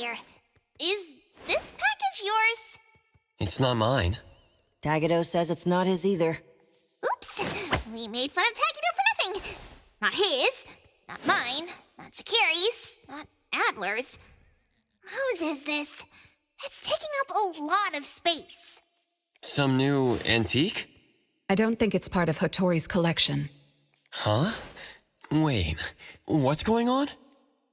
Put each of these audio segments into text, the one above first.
here. Is this package yours? It's not mine. Tagado says it's not his either. Oops! We made fun of Tagido for nothing. Not his, not mine, not Sakiri's, not Adler's. Whose is this? It's taking up a lot of space. Some new antique? I don't think it's part of Hotori's collection. Huh? Wait, what's going on?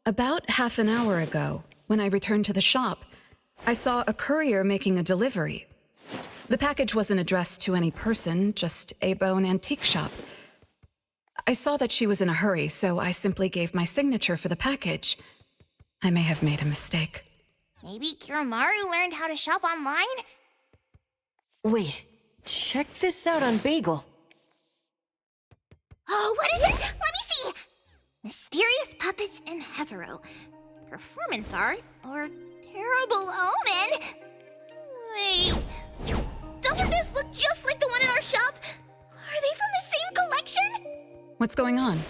About half an hour ago, when I returned to the shop, I saw a courier making a delivery. The package wasn't addressed to any person, just a bone antique shop. I saw that she was in a hurry, so I simply gave my signature for the package. I may have made a mistake. Maybe Kiromaru learned how to shop online? Wait, check this out on Bagel. Oh, what is it? Let me see! Mysterious puppets and hetero. Performance art or terrible omen? Wait, doesn't this look just like the one in our shop? Are they from the same collection? What's going on?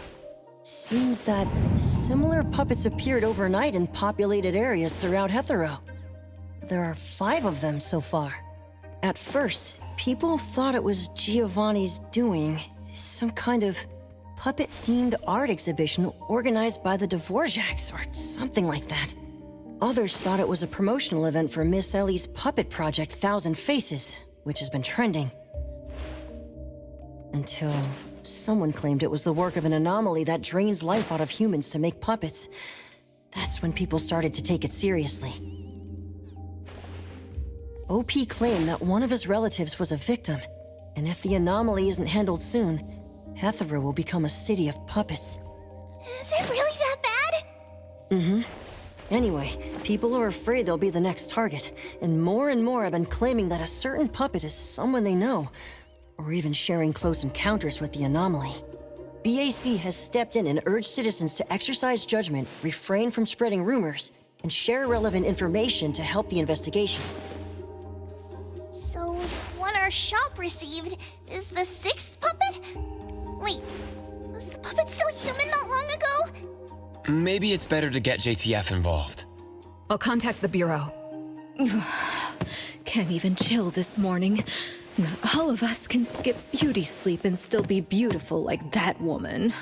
Seems that similar puppets appeared overnight in populated areas throughout Hetero. There are 5 of them so far. At first, people thought it was Giovanni's doing, some kind of puppet-themed art exhibition organized by the Dvorak's or something like that. Others thought it was a promotional event for Miss Ellie's puppet project 1,000 Faces, which has been trending. Until someone claimed it was the work of an anomaly that drains life out of humans to make puppets. That's when people started to take it seriously. OP claimed that one of his relatives was a victim, and if the anomaly isn't handled soon, Hetero will become a city of puppets. Is it really that bad? Mm-hmm. Anyway, people are afraid they'll be the next target, and more have been claiming that a certain puppet is someone they know, or even sharing close encounters with the anomaly. BAC has stepped in and urged citizens to exercise judgment, refrain from spreading rumors, and share relevant information to help the investigation. So, one our shop received is the 6th puppet? Wait, was the puppet still human not long ago? Maybe it's better to get JTF involved. I'll contact the Bureau. Can't even chill this morning. Not all of us can skip beauty sleep and still be beautiful like that woman.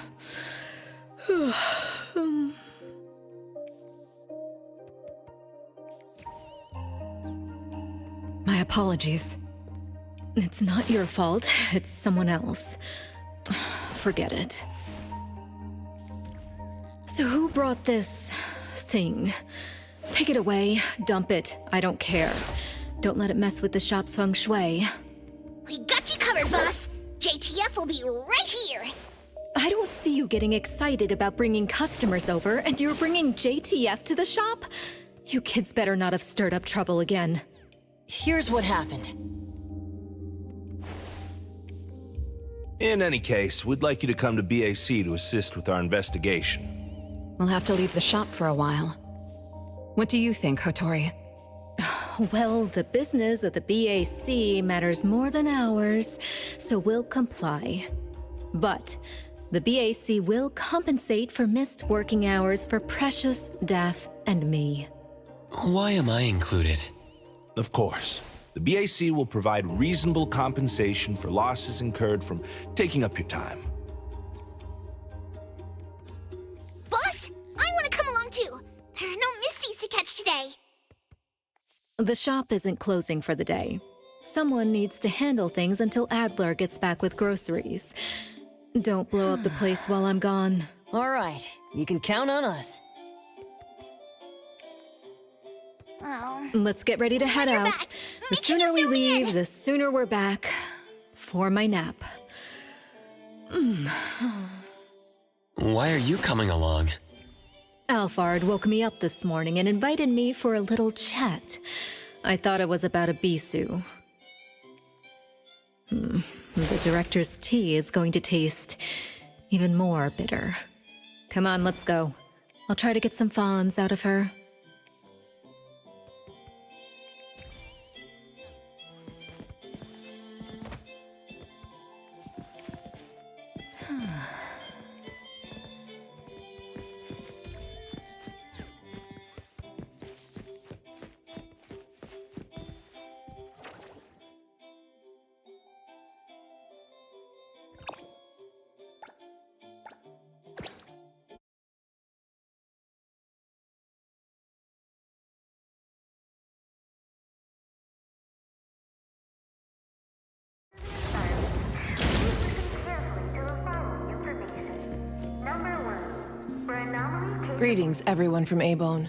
My apologies. It's not your fault, it's someone else. Forget it. So who brought this thing? Take it away, dump it, I don't care. Don't let it mess with the shop's feng shui. We got you covered, boss. JTF will be right here. I don't see you getting excited about bringing customers over, and you're bringing JTF to the shop? You kids better not have stirred up trouble again. Here's what happened. In any case, we'd like you to come to BAC to assist with our investigation. We'll have to leave the shop for a while. What do you think, Hotori? Well, the business of the BAC matters more than ours, so we'll comply. But the BAC will compensate for missed working hours for Precious, Daff, and me. Why am I included? Of course. The BAC will provide reasonable compensation for losses incurred from taking up your time. Boss, I want to come along too. There are no Misties to catch today. The shop isn't closing for the day. Someone needs to handle things until Adler gets back with groceries. Don't blow up the place while I'm gone. All right, you can count on us. Oh. Let's get ready to head you're out. back, The make sure sooner you we fill me leave, in. the sooner we're back. For my nap. Why are you coming along? Alphard woke me up this morning and invited me for a little chat. I thought it was about a Bisu. The director's tea is going to taste even more bitter. Come on, let's go. I'll try to get some fawns out of her. Greetings, everyone from A-Bone.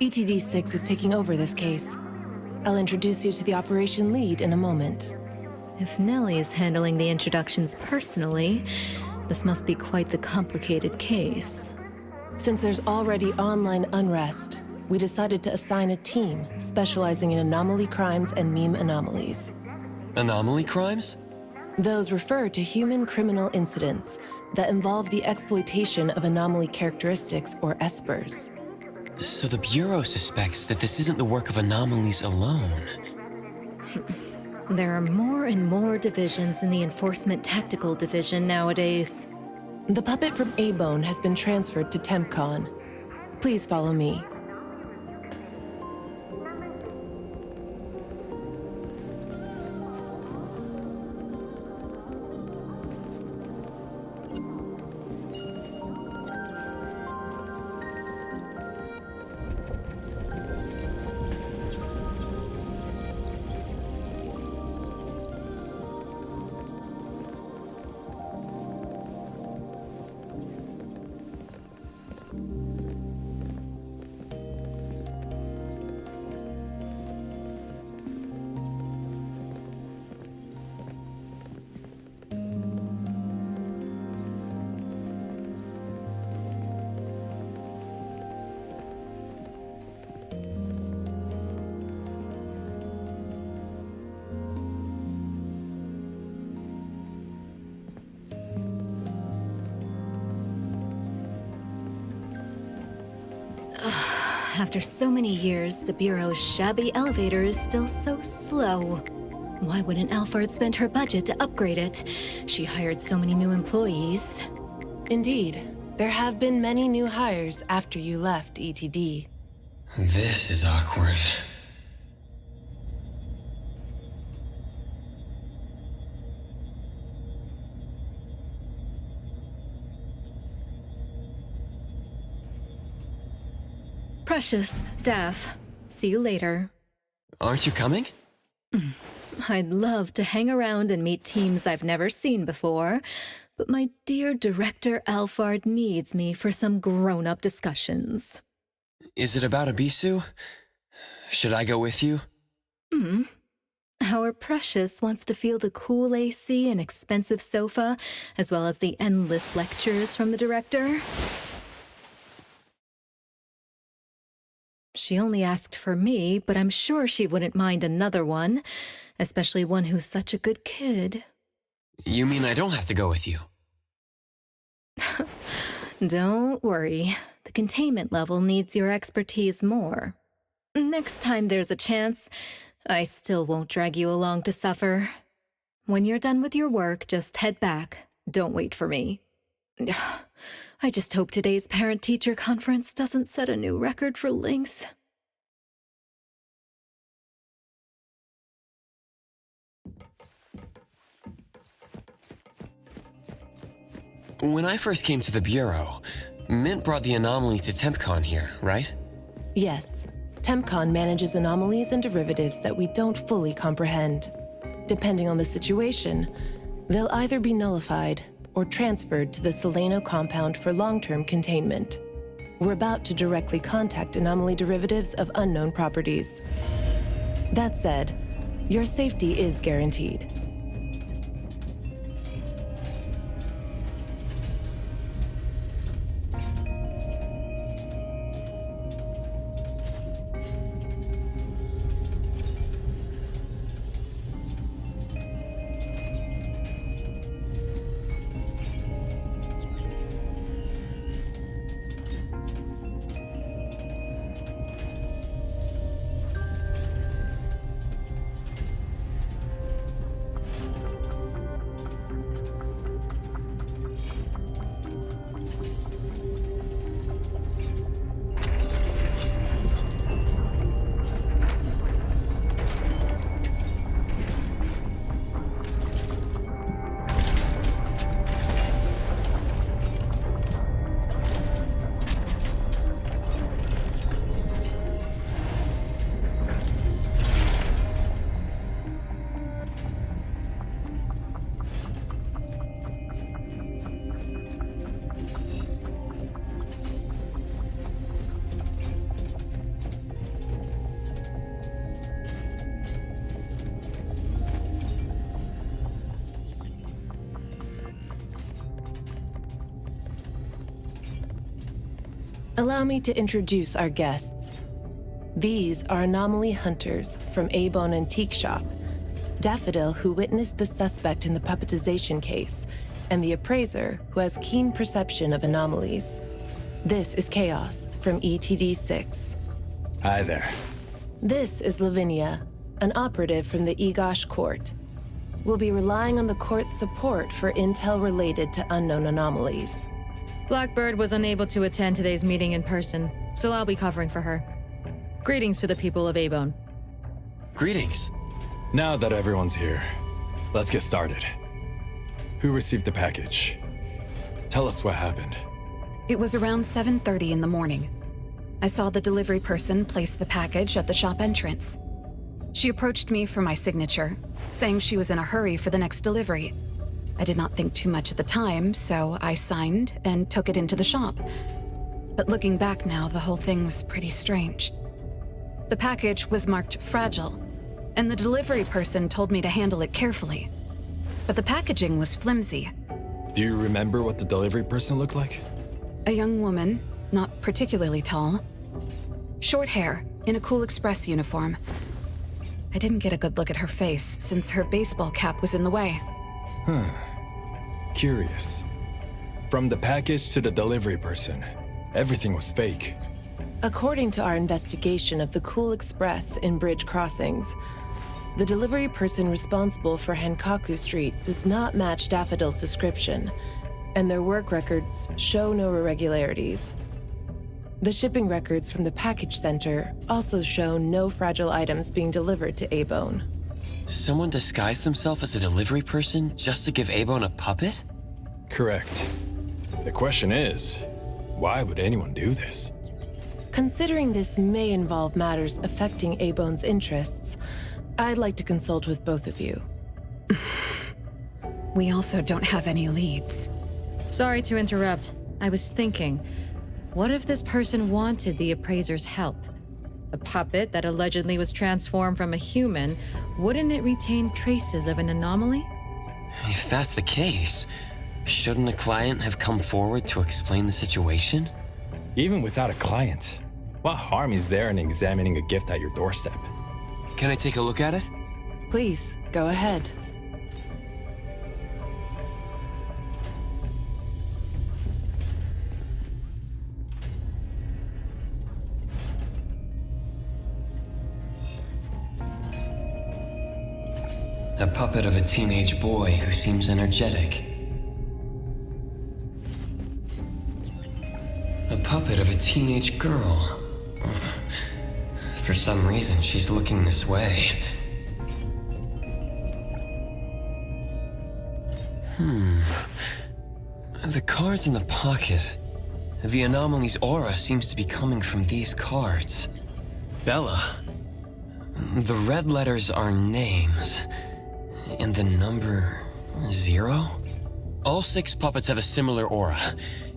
ETD-6 is taking over this case. I'll introduce you to the operation lead in a moment. If Nellie's handling the introductions personally, this must be quite the complicated case. Since there's already online unrest, we decided to assign a team specializing in anomaly crimes and meme anomalies. Anomaly crimes? Those refer to human criminal incidents that involve the exploitation of anomaly characteristics, or espers. So the Bureau suspects that this isn't the work of anomalies alone. There are more and more divisions in the Enforcement Tactical Division nowadays. The puppet from A-Bone has been transferred to TempCon. Please follow me. After so many years, the Bureau's shabby elevator is still so slow. Why wouldn't Alphard spend her budget to upgrade it? She hired so many new employees. Indeed, there have been many new hires after you left ETD. This is awkward. Precious, Daff. See you later. Aren't you coming? I'd love to hang around and meet teams I've never seen before, but my dear Director Alphard needs me for some grown-up discussions. Is it about Abisu? Should I go with you? Our Precious wants to feel the cool AC and expensive sofa, as well as the endless lectures from the Director. She only asked for me, but I'm sure she wouldn't mind another one, especially one who's such a good kid. You mean I don't have to go with you? Don't worry. The containment level needs your expertise more. Next time there's a chance, I still won't drag you along to suffer. When you're done with your work, just head back. Don't wait for me. I just hope today's parent-teacher conference doesn't set a new record for length. When I first came to the Bureau, Mint brought the anomaly to TempCon here, right? Yes, TempCon manages anomalies and derivatives that we don't fully comprehend. Depending on the situation, they'll either be nullified or transferred to the Seleno compound for long-term containment. We're about to directly contact anomaly derivatives of unknown properties. That said, your safety is guaranteed. Allow me to introduce our guests. These are anomaly hunters from A-Bone Antique Shop, Daffodil, who witnessed the suspect in the puppetization case, and the appraiser, who has keen perception of anomalies. This is Chaos from ETD-6. Hi there. This is Lavinia, an operative from the Egosh Court. We'll be relying on the court's support for intel related to unknown anomalies. Blackbird was unable to attend today's meeting in person, so I'll be covering for her. Greetings to the people of A-Bone. Greetings. Now that everyone's here, let's get started. Who received the package? Tell us what happened. It was around 7:30 in the morning. I saw the delivery person place the package at the shop entrance. She approached me for my signature, saying she was in a hurry for the next delivery. I did not think too much at the time, so I signed and took it into the shop. But looking back now, the whole thing was pretty strange. The package was marked fragile, and the delivery person told me to handle it carefully. But the packaging was flimsy. Do you remember what the delivery person looked like? A young woman, not particularly tall. Short hair, in a Cool Express uniform. I didn't get a good look at her face since her baseball cap was in the way. Curious. From the package to the delivery person, everything was fake. According to our investigation of the Cool Express in Bridge Crossings, the delivery person responsible for Hankaku Street does not match Daffodil's description, and their work records show no irregularities. The shipping records from the package center also show no fragile items being delivered to A-Bone. Someone disguised themselves as a delivery person just to give A-Bone a puppet? Correct. The question is, why would anyone do this? Considering this may involve matters affecting A-Bone's interests, I'd like to consult with both of you. We also don't have any leads. Sorry to interrupt. I was thinking, what if this person wanted the appraiser's help? A puppet that allegedly was transformed from a human, wouldn't it retain traces of an anomaly? If that's the case, shouldn't a client have come forward to explain the situation? Even without a client, what harm is there in examining a gift at your doorstep? Can I take a look at it? Please, go ahead. A puppet of a teenage boy who seems energetic. A puppet of a teenage girl. For some reason, she's looking this way. The cards in the pocket. The anomaly's aura seems to be coming from these cards. Bella. The red letters are names. And the number 0? All 6 puppets have a similar aura.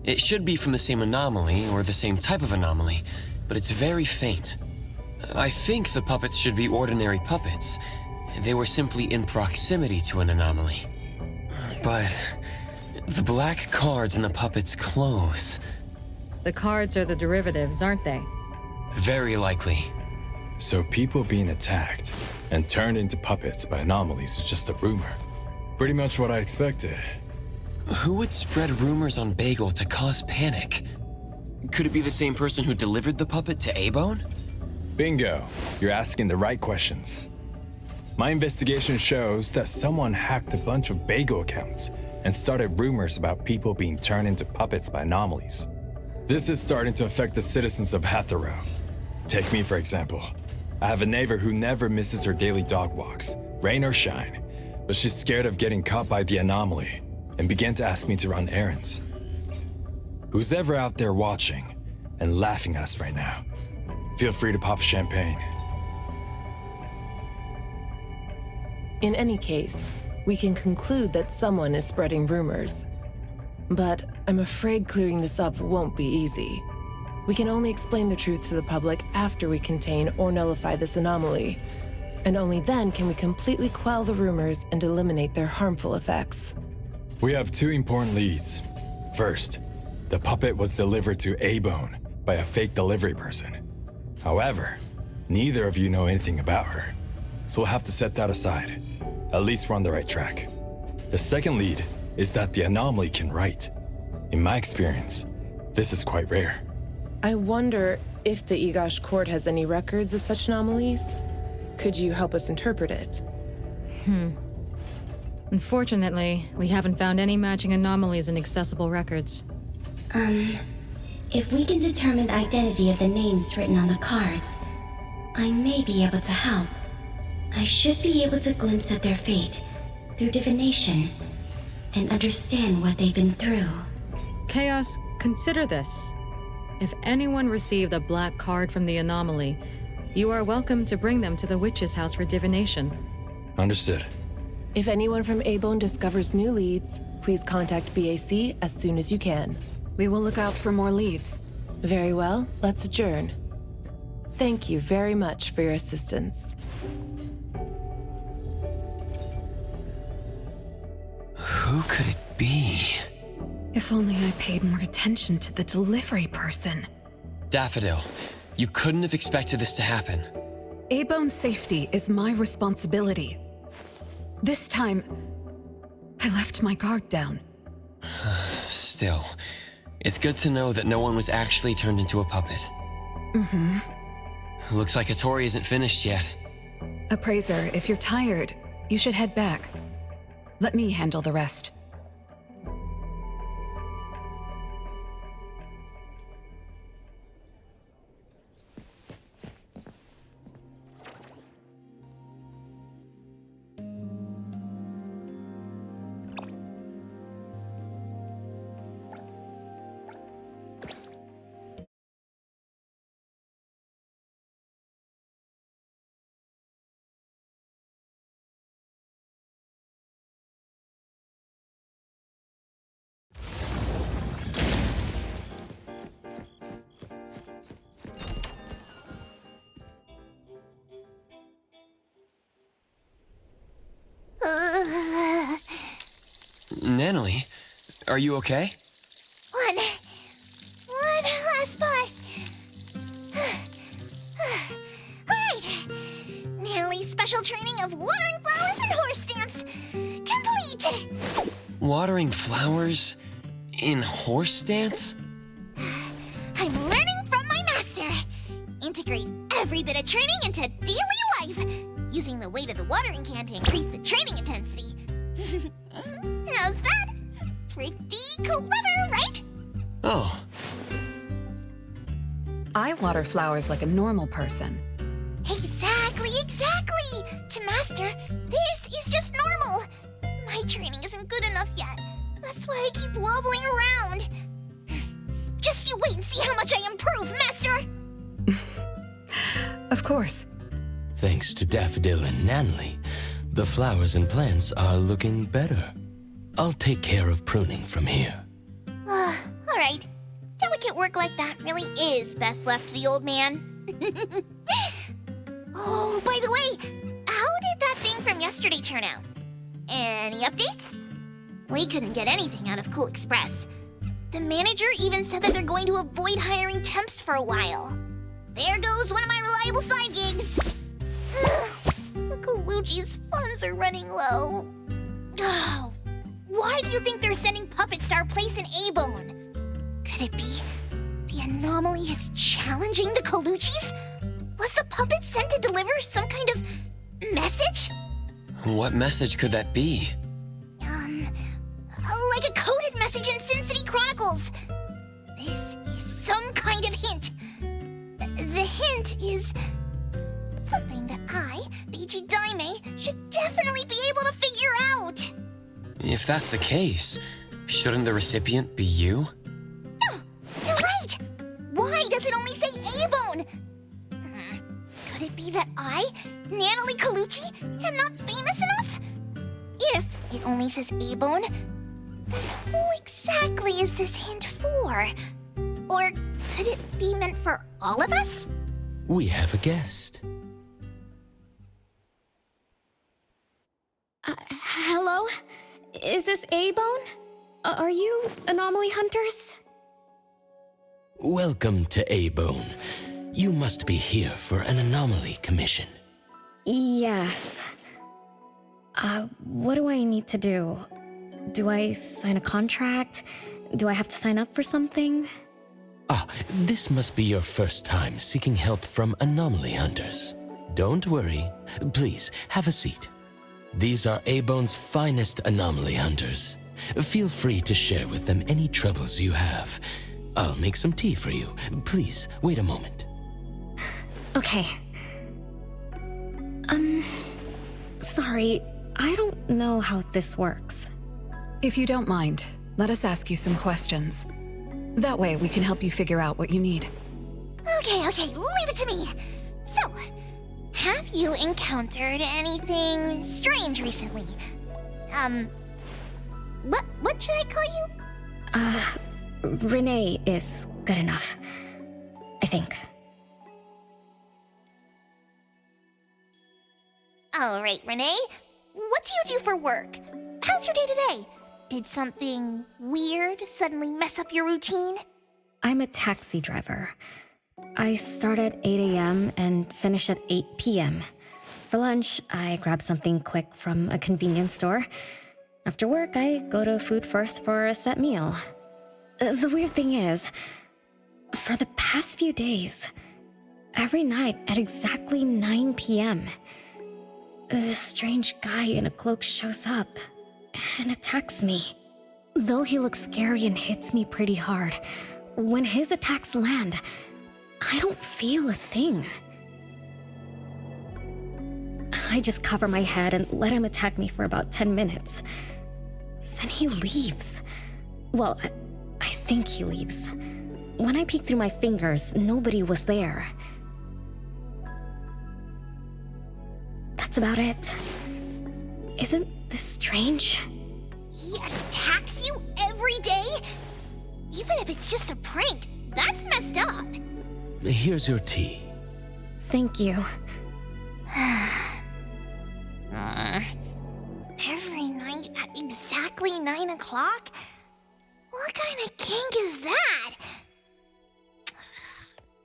It should be from the same anomaly or the same type of anomaly, but it's very faint. I think the puppets should be ordinary puppets. They were simply in proximity to an anomaly. But the black cards in the puppet's clothes. The cards are the derivatives, aren't they? Very likely. So people being attacked and turned into puppets by anomalies is just a rumor. Pretty much what I expected. Who would spread rumors on Bagel to cause panic? Could it be the same person who delivered the puppet to A-Bone? Bingo, you're asking the right questions. My investigation shows that someone hacked a bunch of Bagel accounts and started rumors about people being turned into puppets by anomalies. This is starting to affect the citizens of Hathero. Take me, for example. I have a neighbor who never misses her daily dog walks, rain or shine, but she's scared of getting caught by the anomaly and began to ask me to run errands. Who's ever out there watching and laughing at us right now, feel free to pop champagne. In any case, we can conclude that someone is spreading rumors. But I'm afraid clearing this up won't be easy. We can only explain the truth to the public after we contain or nullify this anomaly. And only then can we completely quell the rumors and eliminate their harmful effects. We have 2 important leads. First, the puppet was delivered to A-Bone by a fake delivery person. However, neither of you know anything about her, so we'll have to set that aside. At least we're on the right track. The second lead is that the anomaly can write. In my experience, this is quite rare. I wonder if the Igash court has any records of such anomalies. Could you help us interpret it? Unfortunately, we haven't found any matching anomalies in accessible records. If we can determine the identity of the names written on the cards, I may be able to help. I should be able to glimpse at their fate through divination and understand what they've been through. Chaos, consider this. If anyone received a black card from the anomaly, you are welcome to bring them to the witch's house for divination. Understood. If anyone from A-Bone discovers new leads, please contact BAC as soon as you can. We will look out for more leads. Very well, let's adjourn. Thank you very much for your assistance. Who could it be? If only I paid more attention to the delivery person. Daffodil, you couldn't have expected this to happen. A-Bone's safety is my responsibility. This time, I left my guard down. Still, it's good to know that no one was actually turned into a puppet. Looks like Hattori isn't finished yet. Appraiser, if you're tired, you should head back. Let me handle the rest. Natalie, are you okay? One last spot. Alright. Natalie's special training of watering flowers and horse dance complete. Watering flowers in horse dance? I'm learning from my master. Integrate every bit of training into daily life, using the weight of the watering can to increase the training intensity. How's that? Pretty clever, right? Oh, I water flowers like a normal person. Exactly. To master, this is just normal. My training isn't good enough yet. That's why I keep wobbling around. Just you wait and see how much I improve, master! Of course. Thanks to Daffodil and Nanley, the flowers and plants are looking better. I'll take care of pruning from here. Alright. Delicate work like that really is best left to the old man. Oh, by the way, how did that thing from yesterday turn out? Any updates? We couldn't get anything out of Cool Express. The manager even said that they're going to avoid hiring temps for a while. There goes one of my reliable side gigs. The Colucci's funds are running low. Oh, why do you think they're sending puppets to our place in A-Bone? Could it be the anomaly is challenging the Colucci's? Was the puppet sent to deliver some kind of message? what message could that be? Like a coded message in Sin City Chronicles. This is some kind of hint. The hint is something that I, Beiji Daime, should definitely be able to figure out. If that's the case, shouldn't the recipient be you? No, you're right. Why does it only say A-Bone? Could it be that I, Natalie Colucci, am not famous enough? If it only says A-Bone, then who exactly is this hint for? Or could it be meant for all of us? We have a guest. Hello? Is this A-Bone? Are you anomaly hunters? Welcome to A-Bone. You must be here for an anomaly commission. Yes. What do I need to do? Do I sign a contract? Do I have to sign up for something? This must be your first time seeking help from anomaly hunters. Don't worry. Please, have a seat. These are A-Bone's finest anomaly hunters. Feel free to share with them any troubles you have. I'll make some tea for you. Please, wait a moment. Okay. Sorry, I don't know how this works. If you don't mind, let us ask you some questions. That way we can help you figure out what you need. Okay, leave it to me. So, have you encountered anything strange recently? What should I call you? Renee is good enough. I think. All right, Renee. What do you do for work? How's your day today? Did something weird suddenly mess up your routine? I'm a taxi driver. I start at 8 a.m. and finish at 8 p.m. For lunch, I grab something quick from a convenience store. After work, I go to Food First for a set meal. The weird thing is, for the past few days, every night at exactly 9 p.m., this strange guy in a cloak shows up and attacks me. Though he looks scary and hits me pretty hard, when his attacks land, I don't feel a thing. I just cover my head and let him attack me for about 10 minutes. Then he leaves. Well, I think he leaves. When I peek through my fingers, nobody was there. That's about it. Isn't this strange? He attacks you every day? Even if it's just a prank, that's messed up. Here's your tea. Thank you. Every night at exactly 9 o'clock? What kind of kink is that?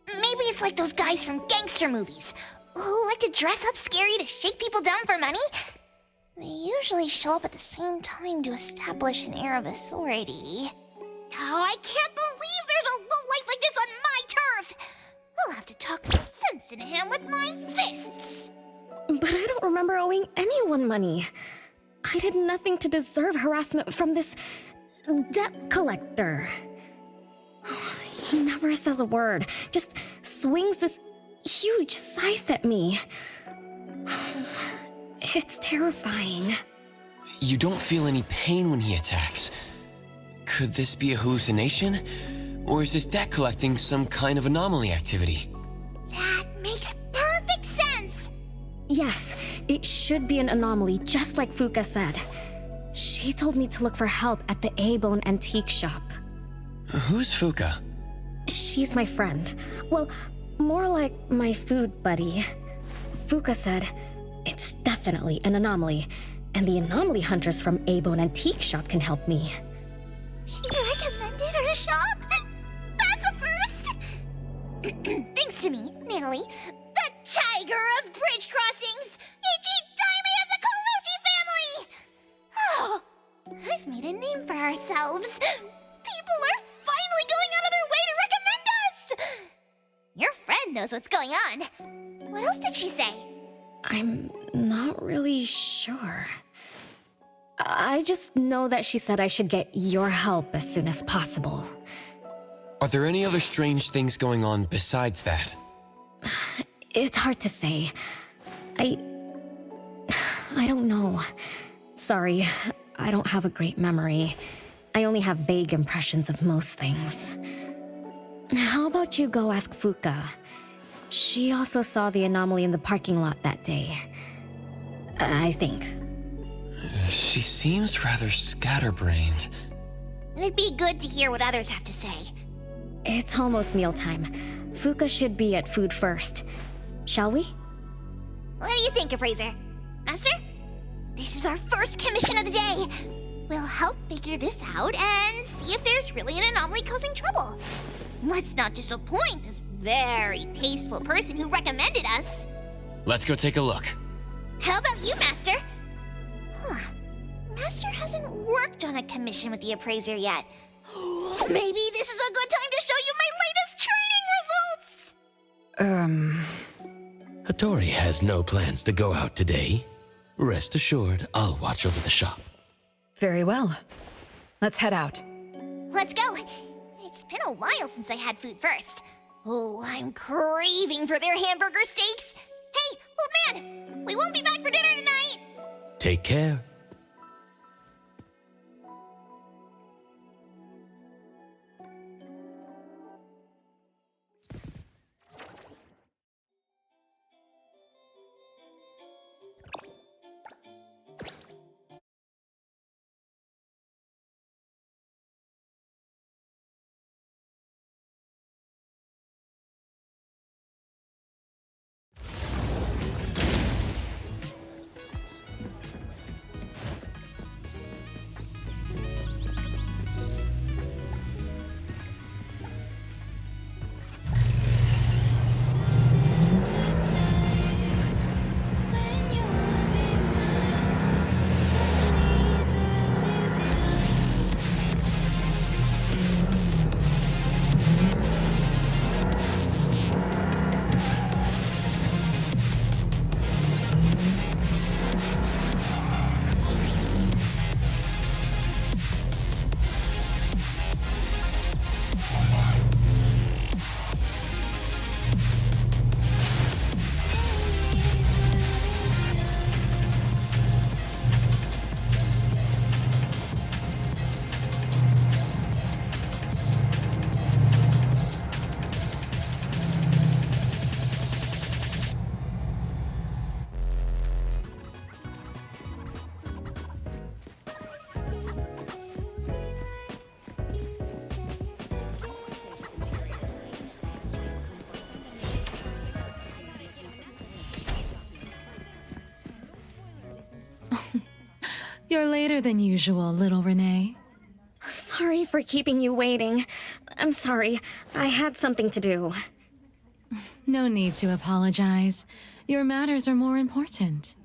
Maybe it's like those guys from gangster movies who like to dress up scary to shake people down for money. They usually show up at the same time to establish an air of authority. Oh, I can't believe there's a lowlife like this on my turf! I'll have to talk some sense into him with my fists! But I don't remember owing anyone money. I did nothing to deserve harassment from this debt collector. He never says a word, just swings this huge scythe at me. It's terrifying. You don't feel any pain when he attacks. Could this be a hallucination? Or is this debt collecting some kind of anomaly activity? That makes perfect sense! Yes, it should be an anomaly, just like Fuka said. She told me to look for help at the A-Bone antique shop. Who's Fuka? She's my friend. Well, more like my food buddy. Fuka said it's definitely an anomaly, and the anomaly hunters from A-Bone antique shop can help me. She recommended her shop? That's a first! Thanks to me, Natalie, the tiger of bridge crossings, Ichi-Daime of the Colucci family! Oh, I've made a name for ourselves. People are finally going out of their way to recommend us! Your friend knows what's going on. What else did she say? I'm not really sure. I just know that she said I should get your help as soon as possible. Are there any other strange things going on besides that? It's hard to say. I don't know. Sorry, I don't have a great memory. I only have vague impressions of most things. How about you go ask Fuka? She also saw the anomaly in the parking lot that day. I think. She seems rather scatterbrained. It'd be good to hear what others have to say. It's almost mealtime. Fuka should be at Food First. Shall we? What do you think, Appraiser? Master? This is our first commission of the day. We'll help figure this out and see if there's really an anomaly causing trouble. Let's not disappoint this very tasteful person who recommended us. Let's go take a look. How about you, Master? Master hasn't worked on a commission with the appraiser yet. Maybe this is a good time to show you my latest training results! Hattori has no plans to go out today. Rest assured, I'll watch over the shop. Very well. Let's head out. Let's go. It's been a while since I had food first. Oh, I'm craving for their hamburger steaks. Hey, old man, we won't be back for dinner tonight. Take care. You're later than usual, little Renee. Sorry for keeping you waiting. I'm sorry. I had something to do. No need to apologize. Your matters are more important.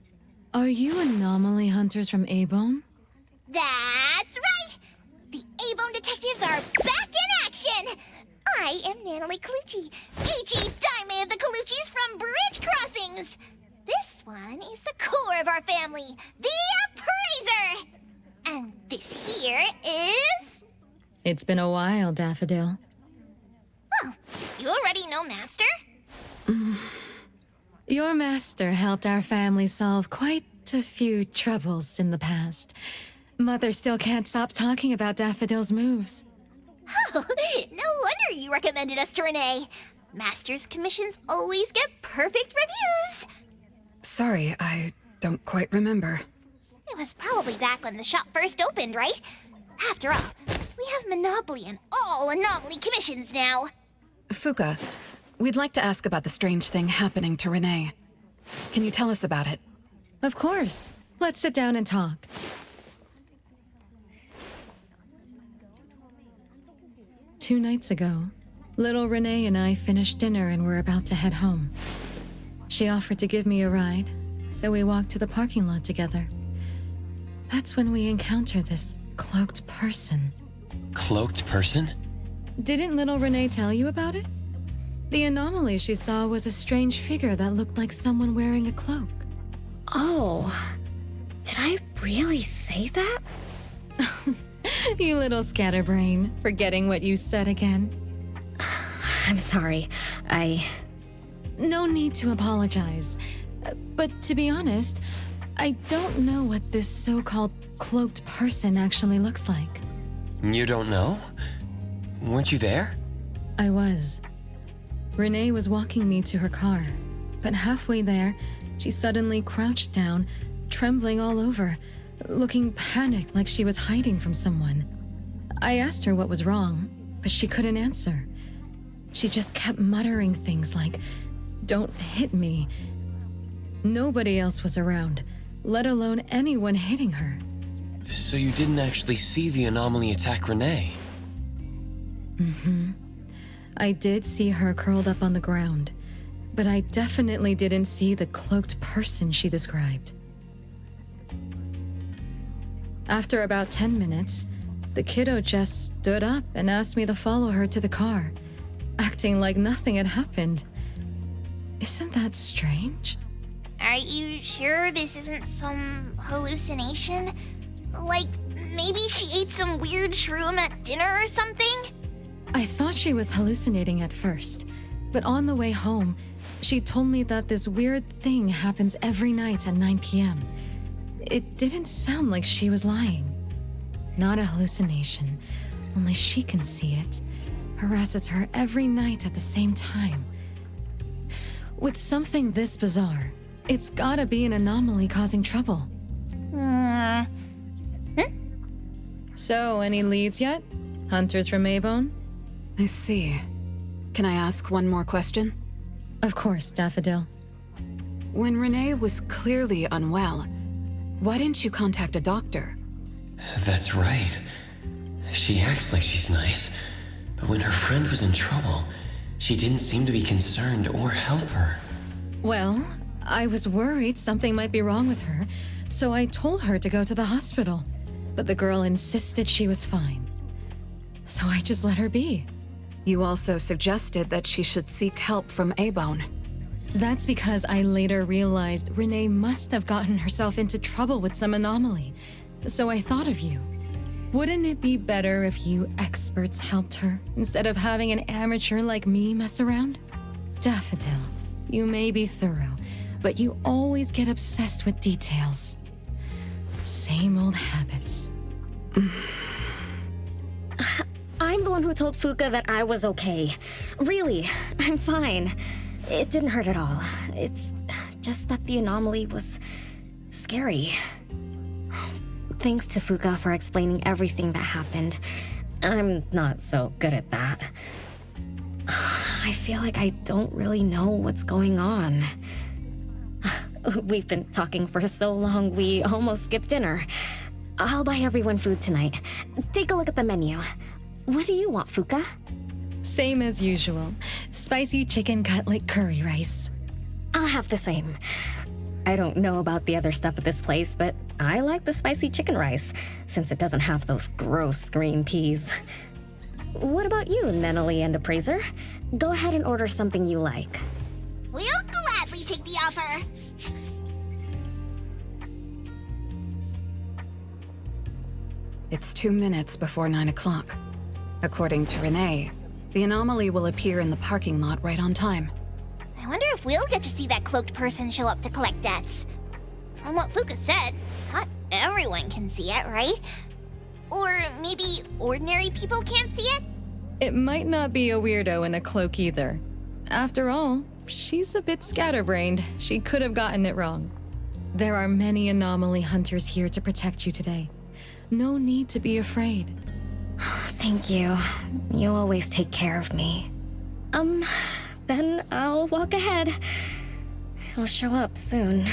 Are you anomaly hunters from Abone? That's right! The A-Bone detectives are back in action! I am Natalie Colucci, H.E. Daime of the Coluccis from Bridge Crossings! This one is the core of our family, the Appraiser! And this here is... It's been a while, Daffodil. Oh, you already know Master? Your master helped our family solve quite a few troubles in the past. Mother still can't stop talking about Daffodil's moves. Oh, no wonder you recommended us to Renee. Master's commissions always get perfect reviews. Sorry, I don't quite remember. It was probably back when the shop first opened, right? After all, we have monopoly on all anomaly commissions now. Fuka, we'd like to ask about the strange thing happening to Renee. Can you tell us about it? Of course. Let's sit down and talk. Two nights ago, little Renee and I finished dinner and were about to head home. She offered to give me a ride, so we walked to the parking lot together. That's when we encountered this cloaked person. Cloaked person? Didn't little Renee tell you about it? The anomaly she saw was a strange figure that looked like someone wearing a cloak. Oh, did I really say that? You little scatterbrain, forgetting what you said again. I'm sorry. No need to apologize. But to be honest, I don't know what this so-called cloaked person actually looks like. You don't know? Weren't you there? I was. Renee was walking me to her car, but halfway there, she suddenly crouched down, trembling all over, looking panicked like she was hiding from someone. I asked her what was wrong, but she couldn't answer. She just kept muttering things like, "Don't hit me." Nobody else was around, let alone anyone hitting her. So you didn't actually see the anomaly attack Renee? I did see her curled up on the ground, but I definitely didn't see the cloaked person she described. After about 10 minutes, the kiddo just stood up and asked me to follow her to the car, acting like nothing had happened. Isn't that strange? Are you sure this isn't some hallucination? Like, maybe she ate some weird shroom at dinner or something? I thought she was hallucinating at first, but on the way home, she told me that this weird thing happens every night at 9 p.m. It didn't sound like she was lying. Not a hallucination, only she can see it. Harasses her every night at the same time. With something this bizarre, it's gotta be an anomaly causing trouble. So, any leads yet? Hunters from Maybone? I see. Can I ask one more question? Of course, Daffodil. When Renee was clearly unwell, why didn't you contact a doctor? That's right. She acts like she's nice, but when her friend was in trouble, she didn't seem to be concerned or help her. Well, I was worried something might be wrong with her, so I told her to go to the hospital. But the girl insisted she was fine. So I just let her be. You also suggested that she should seek help from A-Bone. That's because I later realized Renee must have gotten herself into trouble with some anomaly. So I thought of you. Wouldn't it be better if you experts helped her instead of having an amateur like me mess around? Daffodil, you may be thorough, but you always get obsessed with details. Same old habits. I'm the one who told Fuka that I was okay. Really, I'm fine. It didn't hurt at all. It's just that the anomaly was scary. Thanks to Fuka for explaining everything that happened. I'm not so good at that. I feel like I don't really know what's going on. We've been talking for so long, we almost skipped dinner. I'll buy everyone food tonight. Take a look at the menu. What do you want, Fuka? Same as usual. Spicy chicken cutlet curry rice. I'll have the same. I don't know about the other stuff at this place, but I like the spicy chicken rice, since it doesn't have those gross green peas. What about you, Nenali and Appraiser? Go ahead and order something you like. We'll gladly take the offer. It's 2 minutes before 9 o'clock. According to Renee, the anomaly will appear in the parking lot right on time. I wonder if we'll get to see that cloaked person show up to collect debts. From what Fuka said, not everyone can see it, right? Or maybe ordinary people can't see it? It might not be a weirdo in a cloak either. After all, she's a bit scatterbrained. She could have gotten it wrong. There are many anomaly hunters here to protect you today. No need to be afraid. Thank you. You always take care of me. Then I'll walk ahead. It'll show up soon.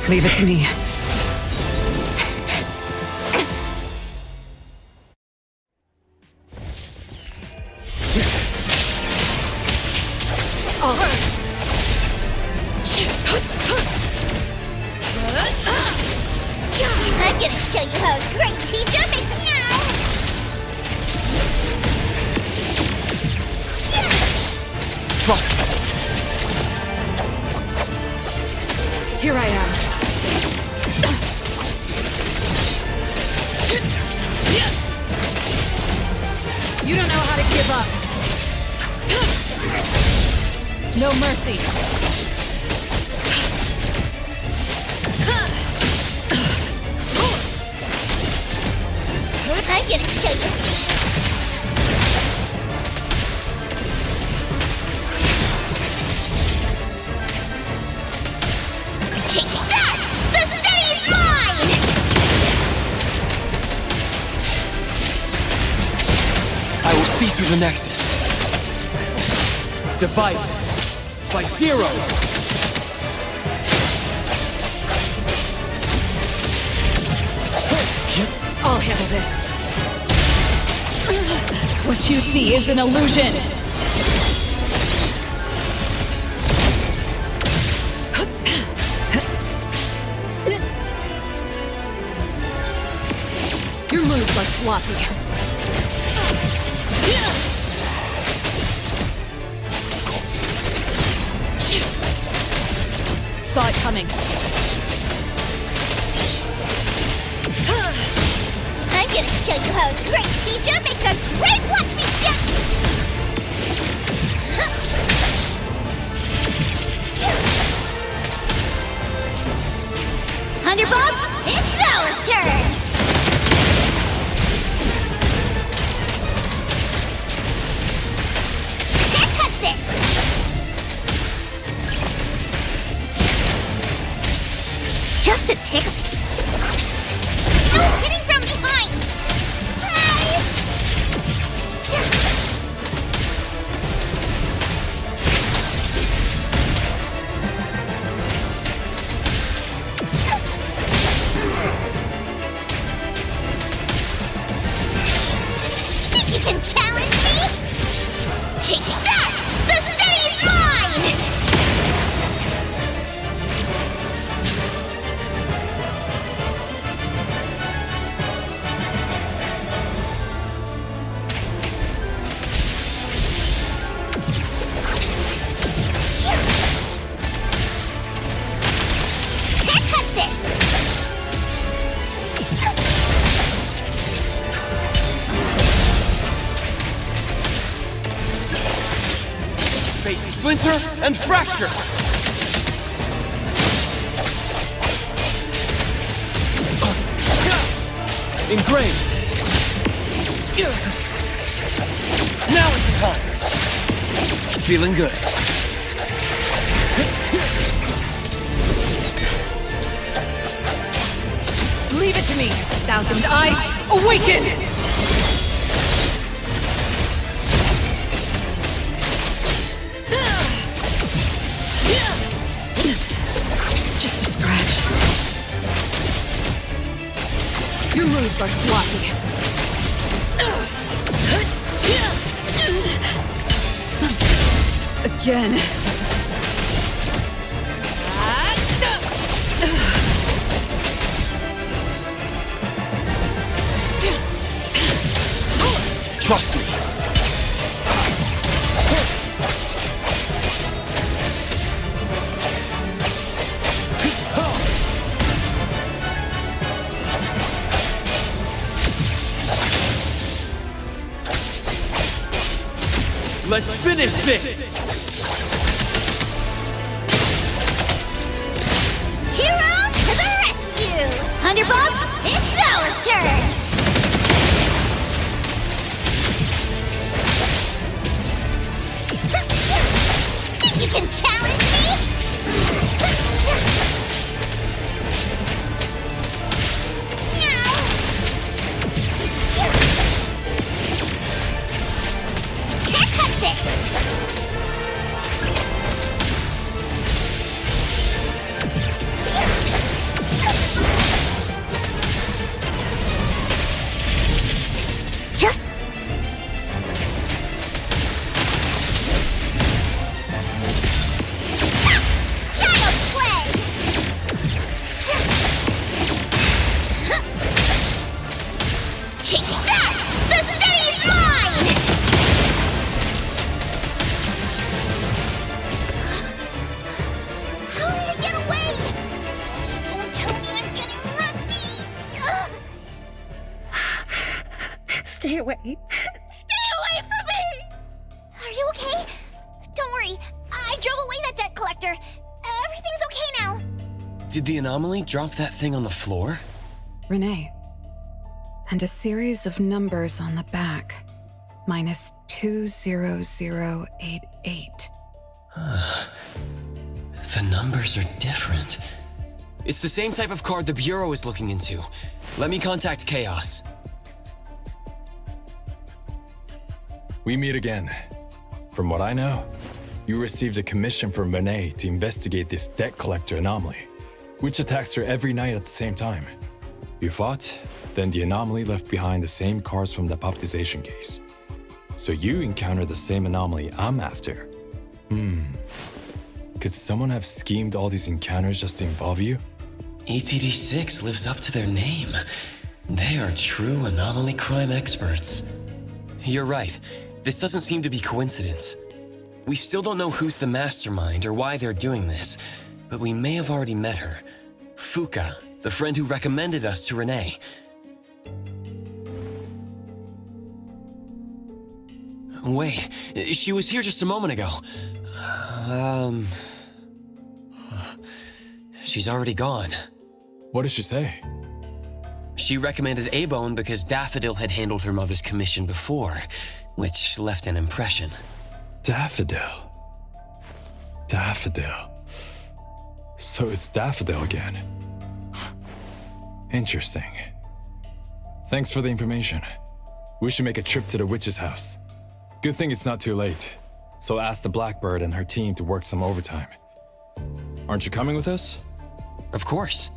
Leave it to me. I'm gonna show you how a great teacher makes a... Trust me. Here I am. You don't know how to give up. No mercy. I'm gonna show you. Take that! The city's mine! I will see through the Nexus. Divide. Slice zero. I'll handle this. What you see is an illusion. Your moves are sloppy. Saw it coming. I'm gonna show you how a great teacher makes a great watchmanship! Underboss, it's our turn! Can't touch this! Just a tickle. No hitting from behind! Think you can challenge me? Take that! The city's mine! Can't touch this! Fate splinter and fracture. Engrave. Now is the time. Feeling good. Leave it to me. Thousand eyes, awaken! Just a scratch. Your moves are sloppy. Again. Trust me. Let's finish this! Hero to the rescue! Underboss, it's our turn! Think you can challenge me? Can't touch this! Stay away from me! Are you okay? Don't worry, I drove away that debt collector. Everything's okay now. Did the anomaly drop that thing on the floor? Renee. And a series of numbers on the back. Minus 20088. The numbers are different. It's the same type of card the Bureau is looking into. Let me contact Chaos. We meet again. From what I know, you received a commission from Renee to investigate this debt collector anomaly, which attacks her every night at the same time. You fought, then the anomaly left behind the same cards from the puppetization case. So you encountered the same anomaly I'm after. Could someone have schemed all these encounters just to involve you? ETD6 lives up to their name. They are true anomaly crime experts. You're right. This doesn't seem to be coincidence. We still don't know who's the mastermind or why they're doing this, but we may have already met her. Fuka, the friend who recommended us to Renee. Wait, she was here just a moment ago. She's already gone. What did she say? She recommended A-Bone because Daffodil had handled her mother's commission before, which left an impression. Daffodil. Daffodil. So it's Daffodil again. Interesting. Thanks for the information. We should make a trip to the witch's house. Good thing it's not too late, so I'll ask the Blackbird and her team to work some overtime. Aren't you coming with us? Of course.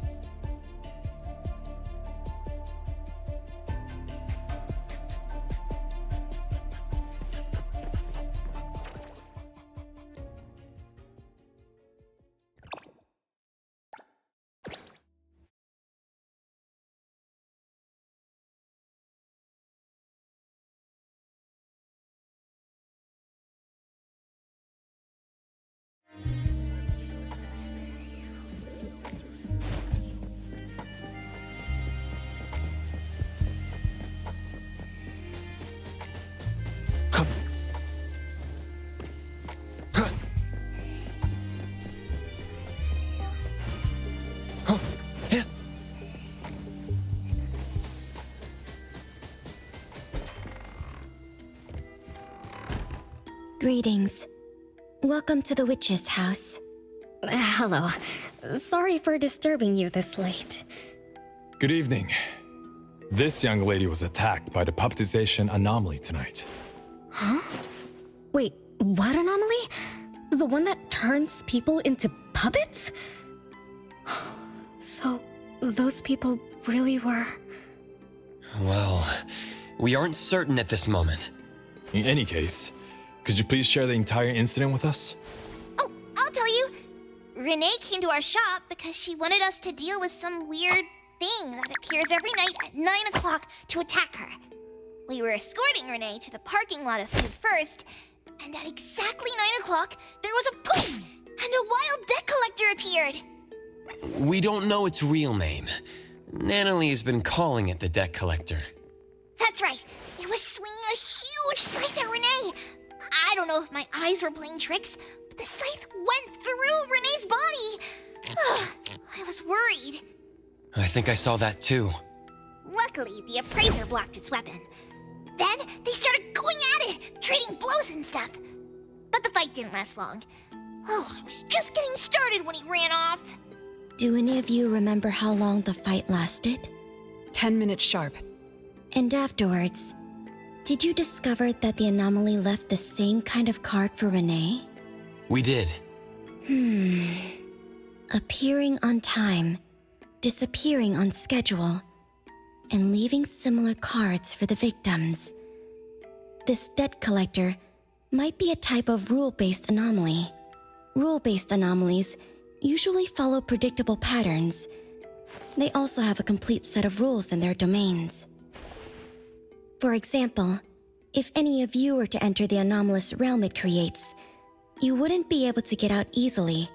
Greetings. Welcome to the witch's house. Hello. Sorry for disturbing you this late. Good evening. This young lady was attacked by the puppetization anomaly tonight. Huh? Wait, what anomaly? The one that turns people into puppets? So, those people really were... Well, we aren't certain at this moment. In any case, could you please share the entire incident with us? Oh, I'll tell you. Renee came to our shop because she wanted us to deal with some weird thing that appears every night at 9 o'clock to attack her. We were escorting Renee to the parking lot of Food First, and at exactly 9 o'clock, there was a poof, and a wild debt collector appeared. We don't know its real name. Nanalie has been calling it the debt collector. That's right. It was swinging a huge scythe at Renee. I don't know if my eyes were playing tricks, but the scythe went through Renee's body. I was worried. I think I saw that too. Luckily, the appraiser blocked its weapon. Then they started going at it, trading blows and stuff. But the fight didn't last long. Oh, I was just getting started when he ran off. Do any of you remember how long the fight lasted? 10 minutes sharp. And afterwards, did you discover that the anomaly left the same kind of card for Renee? We did. Appearing on time, disappearing on schedule, and leaving similar cards for the victims. This debt collector might be a type of rule-based anomaly. Rule-based anomalies usually follow predictable patterns. They also have a complete set of rules in their domains. For example, if any of you were to enter the anomalous realm it creates, you wouldn't be able to get out easily.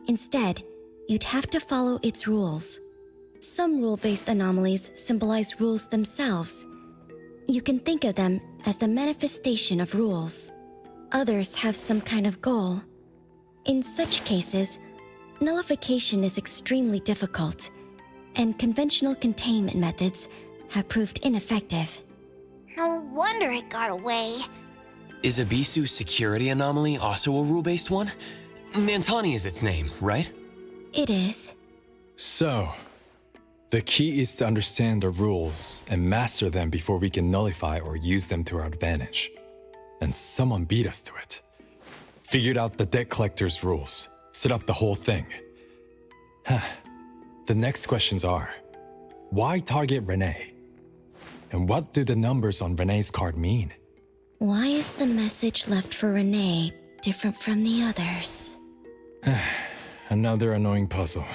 Instead, you'd have to follow its rules. Some rule-based anomalies symbolize rules themselves. You can think of them as the manifestation of rules. Others have some kind of goal. In such cases, nullification is extremely difficult, and conventional containment methods have proved ineffective. No wonder it got away. Is Abisu's security anomaly also a rule-based one? Mantani is its name, right? It is. So, the key is to understand the rules and master them before we can nullify or use them to our advantage. And someone beat us to it. Figured out the debt collector's rules, set up the whole thing. The next questions are, why target Renee? And what do the numbers on Renee's card mean? Why is the message left for Renee different from the others? Another annoying puzzle.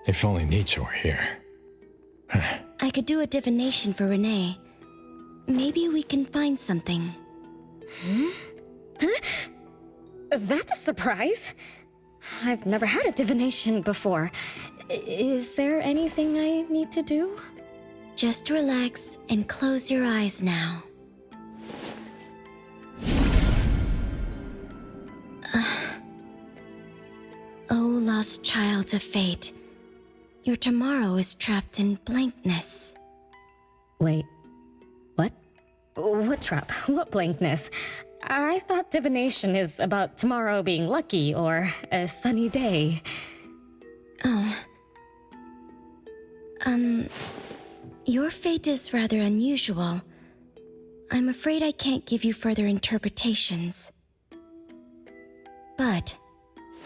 If only Nietzsche were here. I could do a divination for Renee. Maybe we can find something. That's a surprise. I've never had a divination before. Is there anything I need to do? Just relax and close your eyes now. Oh, lost child of fate. Your tomorrow is trapped in blankness. Wait, what? What trap? What blankness? I thought divination is about tomorrow being lucky or a sunny day. Oh. Your fate is rather unusual. I'm afraid I can't give you further interpretations. But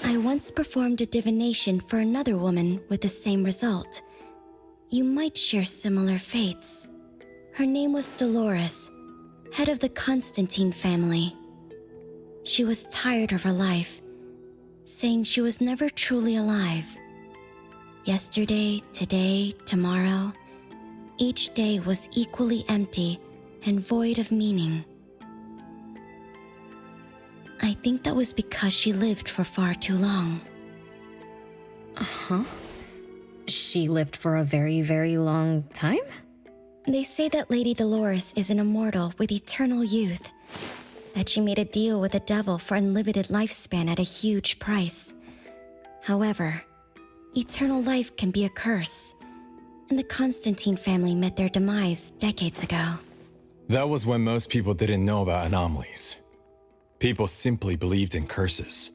I once performed a divination for another woman with the same result. You might share similar fates. Her name was Dolores, head of the Constantine family. She was tired of her life, saying she was never truly alive. Yesterday, today, tomorrow, each day was equally empty and void of meaning. I think that was because she lived for far too long. Uh-huh. She lived for a very, very long time? They say that Lady Dolores is an immortal with eternal youth, that she made a deal with the devil for unlimited lifespan at a huge price. However, eternal life can be a curse, and the Constantine family met their demise decades ago. That was when most people didn't know about anomalies. People simply believed in curses.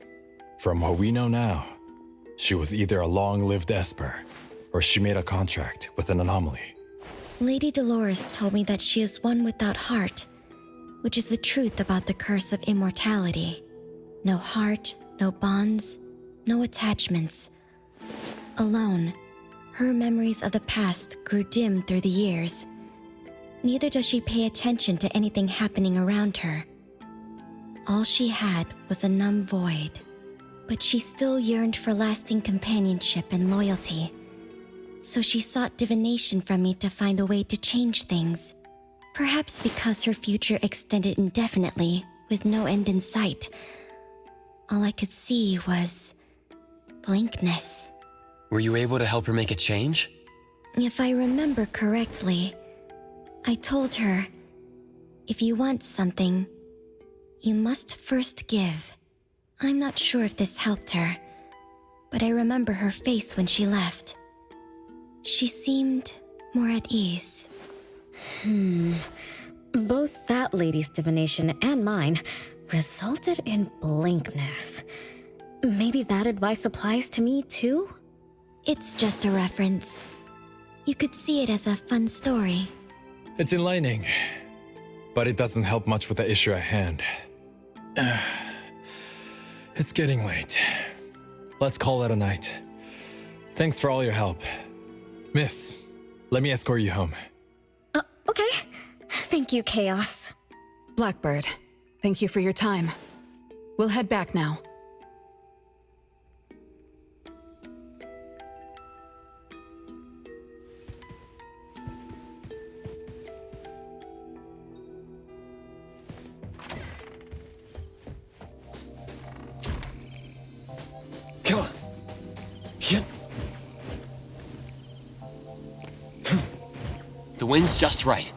From what we know now, she was either a long-lived Esper, or she made a contract with an anomaly. Lady Dolores told me that she is one without heart, which is the truth about the curse of immortality. No heart, no bonds, no attachments. Alone, her memories of the past grew dim through the years. Neither does she pay attention to anything happening around her. All she had was a numb void, but she still yearned for lasting companionship and loyalty. So she sought divination from me to find a way to change things. Perhaps because her future extended indefinitely, with no end in sight. All I could see was blankness. Were you able to help her make a change? If I remember correctly, I told her, if you want something, you must first give. I'm not sure if this helped her, but I remember her face when she left. She seemed more at ease. Both that lady's divination and mine resulted in blankness. Maybe that advice applies to me too? It's just a reference. You could see it as a fun story. It's enlightening, but it doesn't help much with the issue at hand. It's getting late. Let's call it a night. Thanks for all your help. Miss, let me escort you home. Okay. Thank you, Chaos. Blackbird, thank you for your time. We'll head back now. Come on. Hit. The wind's just right.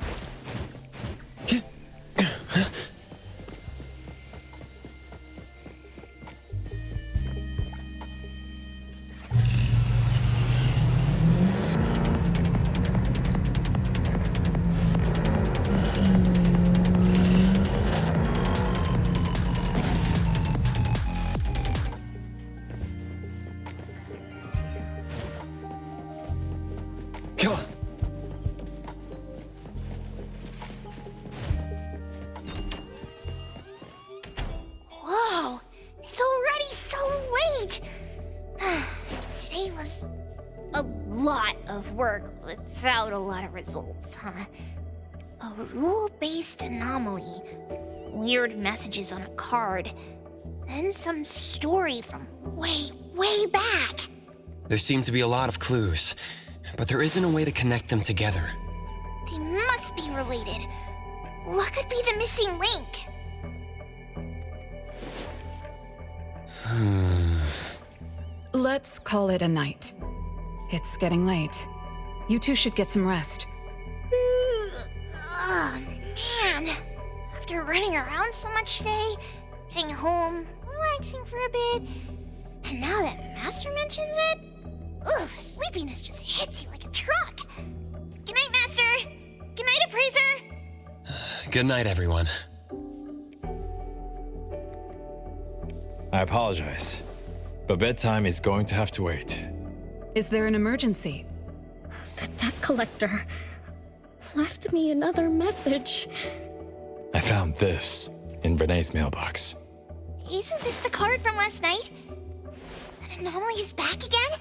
work without a lot of results, huh? A rule-based anomaly, weird messages on a card, and some story from way back. There seem to be a lot of clues, but there isn't a way to connect them together. They must be related. What could be the missing link? Let's call it a night. It's getting late. You two should get some rest. Oh, man. After running around so much today, getting home, relaxing for a bit, and now that Master mentions it, sleepiness just hits you like a truck. Good night, Master. Good night, Appraiser. Good night, everyone. I apologize, but bedtime is going to have to wait. Is there an emergency? The debt collector left me another message. I found this in Renee's mailbox. Isn't this the card from last night? That anomaly is back again?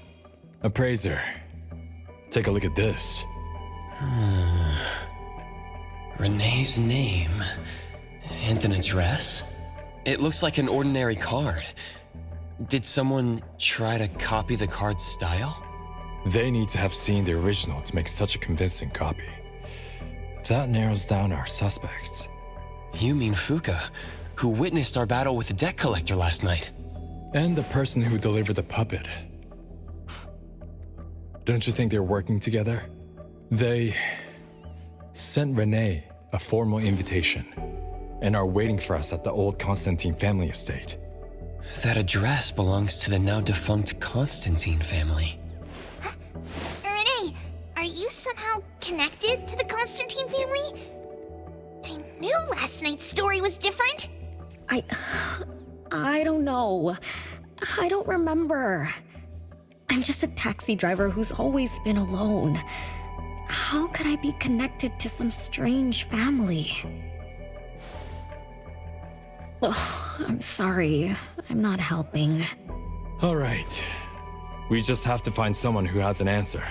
Appraiser, take a look at this. Renee's name and an address? It looks like an ordinary card. Did someone try to copy the card's style? They need to have seen the original to make such a convincing copy. That narrows down our suspects. You mean Fuka, who witnessed our battle with the debt collector last night? And the person who delivered the puppet. Don't you think they're working together? They sent Renee a formal invitation and are waiting for us at the old Constantine family estate. That address belongs to the now defunct Constantine family. Renee, are you somehow connected to the Constantine family? I knew last night's story was different. I don't know. I don't remember. I'm just a taxi driver who's always been alone. How could I be connected to some strange family? Oh, I'm sorry. I'm not helping. All right. We just have to find someone who has an answer.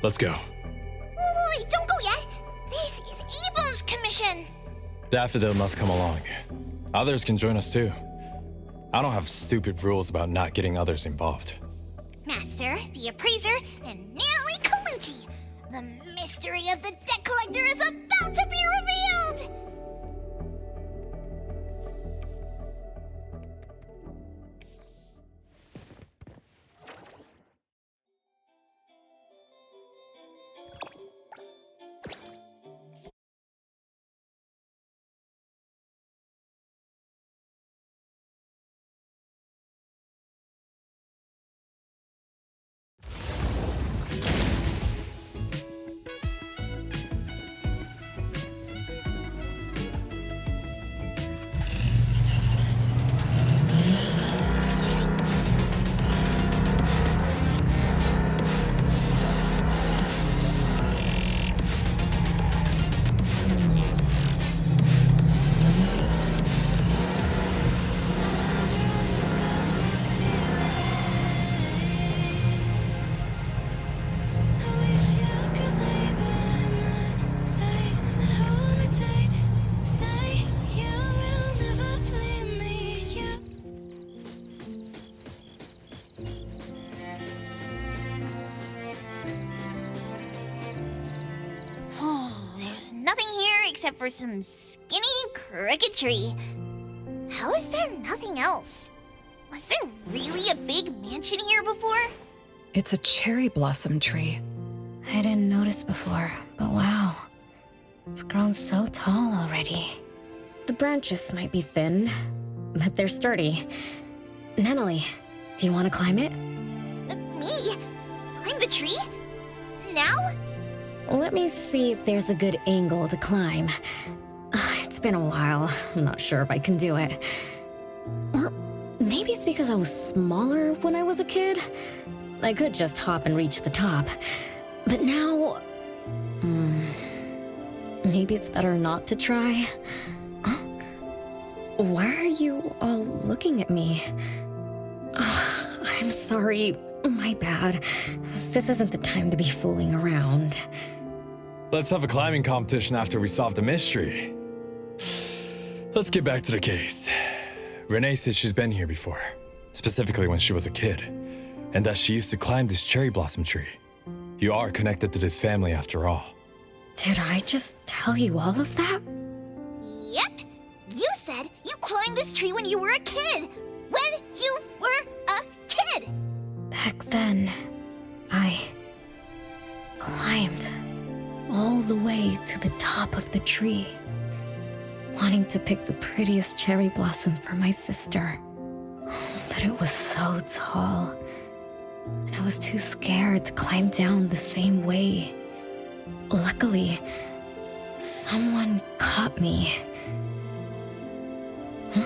Let's go. Wait, don't go yet. This is Abone's commission. Daffodil must come along. Others can join us too. I don't have stupid rules about not getting others involved. Master, the Appraiser, and Natalie Colucci. The mystery of the debt collector is about to be revealed! There's nothing here except for some skinny cricket tree. How is there nothing else? Was there really a big mansion here before? It's a cherry blossom tree. I didn't notice before, but wow. It's grown so tall already. The branches might be thin, but they're sturdy. Natalie, do you want to climb it? Me? Climb the tree? Now? Let me see if there's a good angle to climb. It's been a while. I'm not sure if I can do it. Or maybe it's because I was smaller when I was a kid. I could just hop and reach the top. But now... maybe it's better not to try. Why are you all looking at me? I I'm sorry. My bad. This isn't the time to be fooling around. Let's have a climbing competition after we solve the mystery. Let's get back to the case. Renee said she's been here before, specifically when she was a kid, and that she used to climb this cherry blossom tree. You are connected to this family after all. Did I just tell you all of that? Yep. You said you climbed this tree when you were a kid. When you were a kid. Back then, I climbed all the way to the top of the tree, wanting to pick the prettiest cherry blossom for my sister. But it was so tall, and I was too scared to climb down the same way. Luckily, someone caught me. Huh?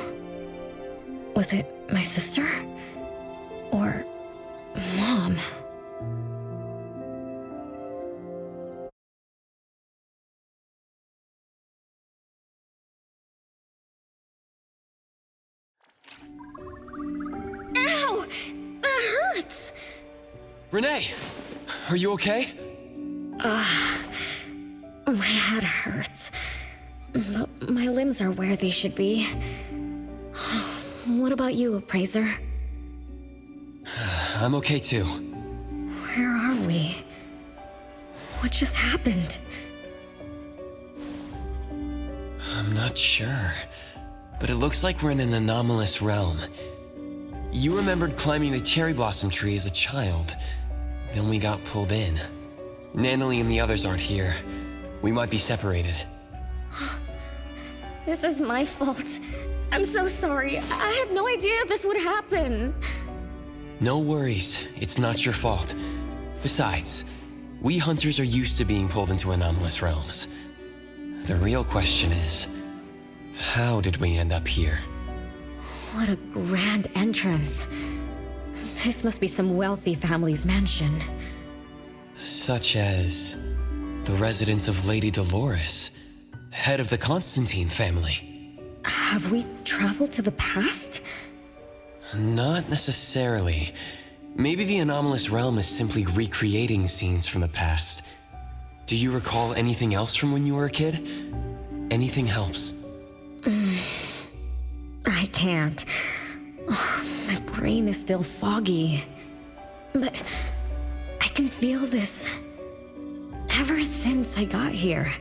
Was it my sister? Or Mom? Ow! That hurts! Renee, are you okay? My head hurts, but my limbs are where they should be. What about you, Appraiser? I'm okay too. Where are we? What just happened? I'm not sure, but it looks like we're in an anomalous realm. You remembered climbing the cherry blossom tree as a child. Then we got pulled in. Natalie and the others aren't here. We might be separated. This is my fault. I'm so sorry. I had no idea this would happen. No worries, it's not your fault. Besides, we hunters are used to being pulled into anomalous realms. The real question is, how did we end up here? What a grand entrance. This must be some wealthy family's mansion. Such as the residence of Lady Dolores, head of the Constantine family. Have we traveled to the past? Not necessarily. Maybe the anomalous realm is simply recreating scenes from the past. Do you recall anything else from when you were a kid? Anything helps. I can't. My brain is still foggy. But I can feel this. Ever since I got here,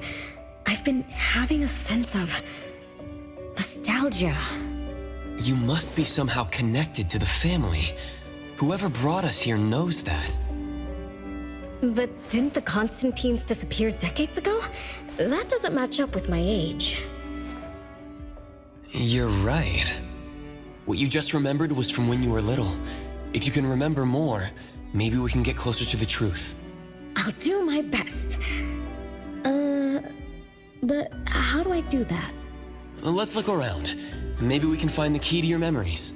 I've been having a sense of nostalgia. You must be somehow connected to the family. Whoever brought us here knows that. But didn't the Constantines disappear decades ago? That doesn't match up with my age. You're right. What you just remembered was from when you were little. If you can remember more, maybe we can get closer to the truth. I'll do my best. But how do I do that? Let's look around. Maybe we can find the key to your memories.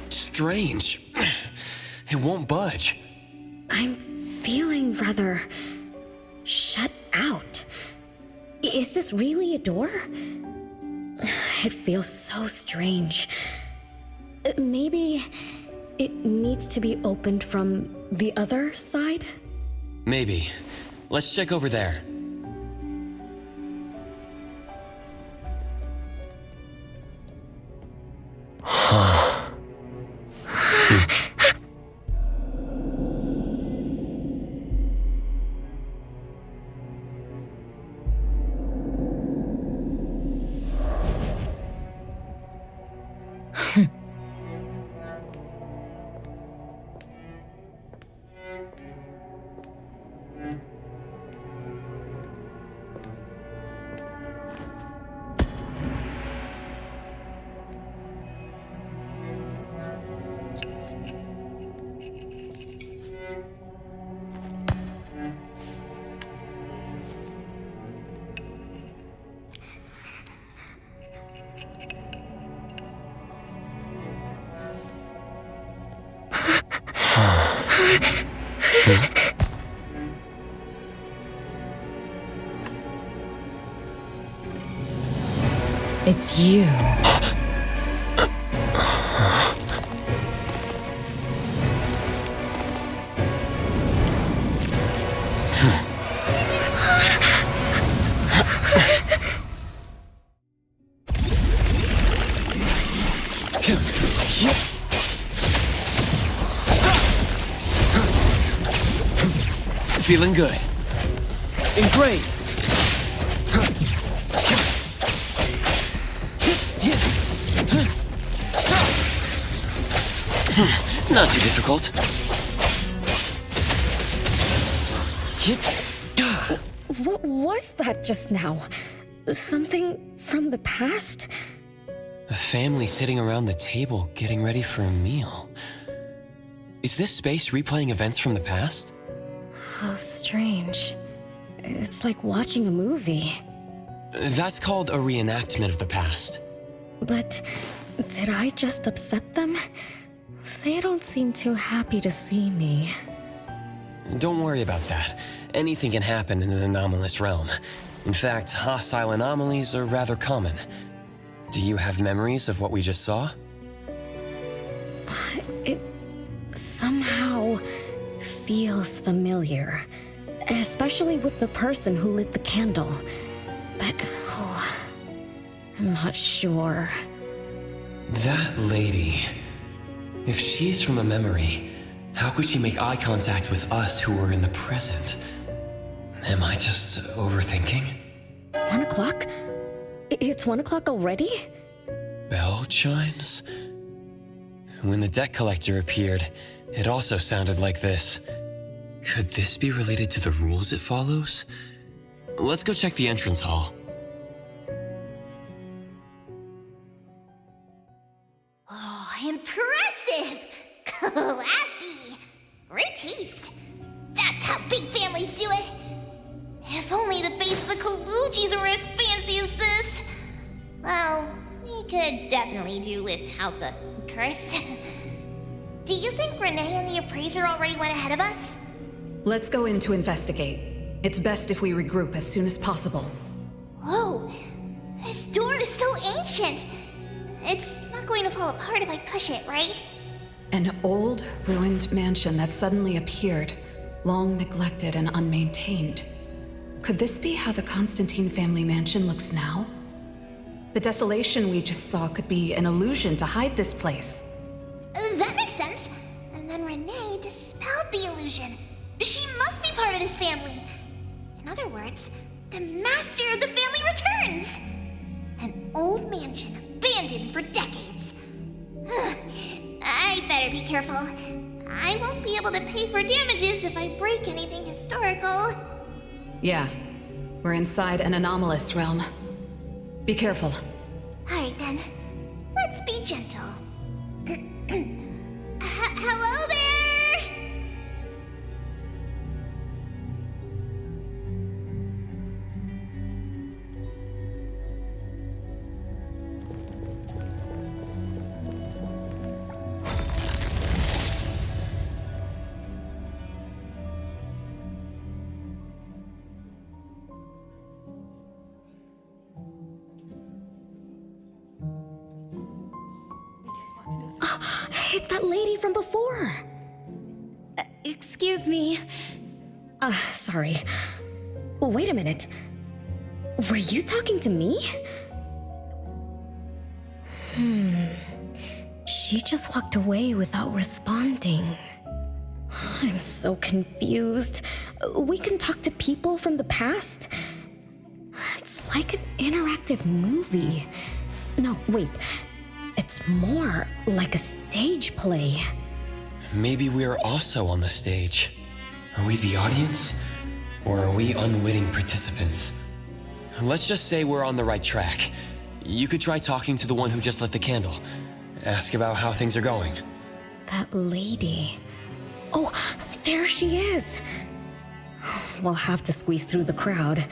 Strange. It won't budge. I'm feeling rather shut out. Is this really a door? It feels so strange. Maybe it needs to be opened from the other side? Maybe. Let's check over there. It's you. Feeling good. And great. Not too difficult. What was that just now? Something from the past? A family sitting around the table getting ready for a meal. Is this space replaying events from the past? How strange. It's like watching a movie. That's called a reenactment of the past. But did I just upset them? They don't seem too happy to see me. Don't worry about that. Anything can happen in an anomalous realm. In fact, hostile anomalies are rather common. Do you have memories of what we just saw? It somehow feels familiar. Especially with the person who lit the candle. But, I'm not sure. That lady... If she's from a memory, how could she make eye contact with us who are in the present? Am I just overthinking? 1 o'clock? It's 1 o'clock already? Bell chimes? When the debt collector appeared, it also sounded like this. Could this be related to the rules it follows? Let's go check the entrance hall. Oh, impressive! Classy! Great taste. That's how big families do it. If only the base of the Kalujis were as fancy as this. Well, we could definitely do without the curse. Do you think Renee and the appraiser already went ahead of us? Let's go in to investigate. It's best if we regroup as soon as possible. Whoa! This door is so ancient! It's not going to fall apart if I push it, right? An old, ruined mansion that suddenly appeared, long neglected and unmaintained. Could this be how the Constantine family mansion looks now? The desolation we just saw could be an illusion to hide this place. That makes sense. And then Renee dispelled the illusion. She must be part of this family. In other words, the master of the family returns. An old mansion abandoned for decades. I better be careful. I won't be able to pay for damages if I break anything historical. Yeah, we're inside an anomalous realm. Be careful. Alright then, let's be gentle. Hello there! It's that lady from before. Excuse me. Sorry. Wait a minute. Were you talking to me? She just walked away without responding. I'm so confused. We can talk to people from the past? It's like an interactive movie. No, wait. It's more like a stage play. Maybe we're also on the stage. Are we the audience? Or are we unwitting participants? Let's just say we're on the right track. You could try talking to the one who just lit the candle. Ask about how things are going. That lady. Oh, there she is. We'll have to squeeze through the crowd.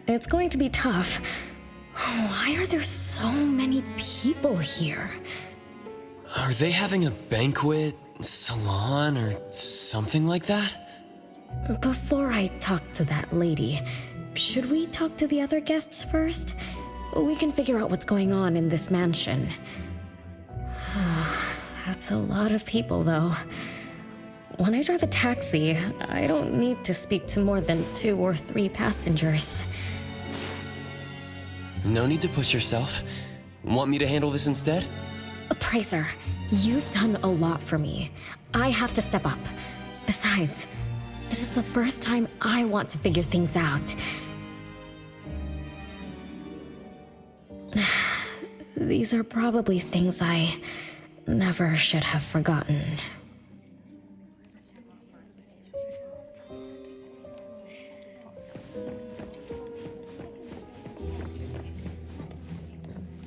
It's going to be tough. Why are there so many people here? Are they having a banquet, salon, or something like that? Before I talk to that lady, should we talk to the other guests first? We can figure out what's going on in this mansion. That's a lot of people, though. When I drive a taxi, I don't need to speak to more than 2 or 3 passengers. No need to push yourself. Want me to handle this instead? Appraiser, you've done a lot for me. I have to step up. Besides, this is the first time I want to figure things out. These are probably things I never should have forgotten.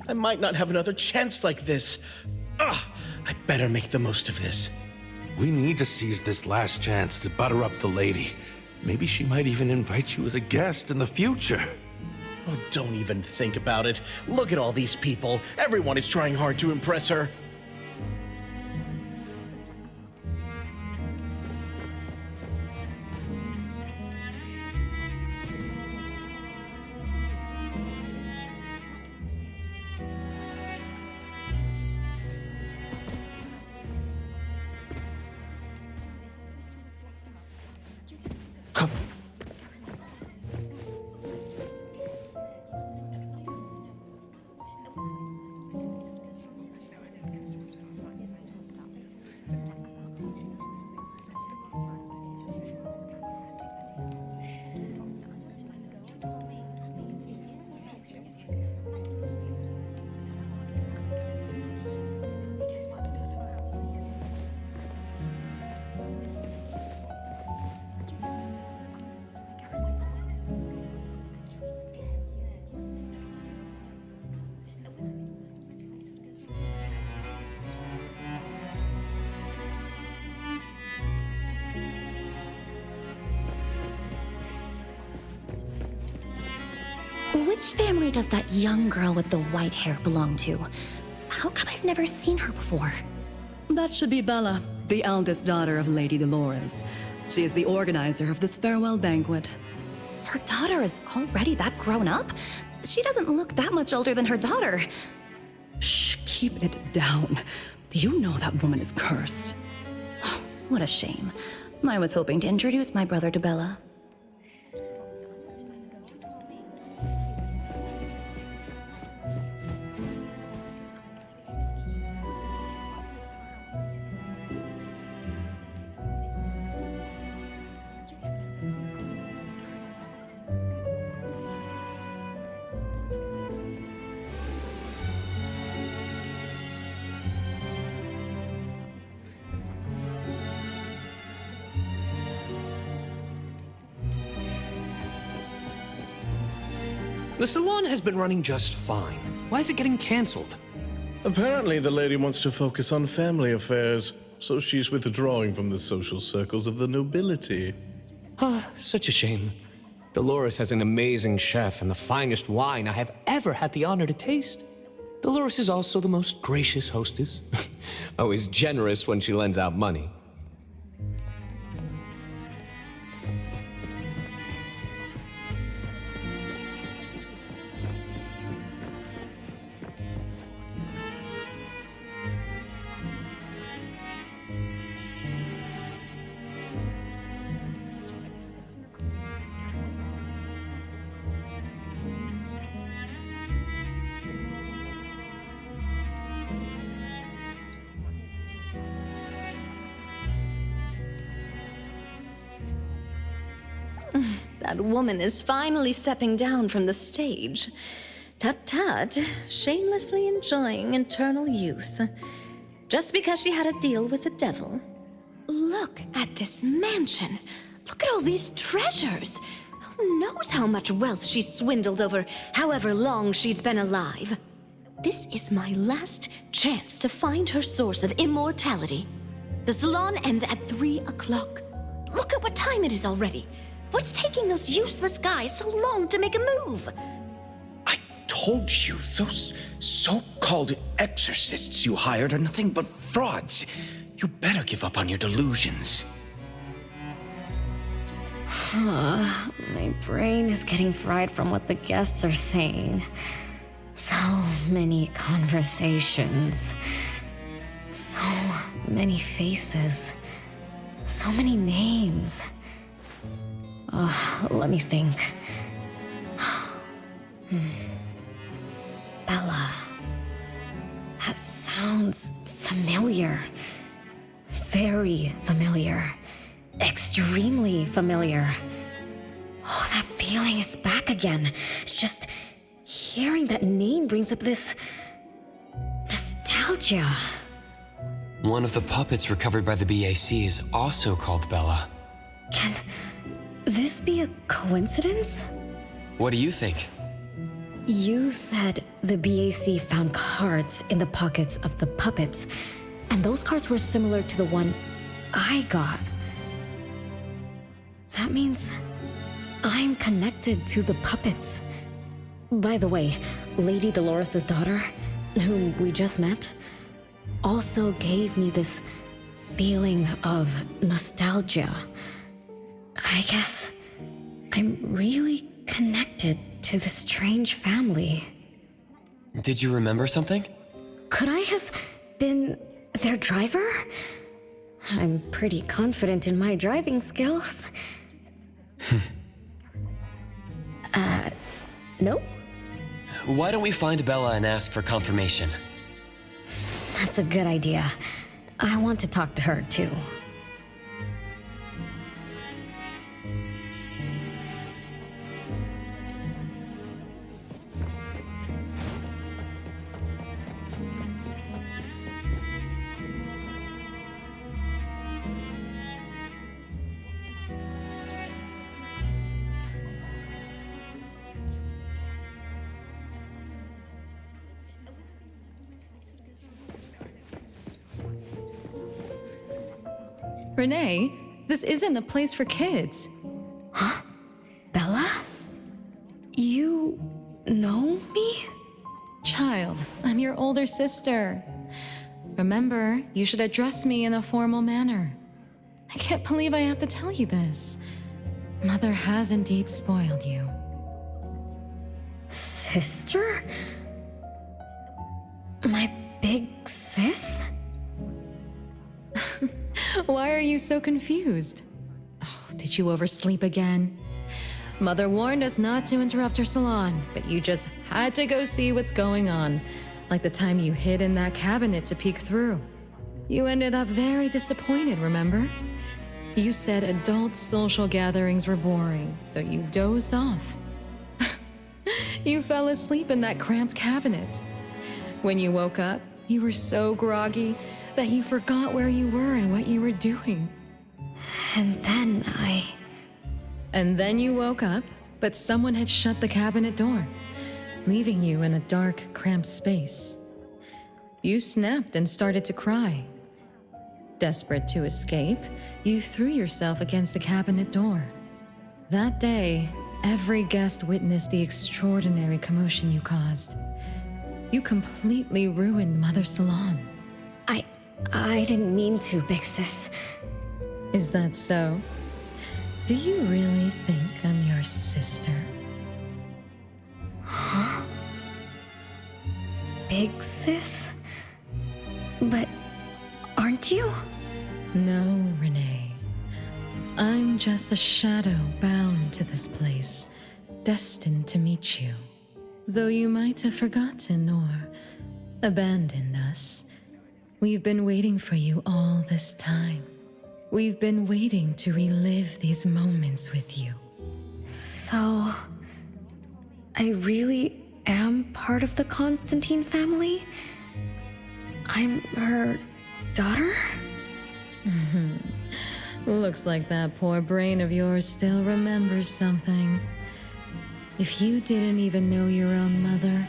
I might not have another chance like this. I better make the most of this. We need to seize this last chance to butter up the lady. Maybe she might even invite you as a guest in the future. Oh, don't even think about it. Look at all these people. Everyone is trying hard to impress her. Which family does that young girl with the white hair belong to? How come I've never seen her before? That should be Bella, the eldest daughter of Lady Dolores. She is the organizer of this farewell banquet. Her daughter is already that grown up? She doesn't look that much older than her daughter. Shh, keep it down. You know that woman is cursed. Oh, what a shame. I was hoping to introduce my brother to Bella. The salon has been running just fine. Why is it getting cancelled? Apparently, the lady wants to focus on family affairs, so she's withdrawing from the social circles of the nobility. Such a shame. Dolores has an amazing chef and the finest wine I have ever had the honor to taste. Dolores is also the most gracious hostess. Always generous when she lends out money. That woman is finally stepping down from the stage. Tut-tut, shamelessly enjoying eternal youth. Just because she had a deal with the devil. Look at this mansion. Look at all these treasures. Who knows how much wealth she's swindled over however long she's been alive. This is my last chance to find her source of immortality. The salon ends at 3 o'clock. Look at what time it is already. What's taking those useless guys so long to make a move? I told you, those so-called exorcists you hired are nothing but frauds. You better give up on your delusions. My brain is getting fried from what the guests are saying. many conversations. So many faces. So many names. Let me think. Bella. That sounds familiar. Very familiar. Extremely familiar. Oh, that feeling is back again. It's just hearing that name brings up this nostalgia. One of the puppets recovered by the BAC is also called Bella. Can this be a coincidence? What do you think? You said the BAC found cards in the pockets of the puppets, and those cards were similar to the one I got. That means I'm connected to the puppets. By the way, Lady Dolores' daughter, whom we just met, also gave me this feeling of nostalgia. I guess I'm really connected to this strange family. Did you remember something? Could I have been their driver? I'm pretty confident in my driving skills. No? Why don't we find Bella and ask for confirmation? That's a good idea. I want to talk to her too. Renee, this isn't a place for kids. Huh? Bella? You know me? Child, I'm your older sister. Remember, you should address me in a formal manner. I can't believe I have to tell you this. Mother has indeed spoiled you. Sister? My big sis? Why are you so confused? Oh, did you oversleep again? Mother warned us not to interrupt her salon, but you just had to go see what's going on. Like the time you hid in that cabinet to peek through. You ended up very disappointed, remember? You said adult social gatherings were boring, so you dozed off. You fell asleep in that cramped cabinet. When you woke up, you were so groggy that you forgot where you were and what you were doing. And then you woke up, but someone had shut the cabinet door, leaving you in a dark, cramped space. You snapped and started to cry. Desperate to escape, you threw yourself against the cabinet door. That day, every guest witnessed the extraordinary commotion you caused. You completely ruined Mother's salon. I didn't mean to, big sis. Is that so? Do you really think I'm your sister? Huh? Big sis? But aren't you? No, Renee. I'm just a shadow bound to this place, destined to meet you. Though you might have forgotten or abandoned us, we've been waiting for you all this time. We've been waiting to relive these moments with you. So, I really am part of the Constantine family? I'm her daughter? Looks like that poor brain of yours still remembers something. If you didn't even know your own mother,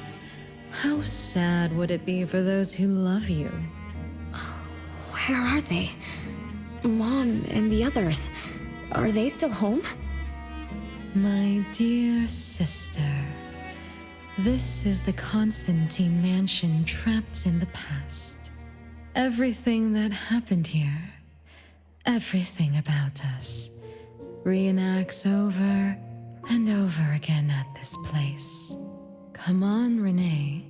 how sad would it be for those who love you? Where are they? Mom and the others, are they still home? My dear sister, this is the Constantine mansion trapped in the past. Everything that happened here, everything about us, reenacts over and over again at this place. Come on, Renee.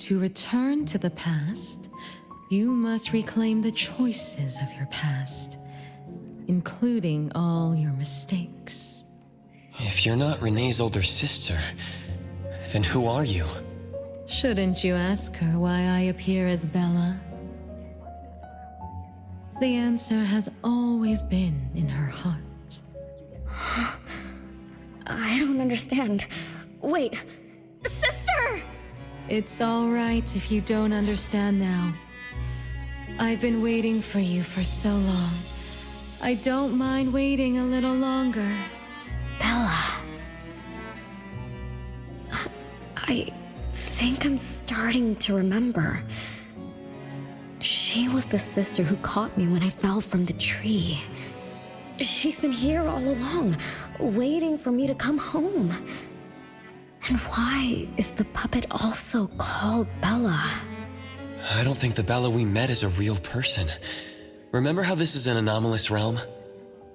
To return to the past, you must reclaim the choices of your past, including all your mistakes. If you're not Renee's older sister, then who are you? Shouldn't you ask her why I appear as Bella? The answer has always been in her heart. I don't understand. Wait, sister! It's all right if you don't understand now. I've been waiting for you for so long. I don't mind waiting a little longer. Bella. I think I'm starting to remember. She was the sister who caught me when I fell from the tree. She's been here all along, waiting for me to come home. And why is the puppet also called Bella? I don't think the Bella we met is a real person. Remember how this is an anomalous realm?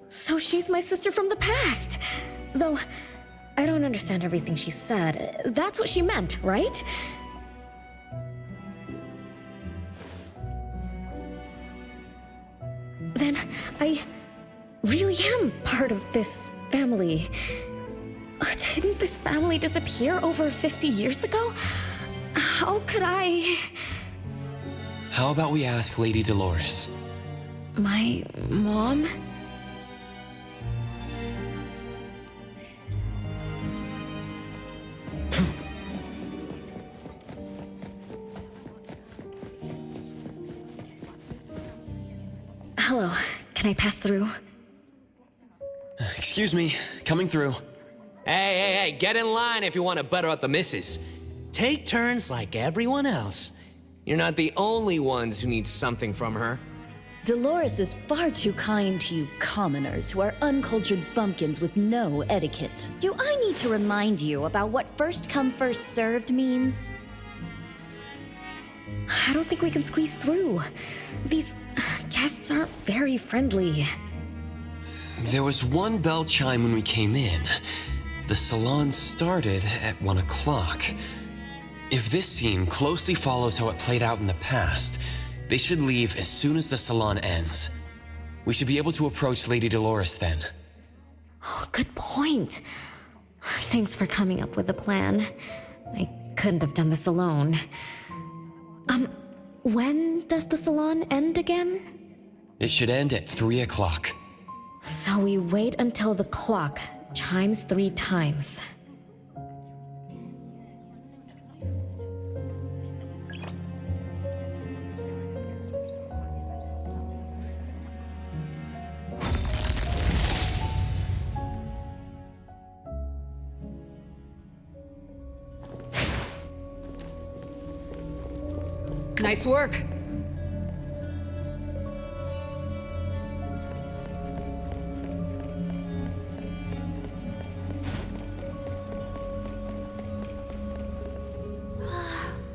So she's my sister from the past. Though, I don't understand everything she said. That's what she meant, right? Then I really am part of this family. Didn't this family disappear over 50 years ago? How could I... How about we ask Lady Dolores? My mom? Hello, can I pass through? Excuse me, coming through. Hey, get in line if you want to butter up the missus. Take turns like everyone else. You're not the only ones who need something from her. Dolores is far too kind to you commoners who are uncultured bumpkins with no etiquette. Do I need to remind you about what first come, first served means? I don't think we can squeeze through. These guests aren't very friendly. There was one bell chime when we came in. The salon started at 1 o'clock. If this scene closely follows how it played out in the past, they should leave as soon as the salon ends. We should be able to approach Lady Dolores then. Oh, good point. Thanks for coming up with a plan. I couldn't have done this alone. When does the salon end again? It should end at 3 o'clock. So we wait until the clock chimes 3 times. Nice work.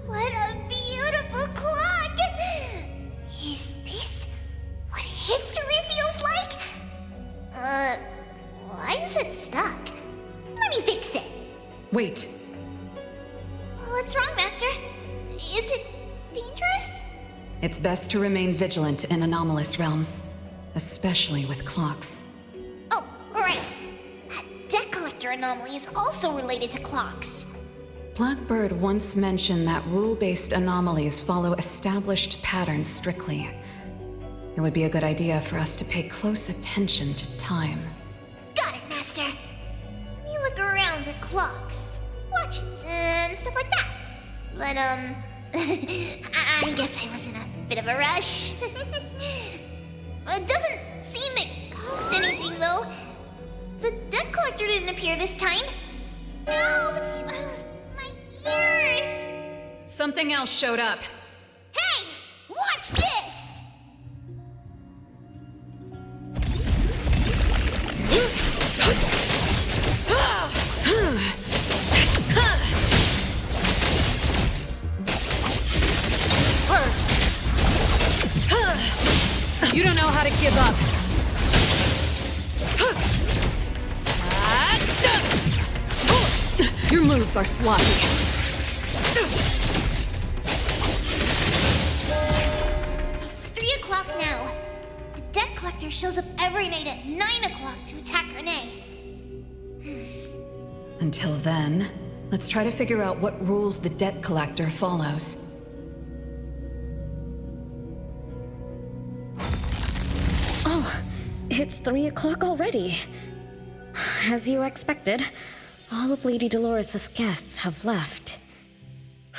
What a beautiful clock! Is this what history feels like? Why is it stuck? Let me fix it. Wait. What's wrong, Master? Is it dangerous? It's best to remain vigilant in anomalous realms, especially with clocks. Oh, right. That debt collector anomaly is also related to clocks. Blackbird once mentioned that rule-based anomalies follow established patterns strictly. It would be a good idea for us to pay close attention to time. Got it, Master. We look around for clocks, watches, and stuff like that. But, I guess I was in a bit of a rush. It doesn't seem it cost anything, though. The debt collector didn't appear this time. Ouch! My ears! Something else showed up. Hey! Watch this! You don't know how to give up. Your moves are sloppy. collector shows up every night at 9 o'clock to attack Renee. Until then, let's try to figure out what rules the debt collector follows. Oh, it's 3 o'clock already. As you expected, all of Lady Dolores' guests have left.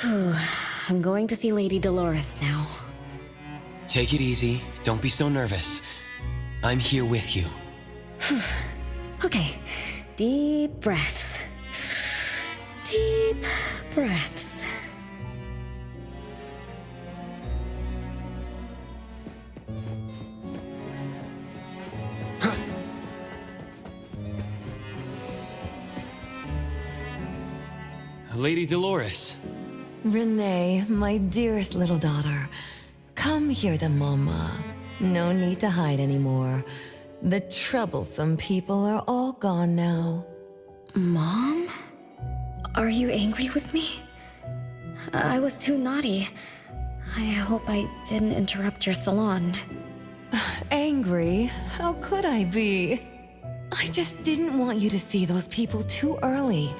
Whew, I'm going to see Lady Dolores now. Take it easy. Don't be so nervous. I'm here with you. Okay, deep breaths. Deep breaths. Lady Dolores. Renee, my dearest little daughter, come here to Mama. No need to hide anymore. The troublesome people are all gone now. Mom? Are you angry with me? I was too naughty. I hope I didn't interrupt your salon. Angry? How could I be? I just didn't want you to see those people too early.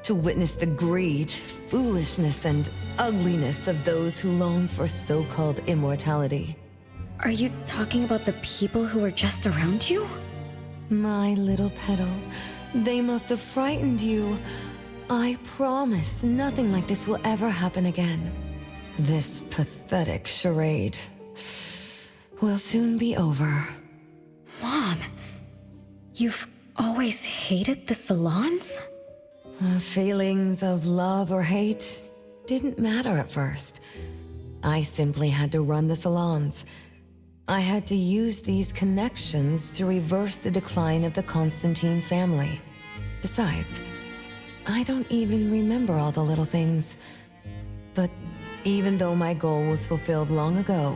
To witness the greed, foolishness, and ugliness of those who long for so-called immortality. Are you talking about the people who were just around you? My little petal, they must have frightened you. I promise nothing like this will ever happen again. This pathetic charade will soon be over. Mom, you've always hated the salons? Feelings of love or hate didn't matter at first. I simply had to run the salons. I had to use these connections to reverse the decline of the Constantine family. Besides, I don't even remember all the little things. But even though my goal was fulfilled long ago,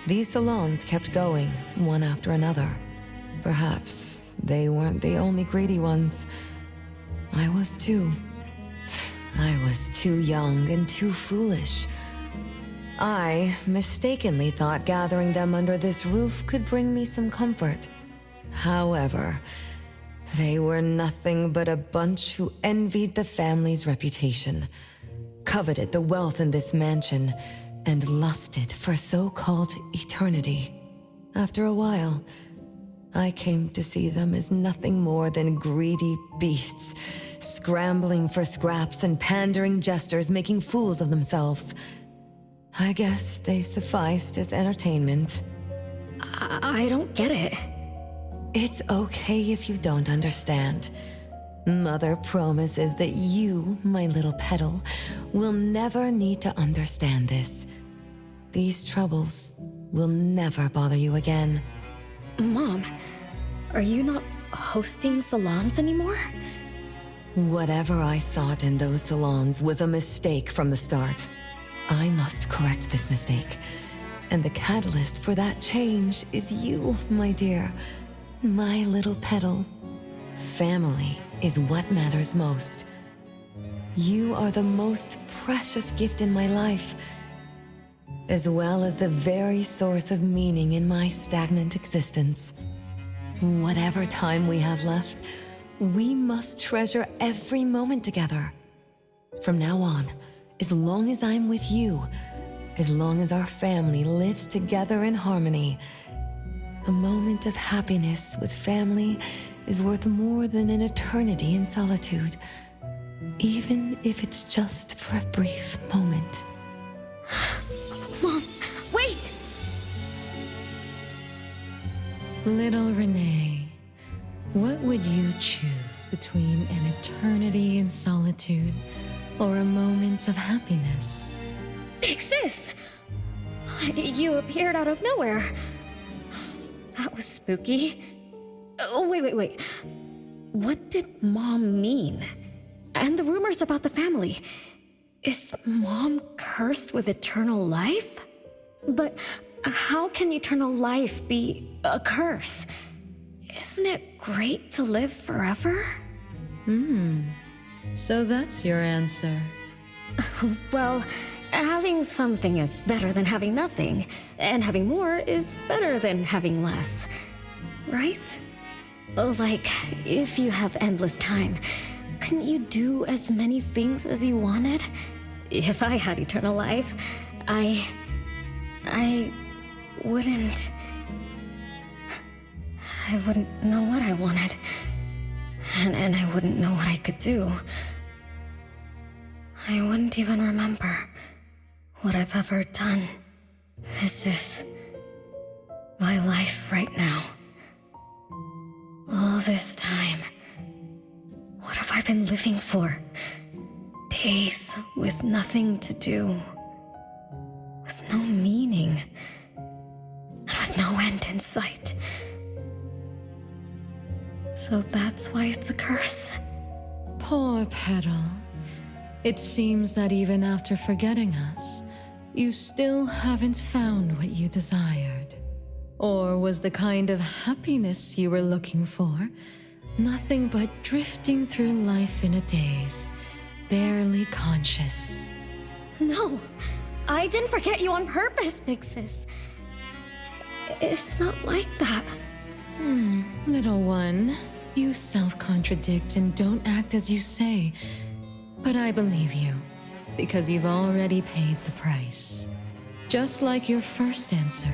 these salons kept going, one after another. Perhaps they weren't the only greedy ones. I was too. I was too young and too foolish. I mistakenly thought gathering them under this roof could bring me some comfort. However, they were nothing but a bunch who envied the family's reputation, coveted the wealth in this mansion, and lusted for so-called eternity. After a while, I came to see them as nothing more than greedy beasts, scrambling for scraps and pandering jesters making fools of themselves. I guess they sufficed as entertainment. I don't get it. It's okay if you don't understand. Mother promises that you, my little petal, will never need to understand this. These troubles will never bother you again. Mom, are you not hosting salons anymore? Whatever I sought in those salons was a mistake from the start. I must correct this mistake. And the catalyst for that change is you, my dear. My little petal. Family is what matters most. You are the most precious gift in my life, as well as the very source of meaning in my stagnant existence. Whatever time we have left, we must treasure every moment together. From now on, as long as I'm with you, as long as our family lives together in harmony, a moment of happiness with family is worth more than an eternity in solitude, even if it's just for a brief moment. Mom, wait! Little Renee, what would you choose between an eternity in solitude or a moment of happiness? Big Sis! You appeared out of nowhere. That was spooky. Oh, wait. What did Mom mean? And the rumors about the family. Is Mom cursed with eternal life? But how can eternal life be a curse? Isn't it great to live forever? So that's your answer. Well, Having something is better than having nothing, and having more is better than having less. Right? Like, if you have endless time, couldn't you do as many things as you wanted? If I had eternal life, I wouldn't know what I wanted. And I wouldn't know what I could do. I wouldn't even remember what I've ever done. This is my life right now. All this time. What have I been living for? Days with nothing to do. With no meaning. And with no end in sight. So that's why it's a curse. Poor Petal. It seems that even after forgetting us, you still haven't found what you desired. Or was the kind of happiness you were looking for nothing but drifting through life in a daze, barely conscious? No, I didn't forget you on purpose, Big Sis. It's not like that. Little one, you self-contradict and don't act as you say. But I believe you, because you've already paid the price. Just like your first answer,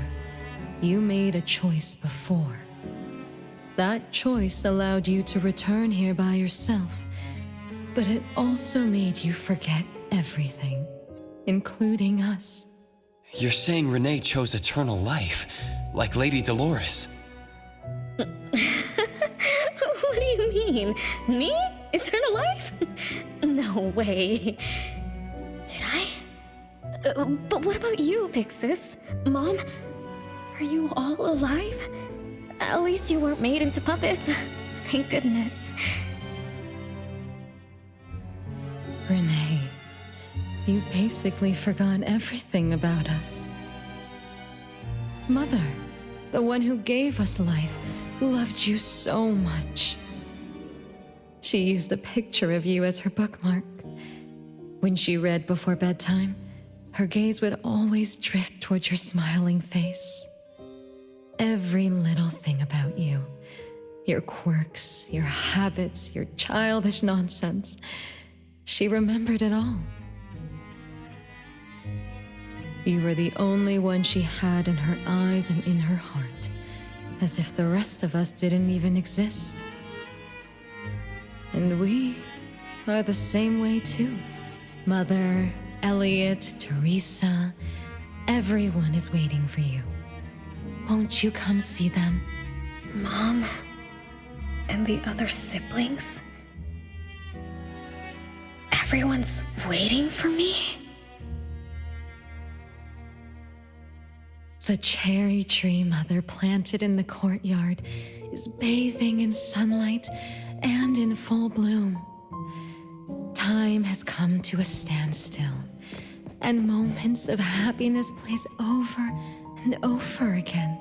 you made a choice before. That choice allowed you to return here by yourself, but it also made you forget everything, including us. You're saying Renee chose eternal life, like Lady Dolores. What do you mean? Me? Eternal life? No way. Did I? But what about you, Big Sis? Mom? Are you all alive? At least you weren't made into puppets. Thank goodness. Renee, you basically forgot everything about us. Mother, the one who gave us life, loved you so much. She used a picture of you as her bookmark. When she read before bedtime, her gaze would always drift towards your smiling face. Every little thing about you, your quirks, your habits, your childish nonsense, she remembered it all. You were the only one she had in her eyes and in her heart, as if the rest of us didn't even exist. And we are the same way too. Mother, Elliot, Teresa, everyone is waiting for you. Won't you come see them? Mom and the other siblings? Everyone's waiting for me? The cherry tree Mother planted in the courtyard is bathing in sunlight and in full bloom. Time has come to a standstill, and moments of happiness plays over and over again.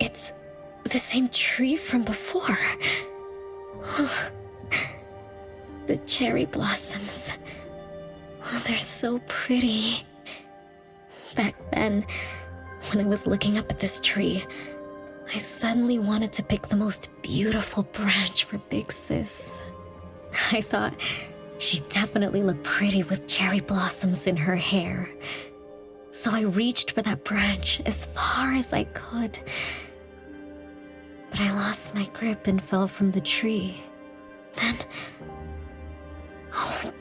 It's the same tree from before. The cherry blossoms. Oh, they're so pretty. Back then, when I was looking up at this tree, I suddenly wanted to pick the most beautiful branch for Big Sis. I thought She definitely looked pretty with cherry blossoms in her hair. So I reached for that branch as far as I could. But I lost my grip and fell from the tree. Then... oh,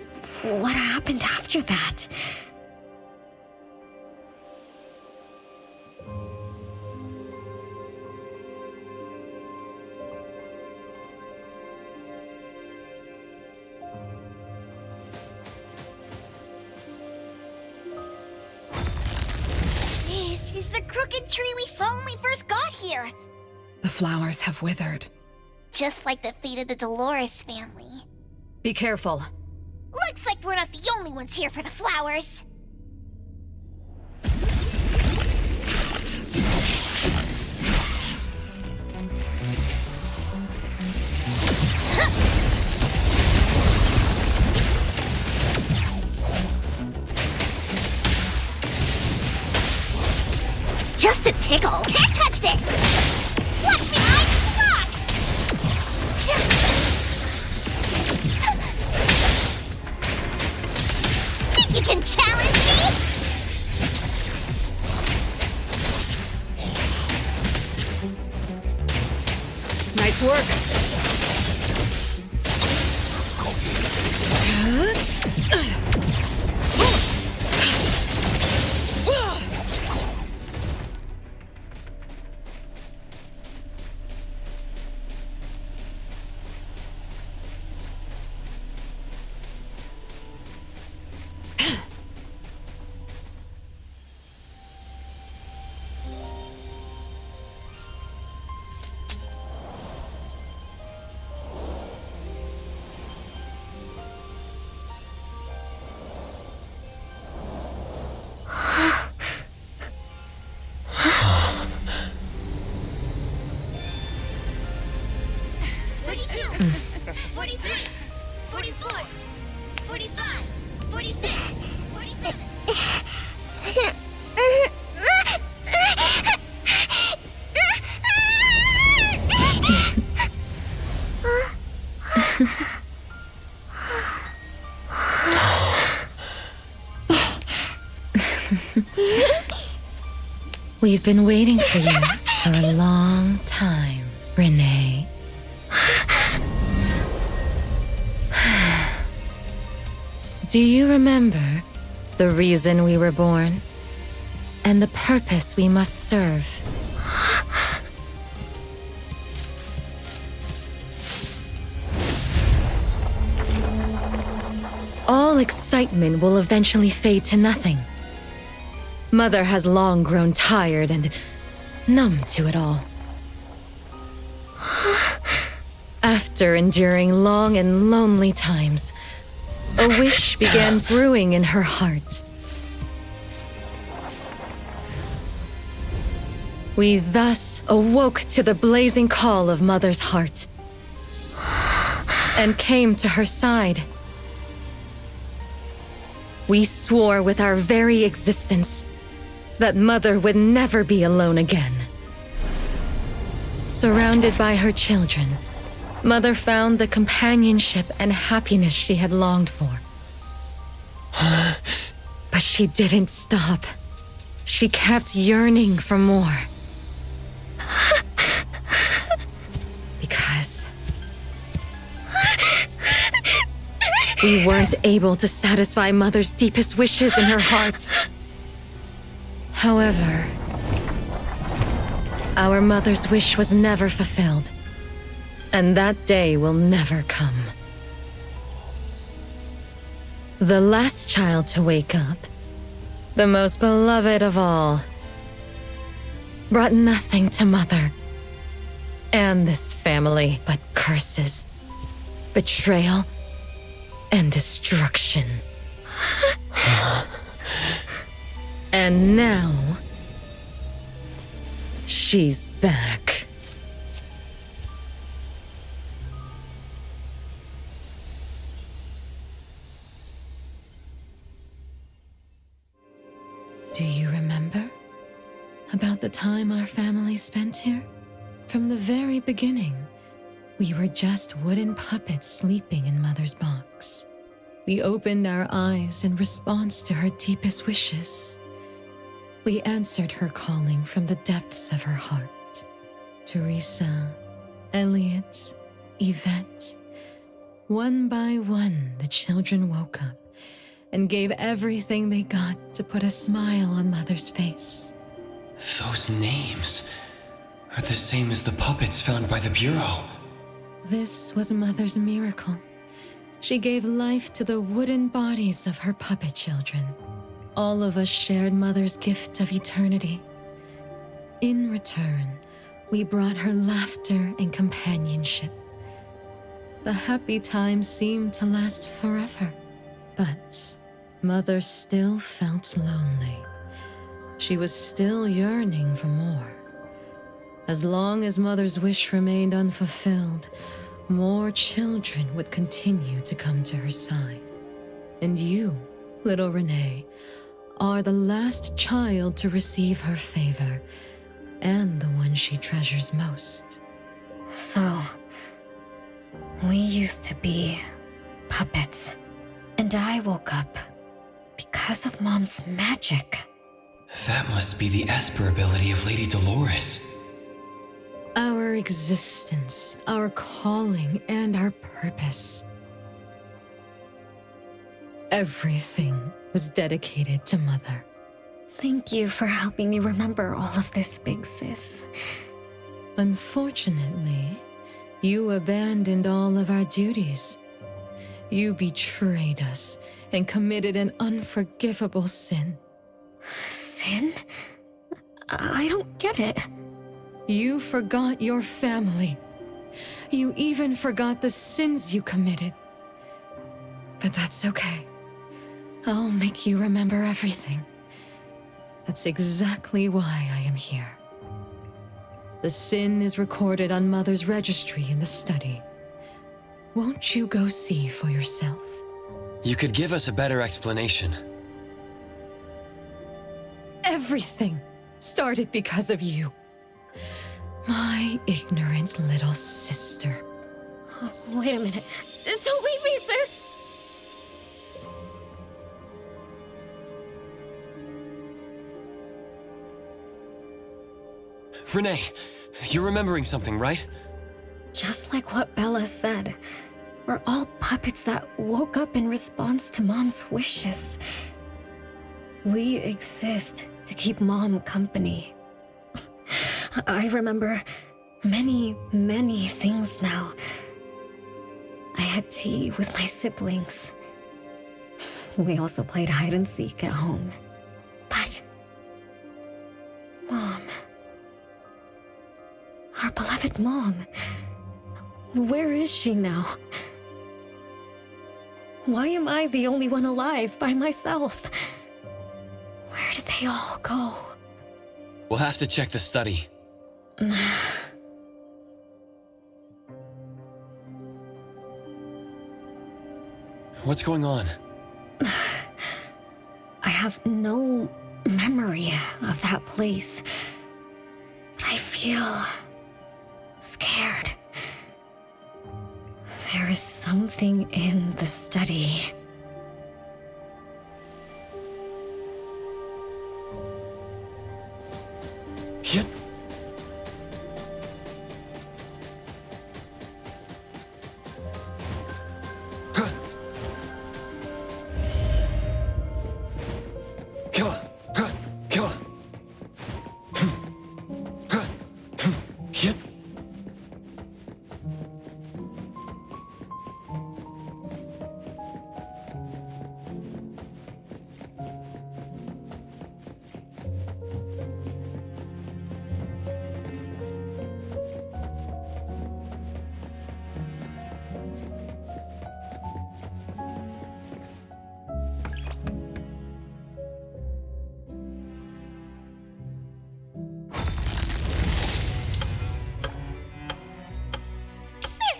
what happened after that? This is the crooked tree we saw when we first got here. The flowers have withered. Just like the fate of the Dolores family. Be careful. Looks like we're not the only ones here for the flowers. Just a tickle. Can't touch this! Watch me, I rock! Think you can challenge me? Nice work. We've been waiting for you for a long time, Renee. Do you remember the reason we were born? And the purpose we must serve? All excitement will eventually fade to nothing. Mother has long grown tired and numb to it all. After enduring long and lonely times, a wish began brewing in her heart. We thus awoke to the blazing call of Mother's heart and came to her side. We swore with our very existence that Mother would never be alone again. Surrounded by her children, Mother found the companionship and happiness she had longed for. But she didn't stop. She kept yearning for more. Because we weren't able to satisfy Mother's deepest wishes in her heart. However, our mother's wish was never fulfilled, and that day will never come. The last child to wake up, the most beloved of all, brought nothing to Mother and this family but curses, betrayal, and destruction. And now, she's back. Do you remember about the time our family spent here? From the very beginning, we were just wooden puppets sleeping in Mother's box. We opened our eyes in response to her deepest wishes. We answered her calling from the depths of her heart. Teresa, Elliot, Yvette. One by one, the children woke up and gave everything they got to put a smile on Mother's face. Those names are the same as the puppets found by the Bureau. This was Mother's miracle. She gave life to the wooden bodies of her puppet children. All of us shared Mother's gift of eternity. In return, we brought her laughter and companionship. The happy times seemed to last forever. But Mother still felt lonely. She was still yearning for more. As long as Mother's wish remained unfulfilled, more children would continue to come to her side. And you, little Renee, are the last child to receive her favor, and the one she treasures most. So, we used to be puppets, and I woke up because of Mom's magic. That must be the Esper ability of Lady Dolores. Our existence, our calling, and our purpose. Everything was dedicated to Mother. Thank you for helping me remember all of this, Big Sis. Unfortunately, you abandoned all of our duties. You betrayed us and committed an unforgivable sin. Sin? I don't get it. You forgot your family. You even forgot the sins you committed. But that's okay. I'll make you remember everything. That's exactly why I am here. The sin is recorded on Mother's registry in the study. Won't you go see for yourself? You could give us a better explanation. Everything started because of you. My ignorant little sister. Oh, wait a minute. Don't leave me, sis! Renee, you're remembering something, right? Just like what Bella said, we're all puppets that woke up in response to Mom's wishes. We exist to keep Mom company. I remember many, many things now. I had tea with my siblings. We also played hide and seek at home. But Mom, our beloved Mom, where is she now? Why am I the only one alive by myself? Where did they all go? We'll have to check the study. What's going on? I have no memory of that place, but I feel scared. There is something in the study. Yep.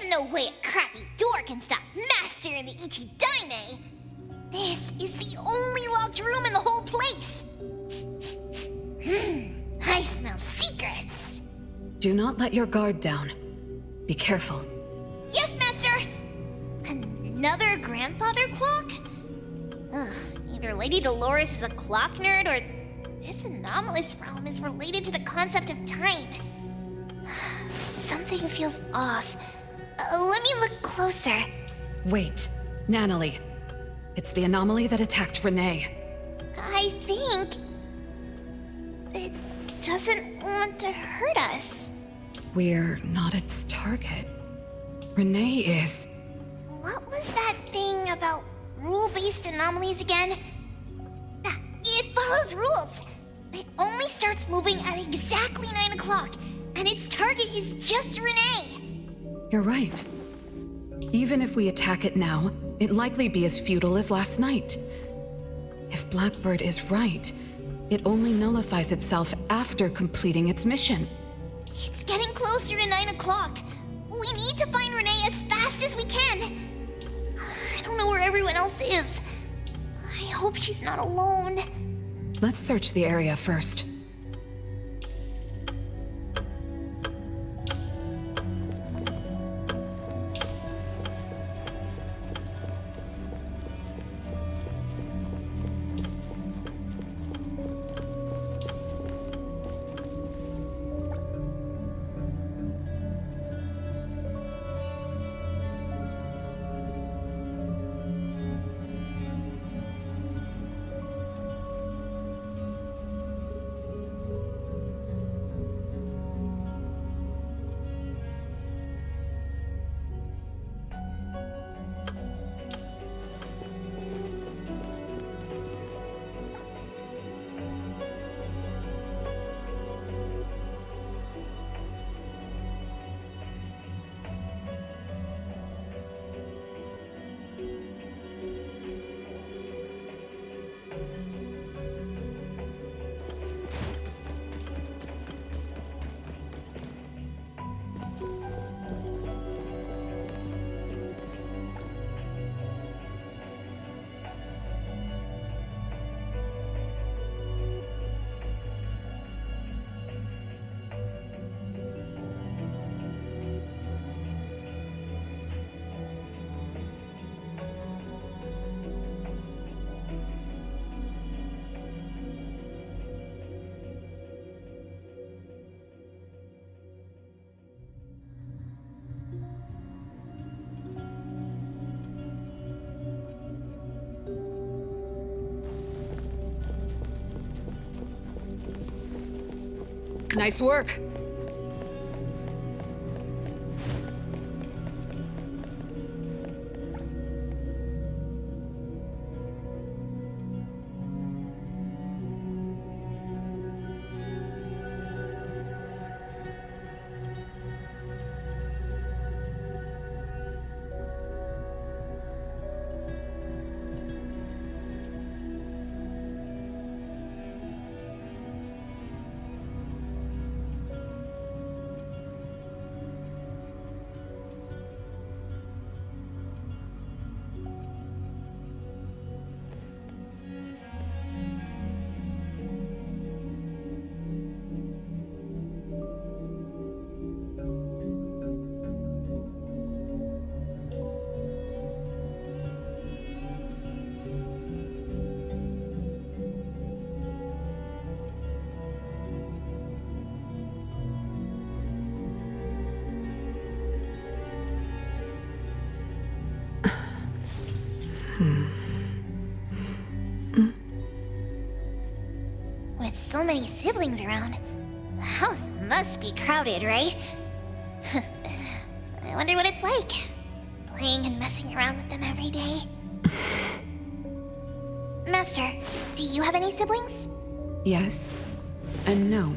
No way a crappy door can stop Master and the Ichidaime! This is the only locked room in the whole place! I smell secrets! Do not let your guard down. Be careful. Yes, Master! Another grand grandfather clock? Ugh, either Lady Dolores is a clock nerd or this anomalous realm is related to the concept of time. Something feels off. Let me look closer. Wait, Natalie. It's the anomaly that attacked Renee. I think it doesn't want to hurt us. We're not its target. Renee is. What was that thing about rule-based anomalies again? It follows rules. It only starts moving at exactly 9 o'clock, and its target is just Renee. You're right. Even if we attack it now, it'd likely be as futile as last night. If Blackbird is right, it only nullifies itself after completing its mission. It's getting closer to 9 o'clock. We need to find Renee as fast as we can. I don't know where everyone else is. I hope she's not alone. Let's search the area first. Nice work. With so many siblings around, the house must be crowded, right? I wonder what it's like, playing and messing around with them every day. Master, do you have any siblings? Yes and no.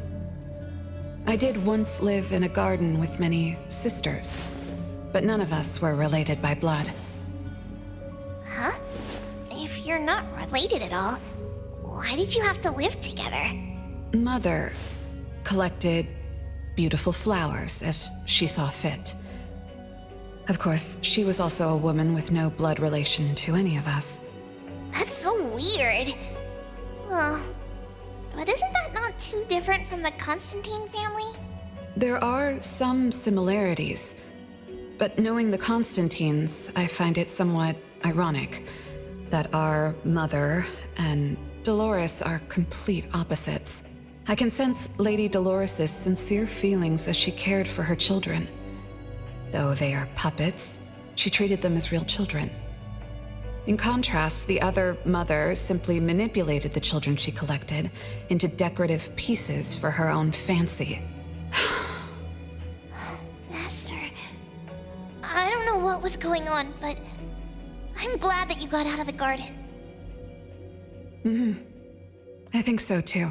I did once live in a garden with many sisters, but none of us were related by blood. Huh? If you're not related at all, why did you have to live together? Mother collected beautiful flowers as she saw fit. Of course, she was also a woman with no blood relation to any of us. That's so weird. Well, but isn't that not too different from the Constantine family? There are some similarities, but knowing the Constantines, I find it somewhat ironic that our mother and Dolores are complete opposites. I can sense Lady Dolores' sincere feelings as she cared for her children. Though they are puppets, she treated them as real children. In contrast, the other mother simply manipulated the children she collected into decorative pieces for her own fancy. Master, I don't know what was going on, but I'm glad that you got out of the garden. I think so too.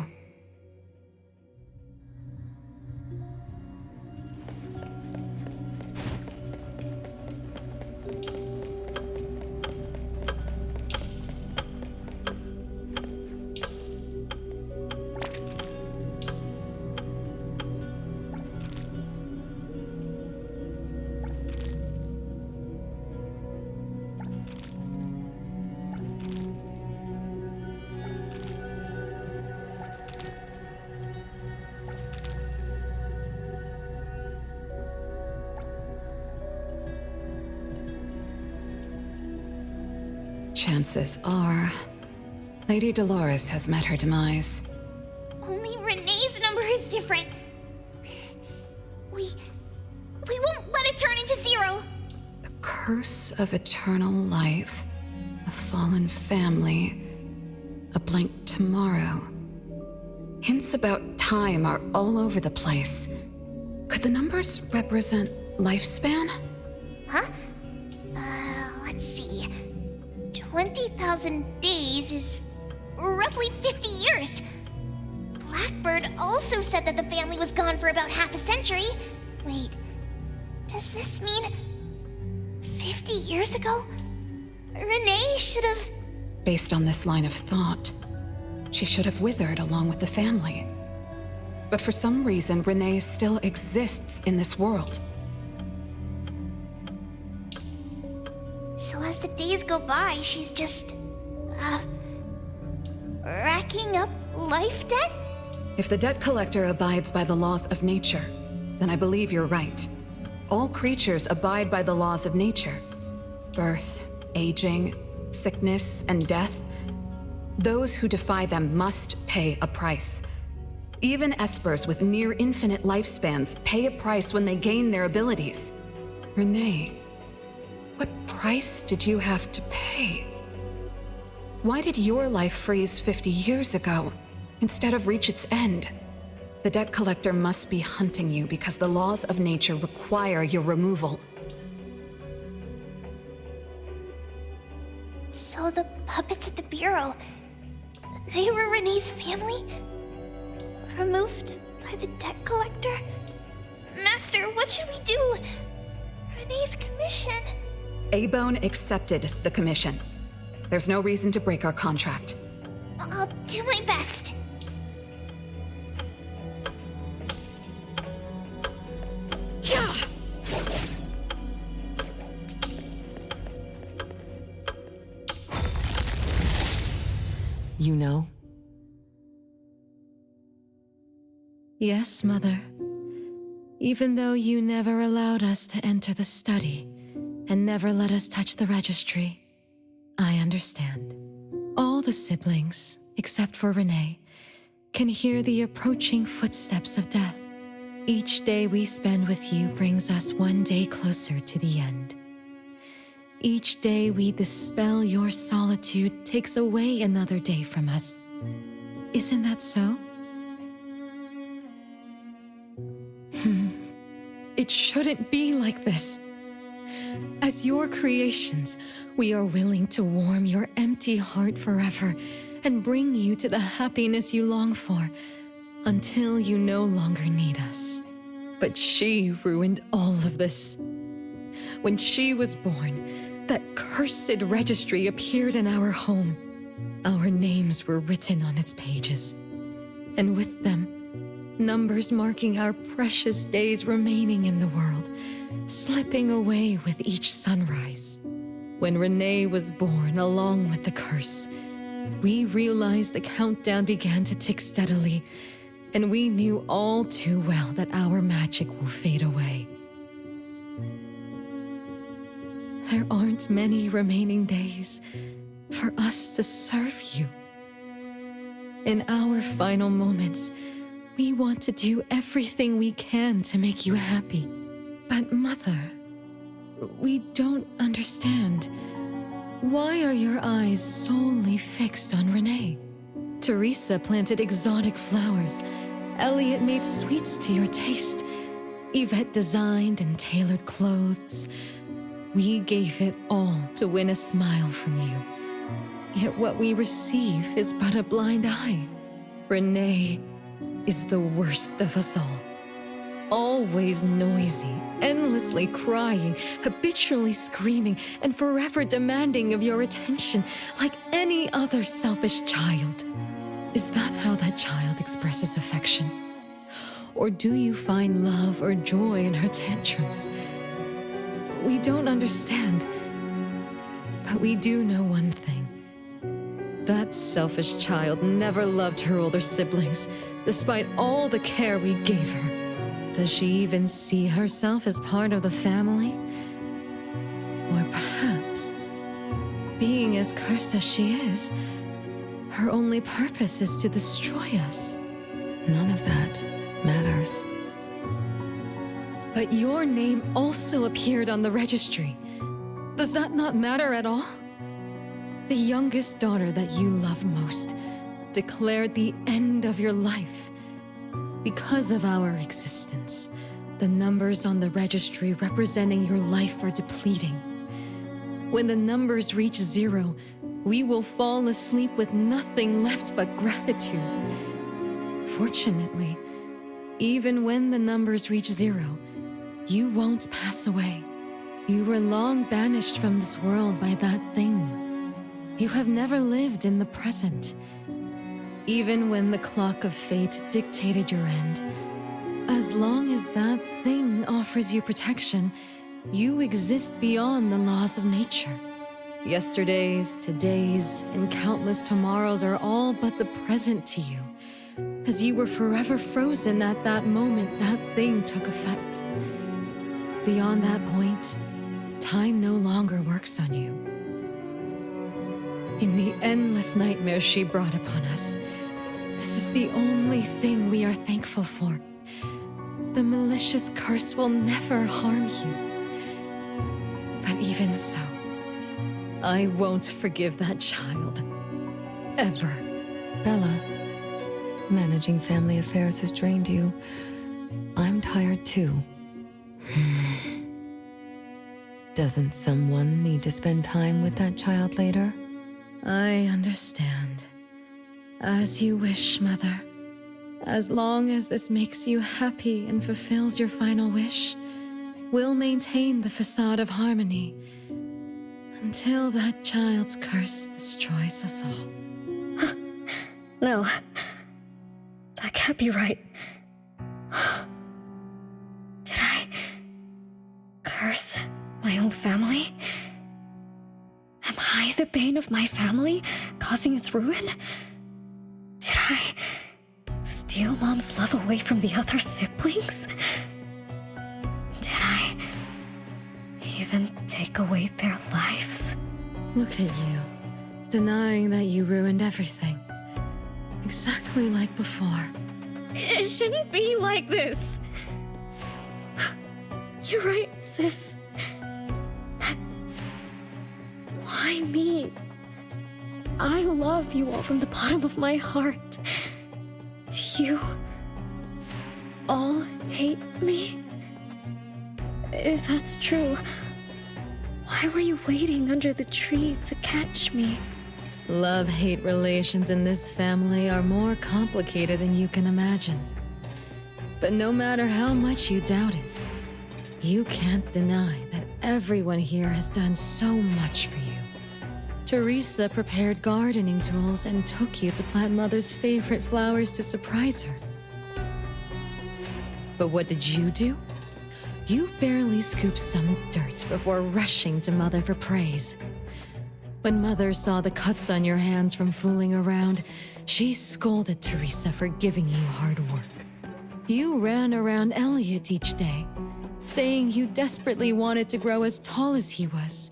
Chances are, Lady Dolores has met her demise. Only Renee's number is different. We won't let it turn into 0. The curse of eternal life, a fallen family, a blank tomorrow. Hints about time are all over the place. Could the numbers represent lifespan? Huh? Let's see. 20,000 days is roughly 50 years. Blackbird also said that the family was gone for about half a century. Wait, does this mean 50 years ago? Renee should have... Based on this line of thought, she should have withered along with the family. But for some reason, Renee still exists in this world. So as the days go by, she's just... racking up life debt? If the debt collector abides by the laws of nature, then I believe you're right. All creatures abide by the laws of nature. Birth, aging, sickness, and death. Those who defy them must pay a price. Even espers with near infinite lifespans pay a price when they gain their abilities. Renee, what price did you have to pay? Why did your life freeze 50 years ago instead of reach its end? The debt collector must be hunting you because the laws of nature require your removal. So the puppets at the Bureau, they were Renee's family? Removed by the debt collector? Master, what should we do? Renee's commission. A-Bone accepted the commission. There's no reason to break our contract. I'll do my best. Yeah! You know? Yes, Mother. Even though you never allowed us to enter the study and never let us touch the registry, I understand. All the siblings, except for Renee, can hear the approaching footsteps of death. Each day we spend with you brings us one day closer to the end. Each day we dispel your solitude takes away another day from us. Isn't that so? It shouldn't be like this. As your creations, we are willing to warm your empty heart forever and bring you to the happiness you long for until you no longer need us. But she ruined all of this. When she was born, that cursed registry appeared in our home. Our names were written on its pages, and with them, numbers marking our precious days remaining in the world, slipping away with each sunrise. When Renee was born along with the curse, we realized the countdown began to tick steadily, and we knew all too well that our magic will fade away. there aren't many remaining days for us to serve you. In our final moments, we want to do everything we can to make you happy. But Mother, we don't understand. Why are your eyes solely fixed on Renee? Teresa planted exotic flowers. Elliot made sweets to your taste. Yvette designed and tailored clothes. We gave it all to win a smile from you. Yet what we receive is but a blind eye. Renee is the worst of us all. Always noisy, endlessly crying, habitually screaming, and forever demanding of your attention like any other selfish child. Is that how that child expresses affection? Or do you find love or joy in her tantrums? We don't understand, but we do know one thing. That selfish child never loved her older siblings, despite all the care we gave her. Does she even see herself as part of the family? Or perhaps, being as cursed as she is, her only purpose is to destroy us. None of that matters. But your name also appeared on the registry. Does that not matter at all? The youngest daughter that you love most declared the end of your life. Because of our existence, the numbers on the registry representing your life are depleting. When the numbers reach 0, we will fall asleep with nothing left but gratitude. Fortunately, even when the numbers reach 0, you won't pass away. You were long banished from this world by that thing. You have never lived in the present. Even when the clock of fate dictated your end, as long as that thing offers you protection, you exist beyond the laws of nature. Yesterdays, todays, and countless tomorrows are all but the present to you, as you were forever frozen at that moment that thing took effect. Beyond that point, time no longer works on you. In the endless nightmares she brought upon us, this is the only thing we are thankful for. The malicious curse will never harm you. But even so, I won't forgive that child. Ever. Bella, managing family affairs has drained you. I'm tired too. Doesn't someone need to spend time with that child later? I understand. As you wish, Mother. As long as this makes you happy and fulfills your final wish, we'll maintain the facade of harmony until that child's curse destroys us all. No. That can't be right. Did I curse my own family? Am I the bane of my family, causing its ruin? Did I steal Mom's love away from the other siblings? Did I even take away their lives? Look at you, denying that you ruined everything. Exactly like before. It shouldn't be like this. You're right, sis. But why me? I love you all from the bottom of my heart. Do you all hate me? If that's true, why were you waiting under the tree to catch me? Love-hate relations in this family are more complicated than you can imagine. But no matter how much you doubt it, you can't deny that everyone here has done so much for you. Teresa prepared gardening tools and took you to plant Mother's favorite flowers to surprise her. But what did you do? You barely scooped some dirt before rushing to Mother for praise. When Mother saw the cuts on your hands from fooling around, she scolded Teresa for giving you hard work. You ran around Elliot each day, saying you desperately wanted to grow as tall as he was.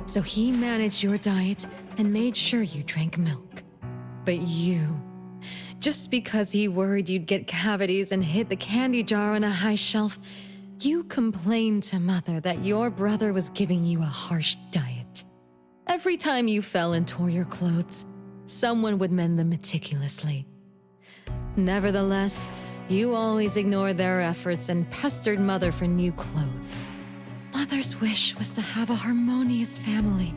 So he managed your diet and made sure you drank milk. But you, just because he worried you'd get cavities and hid the candy jar on a high shelf, you complained to Mother that your brother was giving you a harsh diet. Every time you fell and tore your clothes, someone would mend them meticulously. Nevertheless, you always ignored their efforts and pestered Mother for new clothes. Mother's wish was to have a harmonious family.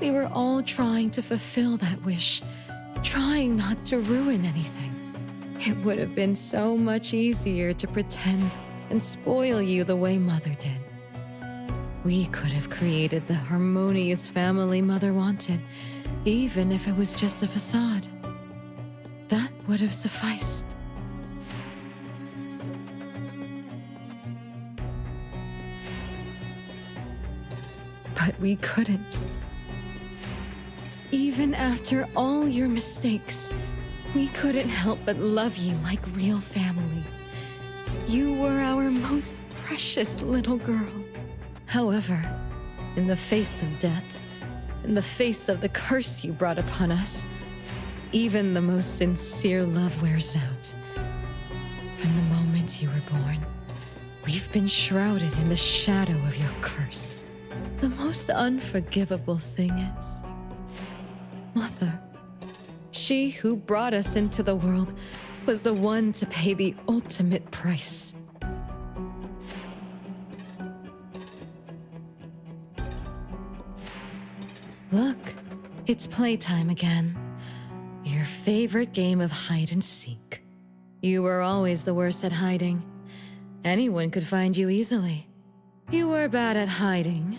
We were all trying to fulfill that wish, trying not to ruin anything. It would have been so much easier to pretend and spoil you the way Mother did. We could have created the harmonious family Mother wanted, even if it was just a facade. That would have sufficed. But we couldn't. Even after all your mistakes, we couldn't help but love you like real family. You were our most precious little girl. However, in the face of death, in the face of the curse you brought upon us, even the most sincere love wears out. From the moment you were born, we've been shrouded in the shadow of your curse. The most unforgivable thing is, Mother, she who brought us into the world, was the one to pay the ultimate price. Look, it's playtime again. Your favorite game of hide and seek. You were always the worst at hiding. Anyone could find you easily. You were bad at hiding,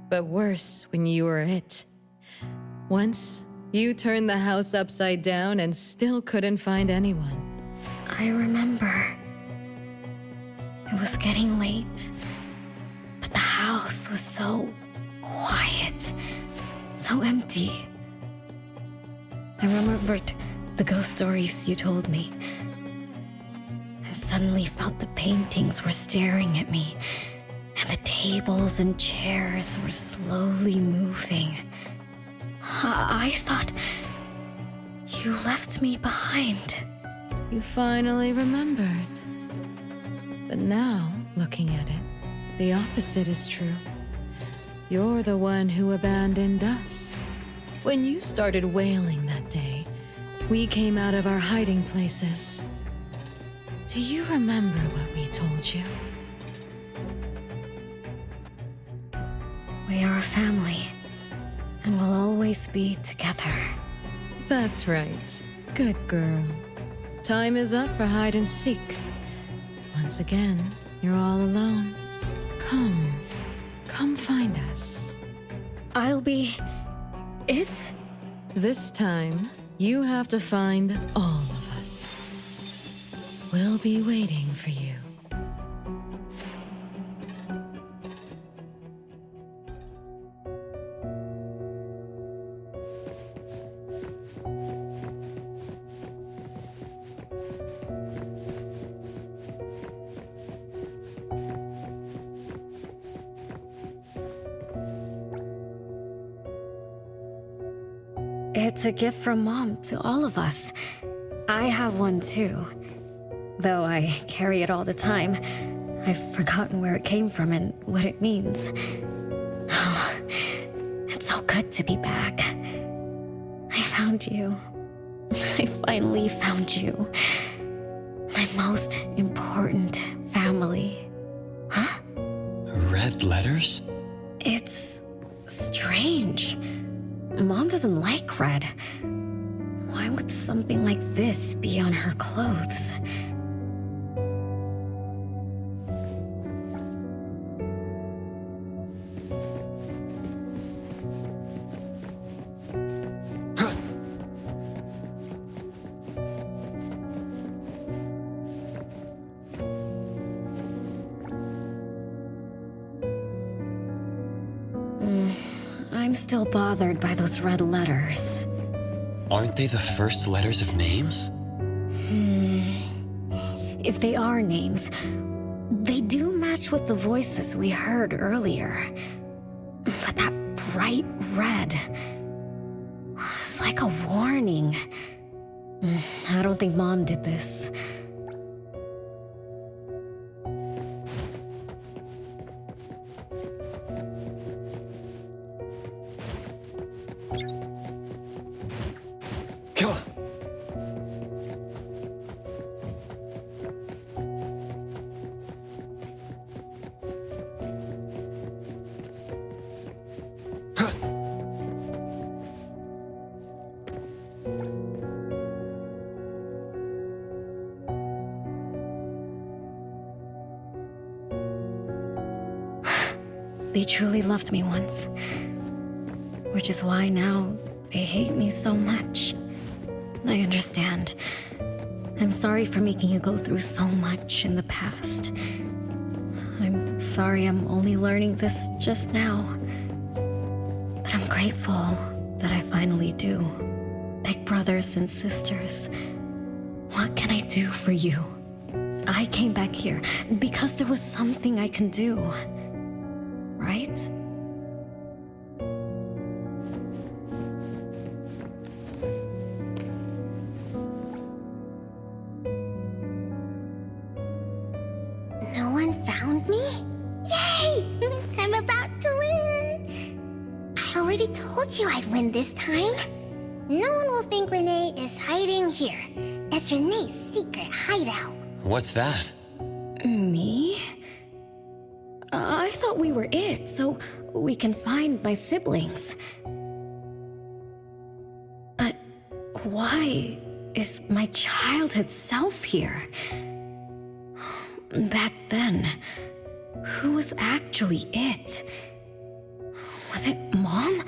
but worse when you were it. Once, you turned the house upside down and still couldn't find anyone. I remember. It was getting late, but the house was so quiet, so empty. I remembered the ghost stories you told me. I suddenly felt the paintings were staring at me, and the tables and chairs were slowly moving. I thought you left me behind. You finally remembered. But now, looking at it, the opposite is true. You're the one who abandoned us. When you started wailing that day, we came out of our hiding places. Do you remember what we told you? We are a family, and we'll always be together. That's right. Good girl. Time is up for hide and seek. Once again, you're all alone. Come find us. I'll be it? This time, you have to find all of us. We'll be waiting for you. It's a gift from Mom to all of us. I have one too. Though I carry it all the time, I've forgotten where it came from and what it means. Oh, it's so good to be back. I found you. I finally found you. My most important family. Huh? Red letters? It's strange. Mom doesn't like red. Why would something like this be on her clothes? I'm still bothered by those red letters. Aren't they the first letters of names? If they are names, They do match with the voices we heard earlier. But that bright red... it's like a warning. I don't think Mom did this. Come on. They truly loved me once. Which is why now they hate me so much. I understand. I'm sorry for making you go through so much in the past. I'm sorry I'm only learning this just now. But I'm grateful that I finally do. Big brothers and sisters, what can I do for you? I came back here because there was something I can do. Right? No one found me? Yay! I'm about to win! I already told you I'd win this time. No one will think Renee is hiding here. It's Renee's secret hideout. What's that? Me? I thought we were it, so we can find my siblings. But why is my childhood self here? Back then, who was actually it? Was it Mom?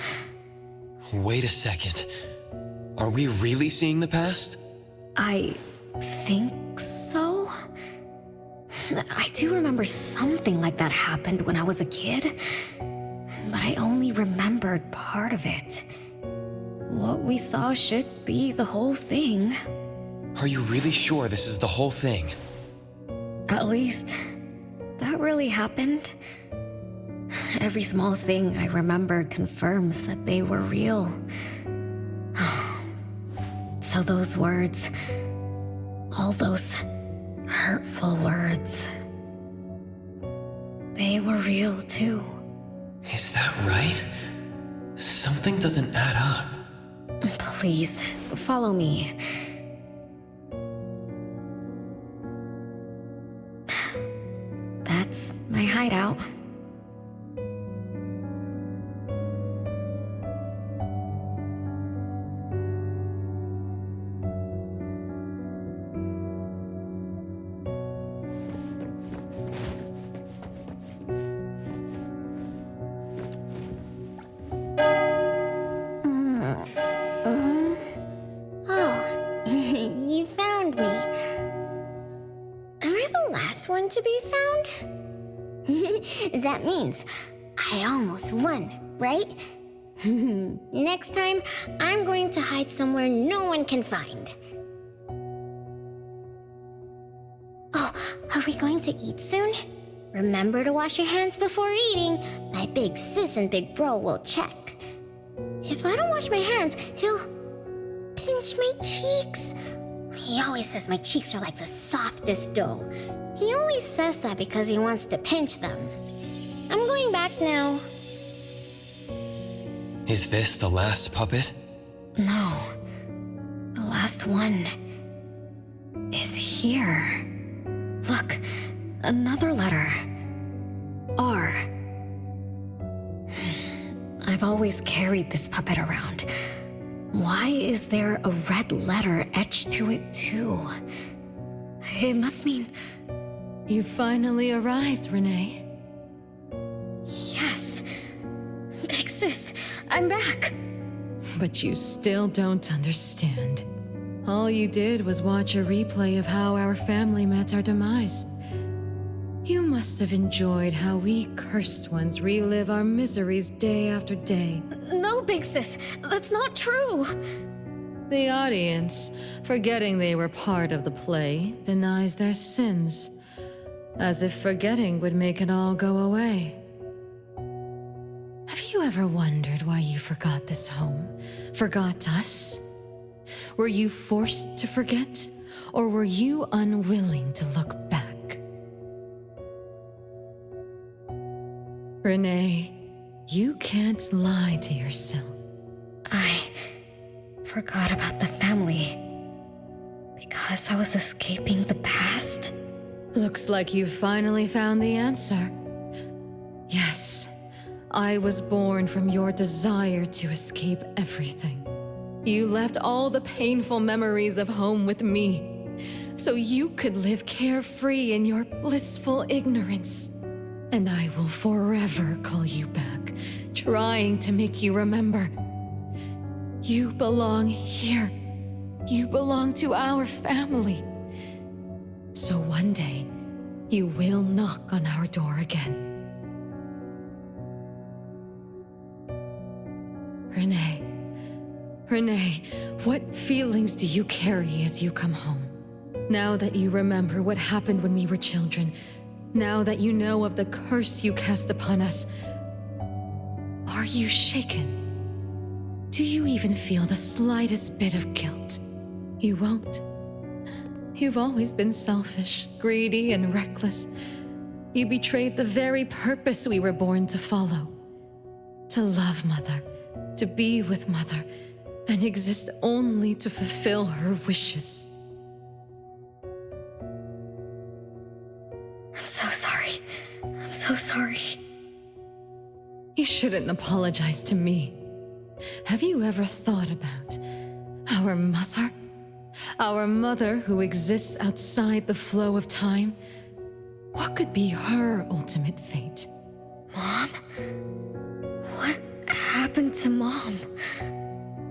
Wait a second. Are we really seeing the past? I think so. I do remember something like that happened when I was a kid, but I only remembered part of it. What we saw should be the whole thing. Are you really sure this is the whole thing? At least, that really happened. Every small thing I remember confirms that they were real. So those words, all those hurtful words, they were real too. Is that right? Something doesn't add up. Please, follow me. That's my hideout. Oh, you found me. Am I the last one to be found? That means I almost won, right? Next time, I'm going to hide somewhere no one can find. Oh, are we going to eat soon? Remember to wash your hands before eating. My big sis and big bro will check. If I don't wash my hands, he'll pinch my cheeks. He always says my cheeks are like the softest dough. He always says that because he wants to pinch them. I'm going back now. Is this the last puppet? No. The last one is here. Look, another letter. R. I've always carried this puppet around. Why is there a red letter etched to it too? It must mean... You finally arrived, Renee. Yes. Big sis, I'm back. But you still don't understand. All you did was watch a replay of how our family met our demise. You must have enjoyed how we cursed ones relive our miseries day after day. No, Big Sis, that's not true. The audience, forgetting they were part of the play, denies their sins. As if forgetting would make it all go away. Have you ever wondered why you forgot this home? Forgot us? Were you forced to forget? Or were you unwilling to look back? Renee, you can't lie to yourself. I forgot about the family because I was escaping the past. Looks like you've finally found the answer. Yes, I was born from your desire to escape everything. You left all the painful memories of home with me, so you could live carefree in your blissful ignorance. And I will forever call you back, trying to make you remember. You belong here. You belong to our family. So one day, you will knock on our door again. Renee, what feelings do you carry as you come home? Now that you remember what happened when we were children, now that you know of the curse you cast upon us, are you shaken? Do you even feel the slightest bit of guilt? You won't. You've always been selfish, greedy, and reckless. You betrayed the very purpose we were born to follow. To love Mother, to be with Mother, and exist only to fulfill her wishes. I'm so sorry. I'm so sorry. You shouldn't apologize to me. Have you ever thought about our mother? Our mother who exists outside the flow of time? What could be her ultimate fate? Mom? What happened to Mom?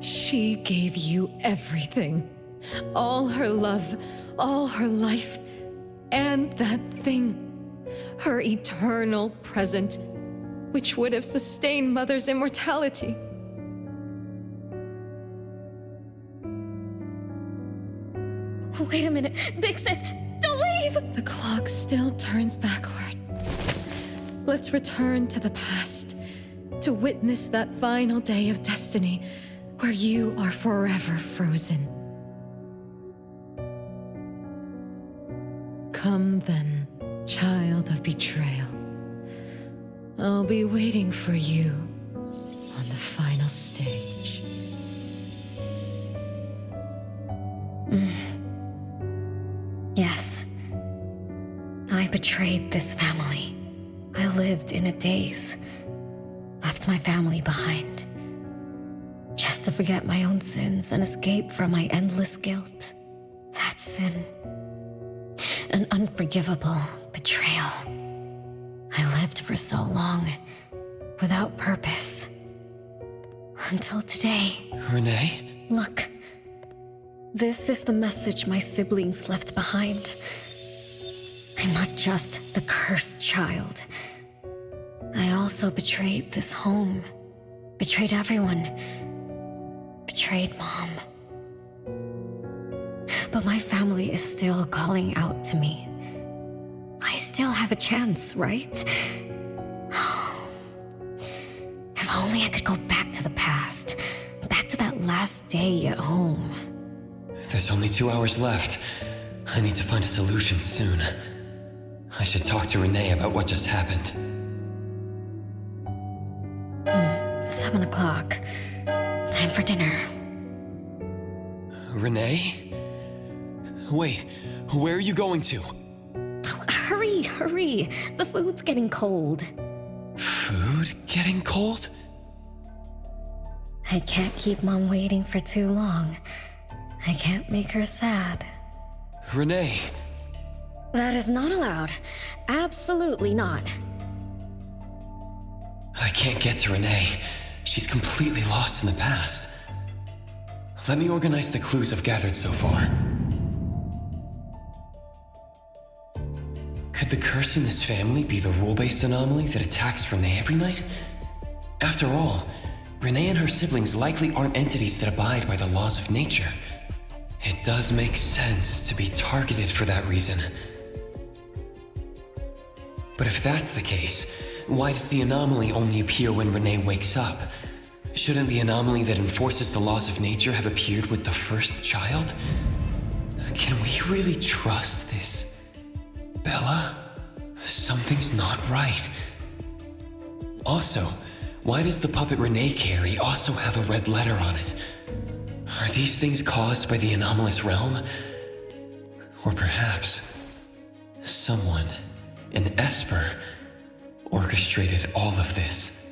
She gave you everything. All her love, all her life, and that thing. Her eternal present, which would have sustained Mother's immortality. Wait a minute. Big Sis, don't leave! The clock still turns backward. Let's return to the past, to witness that final day of destiny where you are forever frozen. Come then, child of betrayal. I'll be waiting for you on the final stage. Yes. I betrayed this family. I lived in a daze. Left my family behind. Just to forget my own sins and escape from my endless guilt. That sin. An unforgivable betrayal. I lived for so long, without purpose. Until today. Renee? Look. This is the message my siblings left behind. I'm not just the cursed child. I also betrayed this home. Betrayed everyone. Betrayed Mom. But my family is still calling out to me. I still have a chance, right? If only I could go back to the past. Back to that last day at home. There's only 2 hours left. I need to find a solution soon. I should talk to Renee about what just happened. 7 o'clock. Time for dinner. Renee? Wait, where are you going to? Oh, hurry. The food's getting cold. Food getting cold? I can't keep Mom waiting for too long. I can't make her sad. Renee! That is not allowed. Absolutely not. I can't get to Renee. She's completely lost in the past. Let me organize the clues I've gathered so far. Could the curse in this family be the rule-based anomaly that attacks Renee every night? After all, Renee and her siblings likely aren't entities that abide by the laws of nature. It does make sense to be targeted for that reason. But if that's the case, why does the anomaly only appear when Renee wakes up? Shouldn't the anomaly that enforces the laws of nature have appeared with the first child? Can we really trust this, Bella? Something's not right. Also, why does the puppet Renee carry also have a red letter on it? Are these things caused by the anomalous realm? Or perhaps someone, an Esper, orchestrated all of this?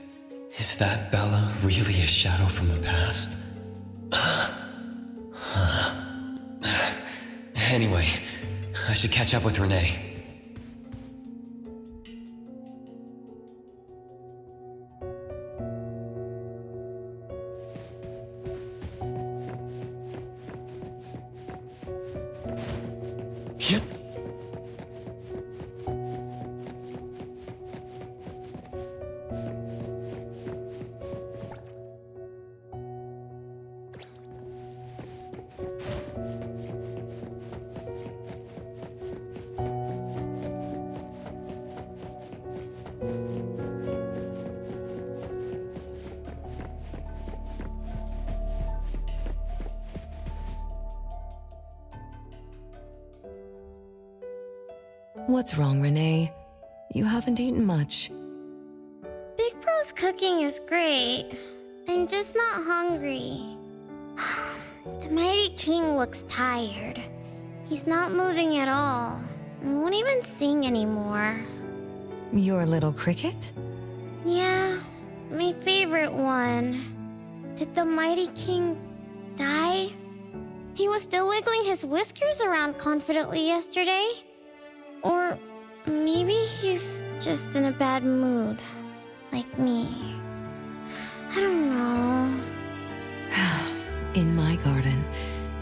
Is that Bella really a shadow from the past? Anyway, I should catch up with Renee. Yep. What's wrong, Renee? You haven't eaten much. Big Bro's cooking is great. I'm just not hungry. The Mighty King looks tired. He's not moving at all. And won't even sing anymore. Your little cricket? Yeah, my favorite one. Did the Mighty King die? He was still wiggling his whiskers around confidently yesterday. Or maybe he's just in a bad mood, like me. I don't know. In my garden,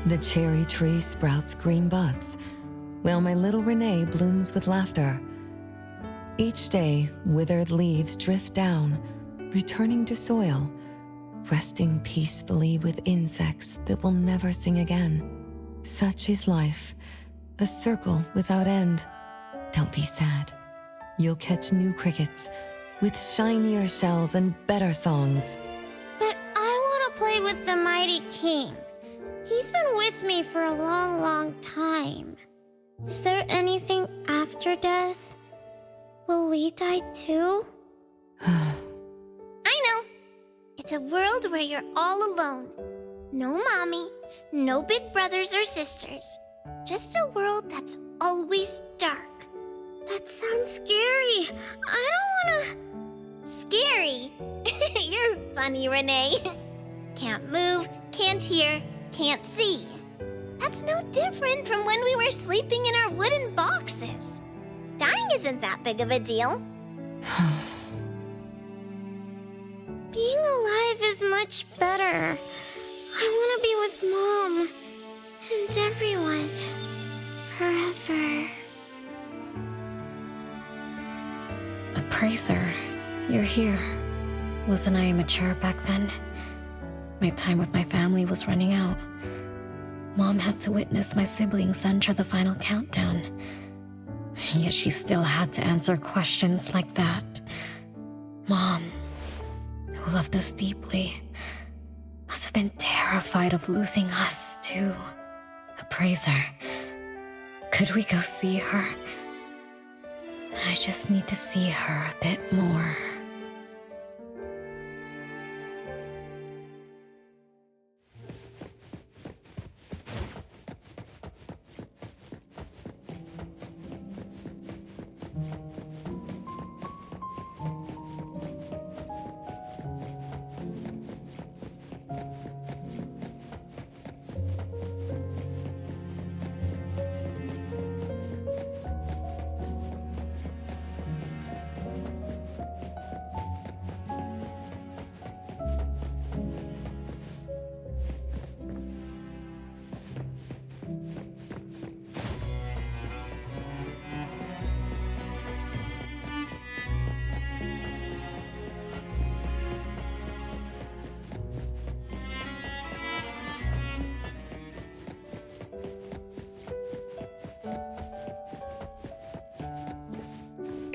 the cherry tree sprouts green buds, while my little Renee blooms with laughter. Each day, withered leaves drift down, returning to soil, resting peacefully with insects that will never sing again. Such is life, a circle without end. Don't be sad. You'll catch new crickets with shinier shells and better songs. But I want to play with the Mighty King. He's been with me for a long, long time. Is there anything after death? Will we die too? I know. It's a world where you're all alone. No mommy, no big brothers or sisters. Just a world that's always dark. That sounds scary. I don't wanna... Scary? You're funny, Renee. Can't move, can't hear, can't see. That's no different from when we were sleeping in our wooden boxes. Dying isn't that big of a deal. Being alive is much better. I want to be with Mom and everyone forever. Appraiser, you're here. Wasn't I immature back then? My time with my family was running out. Mom had to witness my siblings enter the final countdown. Yet she still had to answer questions like that. Mom, who loved us deeply, must have been terrified of losing us, too. Appraiser, could we go see her? I just need to see her a bit more.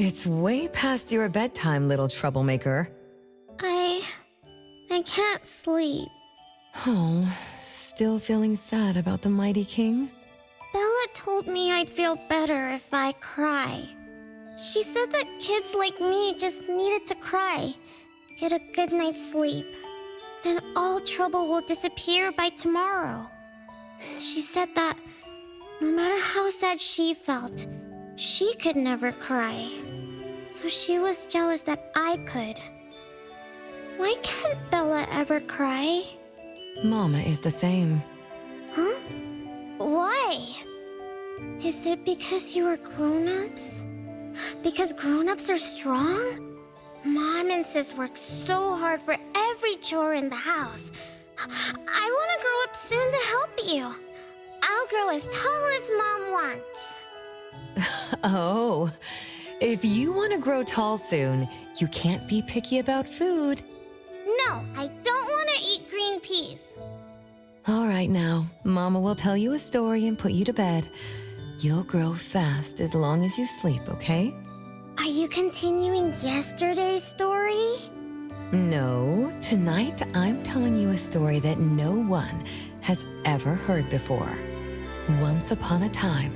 It's way past your bedtime, little troublemaker. I can't sleep. Oh, still feeling sad about the mighty king? Bella told me I'd feel better if I cry. She said that kids like me just needed to cry, get a good night's sleep. Then all trouble will disappear by tomorrow. She said that no matter how sad she felt, she could never cry. So she was jealous that I could. Why can't Bella ever cry? Mama is the same. Huh? Why? Is it because you are grown-ups? Because grown-ups are strong? Mom and Sis work so hard for every chore in the house. I want to grow up soon to help you. I'll grow as tall as Mom wants. Oh, if you want to grow tall soon, you can't be picky about food. No, I don't want to eat green peas. All right now, Mama will tell you a story and put you to bed. You'll grow fast as long as you sleep, okay? Are you continuing yesterday's story? No, tonight I'm telling you a story that no one has ever heard before. Once upon a time,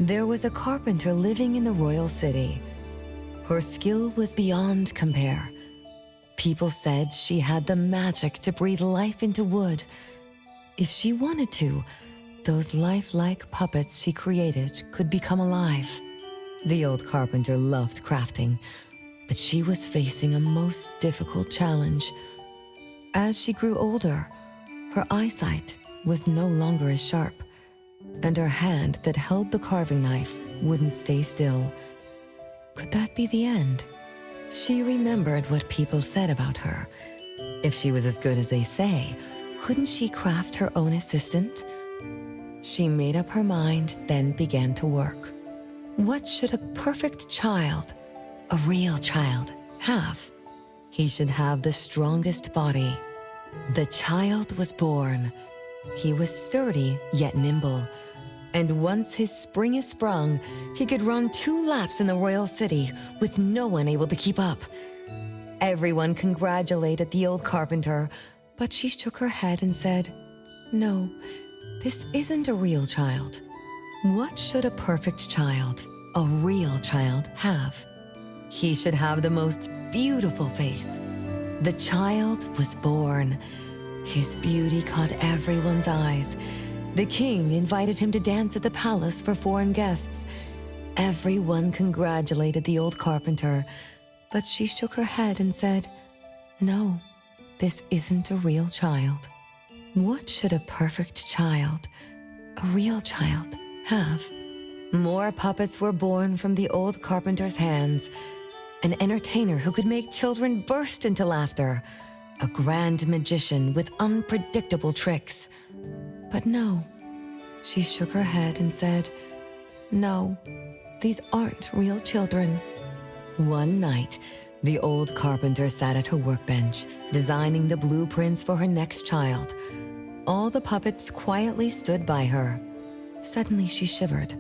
there was a carpenter living in the royal city. Her skill was beyond compare. People said she had the magic to breathe life into wood. If she wanted to, those lifelike puppets she created could become alive. The old carpenter loved crafting, but she was facing a most difficult challenge. As she grew older, her eyesight was no longer as sharp, and her hand that held the carving knife wouldn't stay still. Could that be the end? She remembered what people said about her. If she was as good as they say, couldn't she craft her own assistant? She made up her mind, then began to work. What should a perfect child, a real child, have? He should have the strongest body. The child was born. He was sturdy yet nimble, and once his spring is sprung, he could run 2 laps in the royal city with no one able to keep up. Everyone congratulated the old carpenter, but she shook her head and said, "No, this isn't a real child. What should a perfect child, a real child, have? He should have the most beautiful face." The child was born. His beauty caught everyone's eyes. The king invited him to dance at the palace for foreign guests. Everyone congratulated the old carpenter, but she shook her head and said, "No, this isn't a real child. What should a perfect child, a real child, have?" More puppets were born from the old carpenter's hands. An entertainer who could make children burst into laughter. A grand magician with unpredictable tricks. But no, she shook her head and said, "No, these aren't real children." One night, the old carpenter sat at her workbench, designing the blueprints for her next child. All the puppets quietly stood by her. Suddenly she shivered.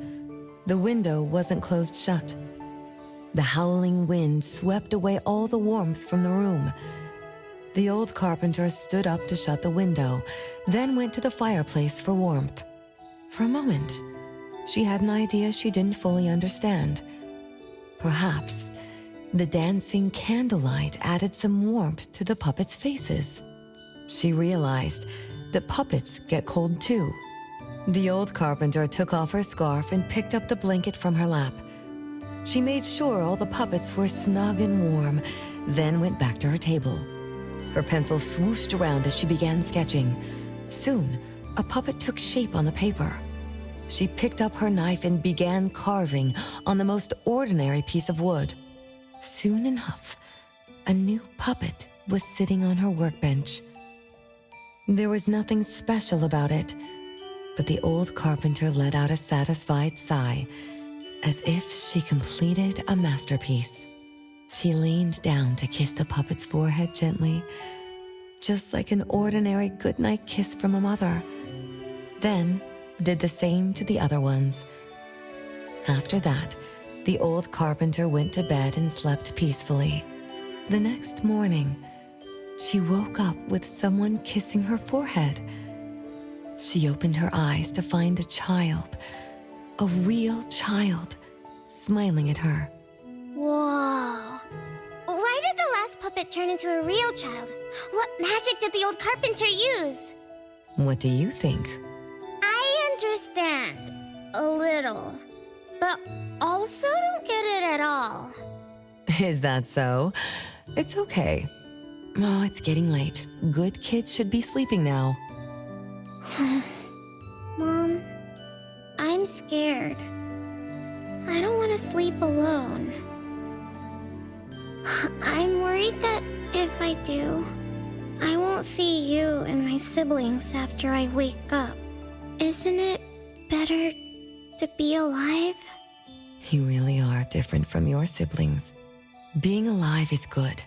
The window wasn't closed shut. The howling wind swept away all the warmth from the room. The old carpenter stood up to shut the window, then went to the fireplace for warmth. For a moment, she had an idea she didn't fully understand. Perhaps the dancing candlelight added some warmth to the puppets' faces. She realized that puppets get cold too. The old carpenter took off her scarf and picked up the blanket from her lap. She made sure all the puppets were snug and warm, then went back to her table. Her pencil swooshed around as she began sketching. Soon, a puppet took shape on the paper. She picked up her knife and began carving on the most ordinary piece of wood. Soon enough, a new puppet was sitting on her workbench. There was nothing special about it, but the old carpenter let out a satisfied sigh, as if she completed a masterpiece. She leaned down to kiss the puppet's forehead gently, just like an ordinary goodnight kiss from a mother. Then did the same to the other ones. After that, The old carpenter went to bed and slept peacefully. The next morning, she woke up with someone kissing her forehead. She opened her eyes to find a child, a real child, smiling at her. Whoa. Why did the last puppet turn into a real child? What magic did the old carpenter use? What do you think? I understand. A little. But also don't get it at all. Is that so? It's okay. Oh, it's getting late. Good kids should be sleeping now. Mom, I'm scared. I don't want to sleep alone. I'm worried that if I do, I won't see you and my siblings after I wake up. Isn't it better to be alive? You really are different from your siblings. Being alive is good.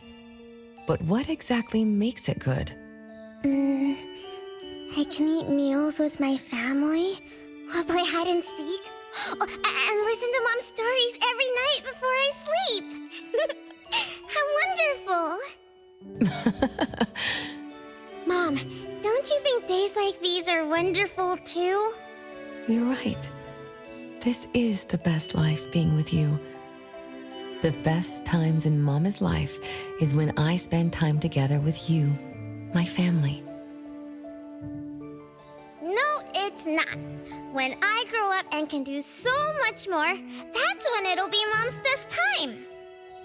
But what exactly makes it good? I can eat meals with my family, or play hide and seek, and listen to Mom's stories every night before I sleep. How wonderful! Mom, don't you think days like these are wonderful too? You're right. This is the best life being with you. The best times in Mama's life is when I spend time together with you, my family. No, it's not. When I grow up and can do so much more, that's when it'll be Mom's best time.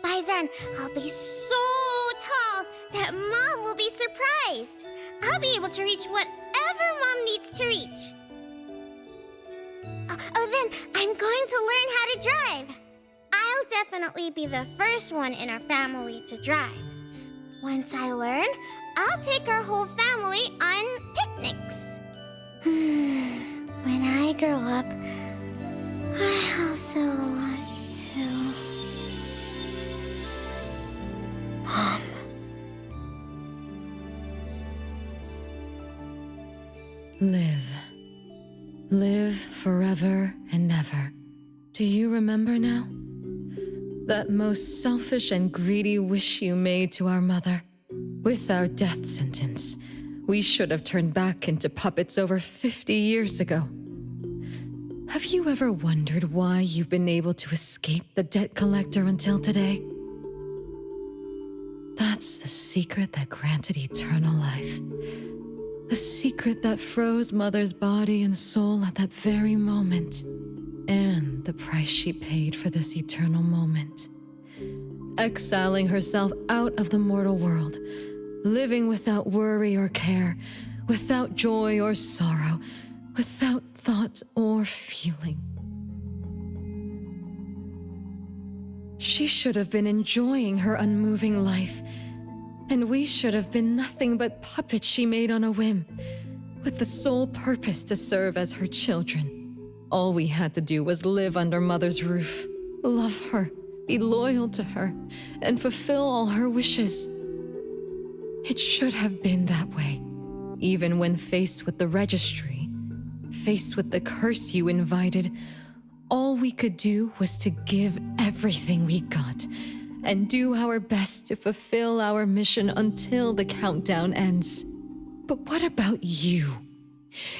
By then, I'll be so tall that Mom will be surprised. I'll be able to reach whatever Mom needs to reach. Then I'm going to learn how to drive. I'll definitely be the first one in our family to drive. Once I learn, I'll take our whole family on picnics. When I grow up, I also want to... Mom. Live. Live forever and ever. Do you remember now? That most selfish and greedy wish you made to our mother. With our death sentence, we should have turned back into puppets over 50 years ago. Have you ever wondered why you've been able to escape the debt collector until today? That's the secret that granted eternal life. The secret that froze Mother's body and soul at that very moment. And the price she paid for this eternal moment. Exiling herself out of the mortal world, living without worry or care, without joy or sorrow, without thought or feeling. She should have been enjoying her unmoving life, and we should have been nothing but puppets she made on a whim, with the sole purpose to serve as her children. All we had to do was live under Mother's roof, love her, be loyal to her, and fulfill all her wishes. It should have been that way, even when faced with the registry, faced with the curse you invited. All we could do was to give everything we got and do our best to fulfill our mission until the countdown ends. But what about you?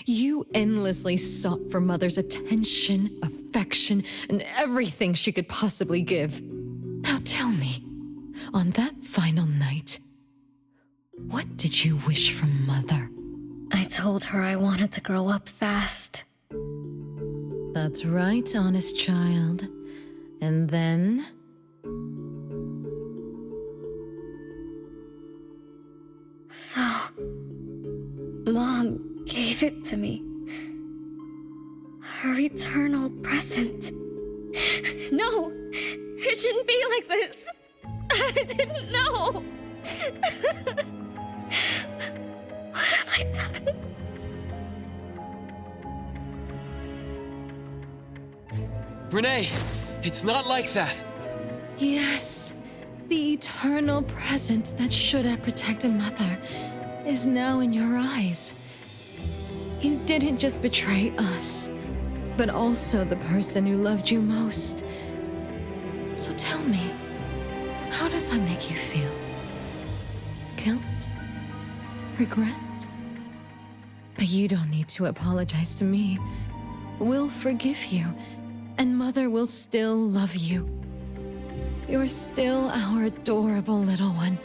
You endlessly sought for Mother's attention, affection, and everything she could possibly give. Now tell me, on that final night, what did you wish from Mother? I told her I wanted to grow up fast. That's right, honest child. And then? So, Mom gave it to me. Her eternal present. No! It shouldn't be like this! I didn't know! What have I done? Renee, it's not like that. Yes, the eternal present that should have protected Mother is now in your eyes. You didn't just betray us, but also the person who loved you most. So tell me, how does that make you feel? Guilt? Regret? You don't need to apologize to me. We'll forgive you, and Mother will still love you. You're still our adorable little one,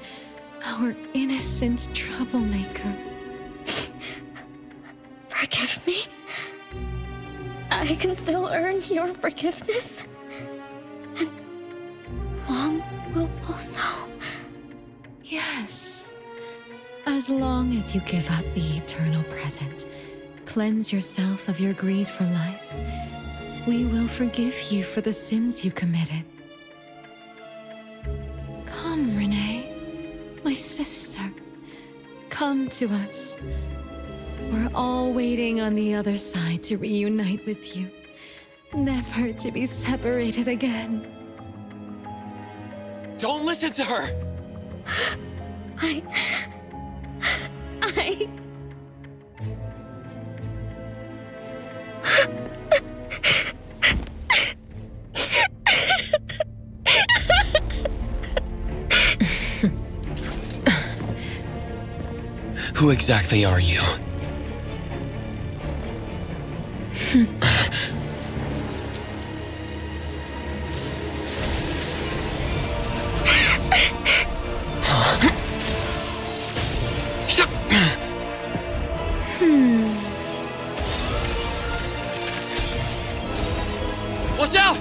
our innocent troublemaker. Forgive me? I can still earn your forgiveness? And Mom will also? Yes. As long as you give up the eternal present, cleanse yourself of your greed for life, we will forgive you for the sins you committed. Come, Renee, my sister. Come to us. We're all waiting on the other side to reunite with you, never to be separated again. Don't listen to her! Who exactly are you? Watch out!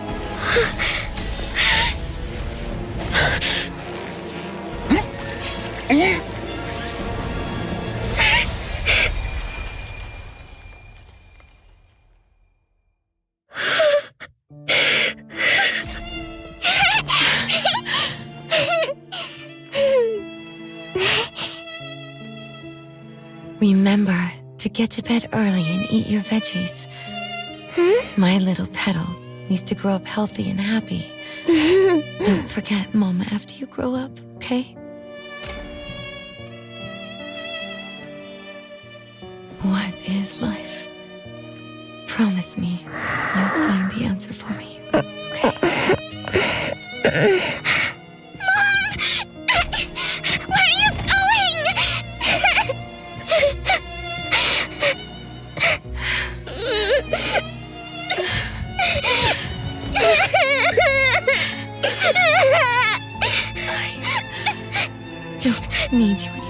Remember to get to bed early and eat your veggies. My little petal needs to grow up healthy and happy. Don't forget Mama after you grow up, okay? What is life? Promise me you'll find the answer for me, okay? Where are you going? I don't need you anymore.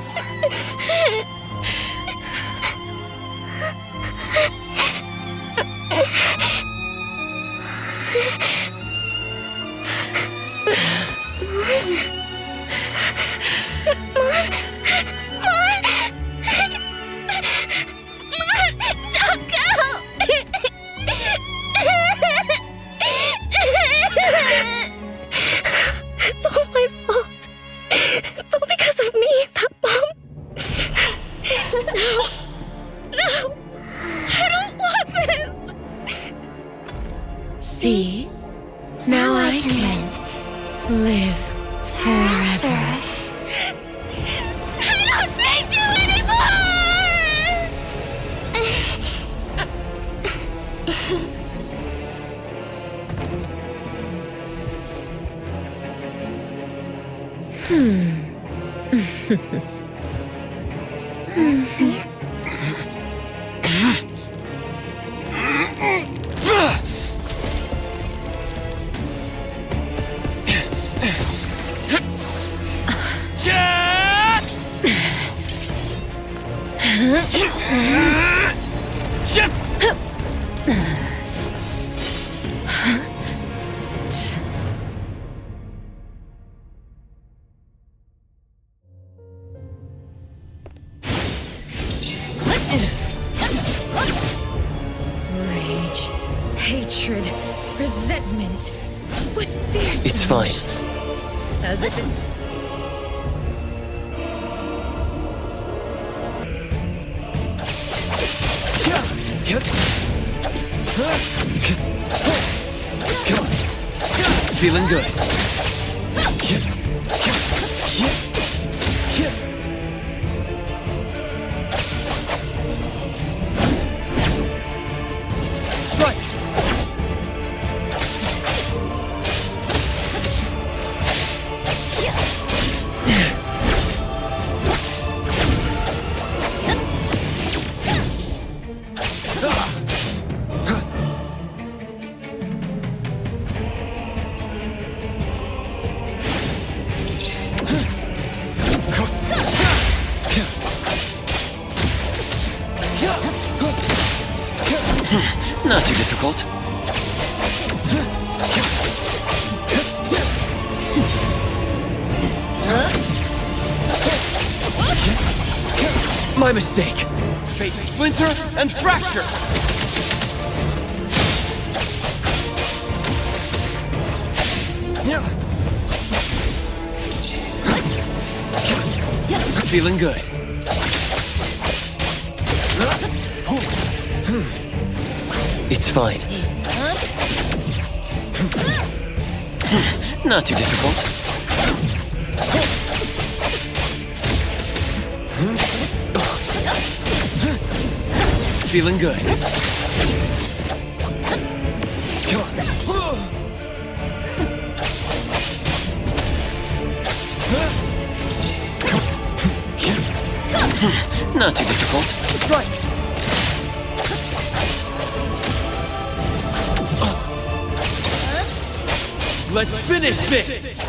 Don't go! It's all my fault. It's all because of me that Mom... No! I don't want this! See? Now I can live forever. I don't need you anymore! Rage, hatred, resentment. What fierce It's fine. emotions. As if it... Feeling good. Right. Not too difficult. My mistake. Fate splinter and fracture. Feeling good. It's fine. Not too difficult. Feeling good. Not too difficult. That's right. Let's finish this!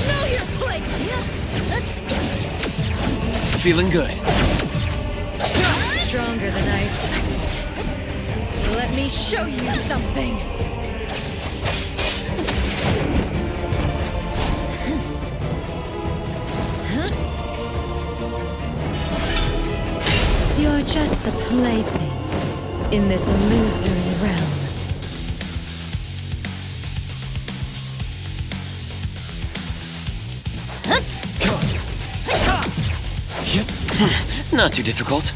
Know your place! Feeling good. Stronger than I expected. Let me show you something. You're just a plaything in this illusory realm. Not too difficult.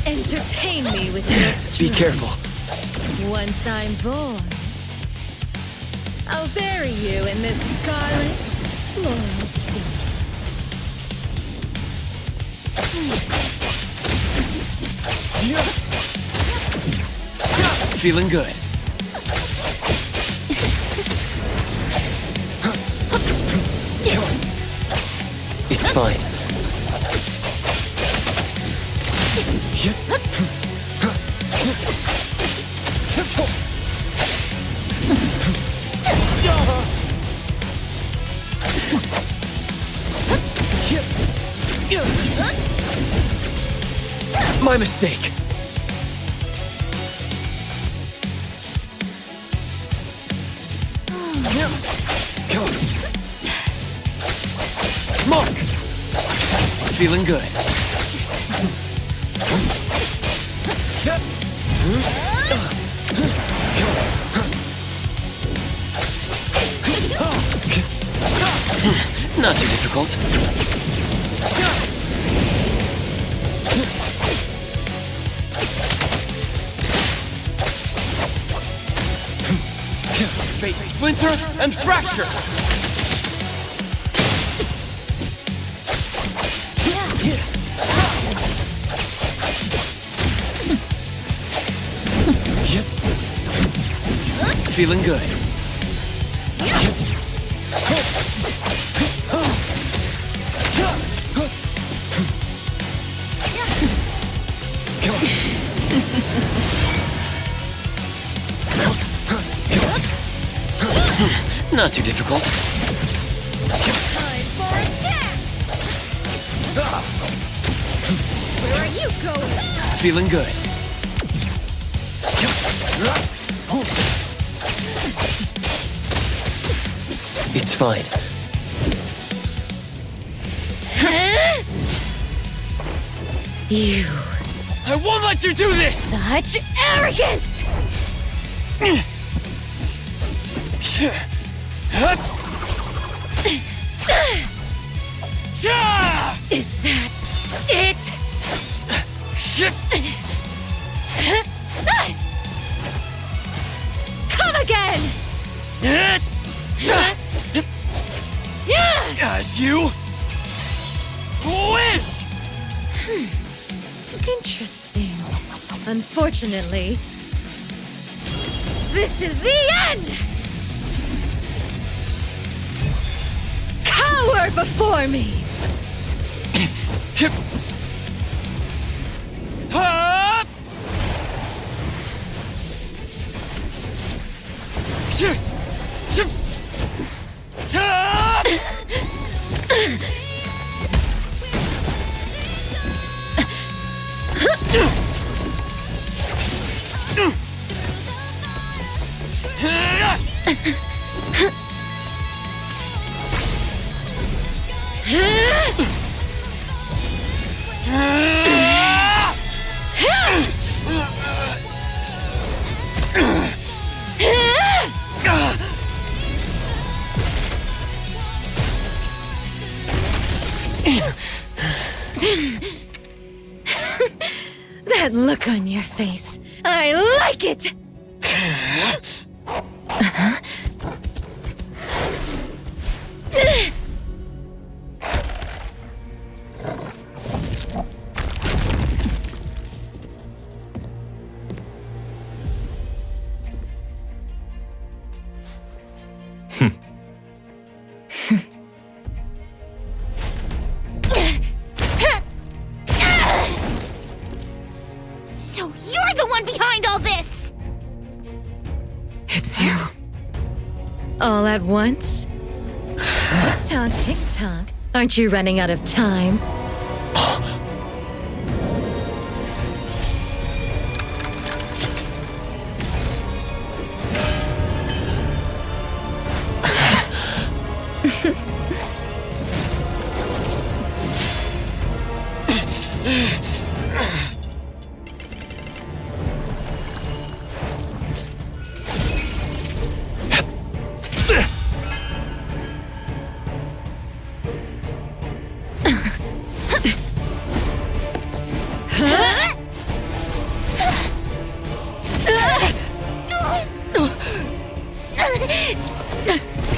Entertain me with your strength. Be careful. Once I'm born, I'll bury you in this scarlet floral sea. Feeling good. It's fine. My mistake. Mark! Feeling good. Not too difficult. Fate splinter and fracture. Feeling good. Not too difficult. Time for a dance! Where are you going? Feeling good. It's fine. You. I won't let you do this! Such arrogance! Is that it? Come again! As you wish! Interesting. Unfortunately, this is the end! Cower before me! That look on your face. I like it! So you're the one behind all this! It's you. All at once? Tick-tock, tick-tock. Aren't you running out of time?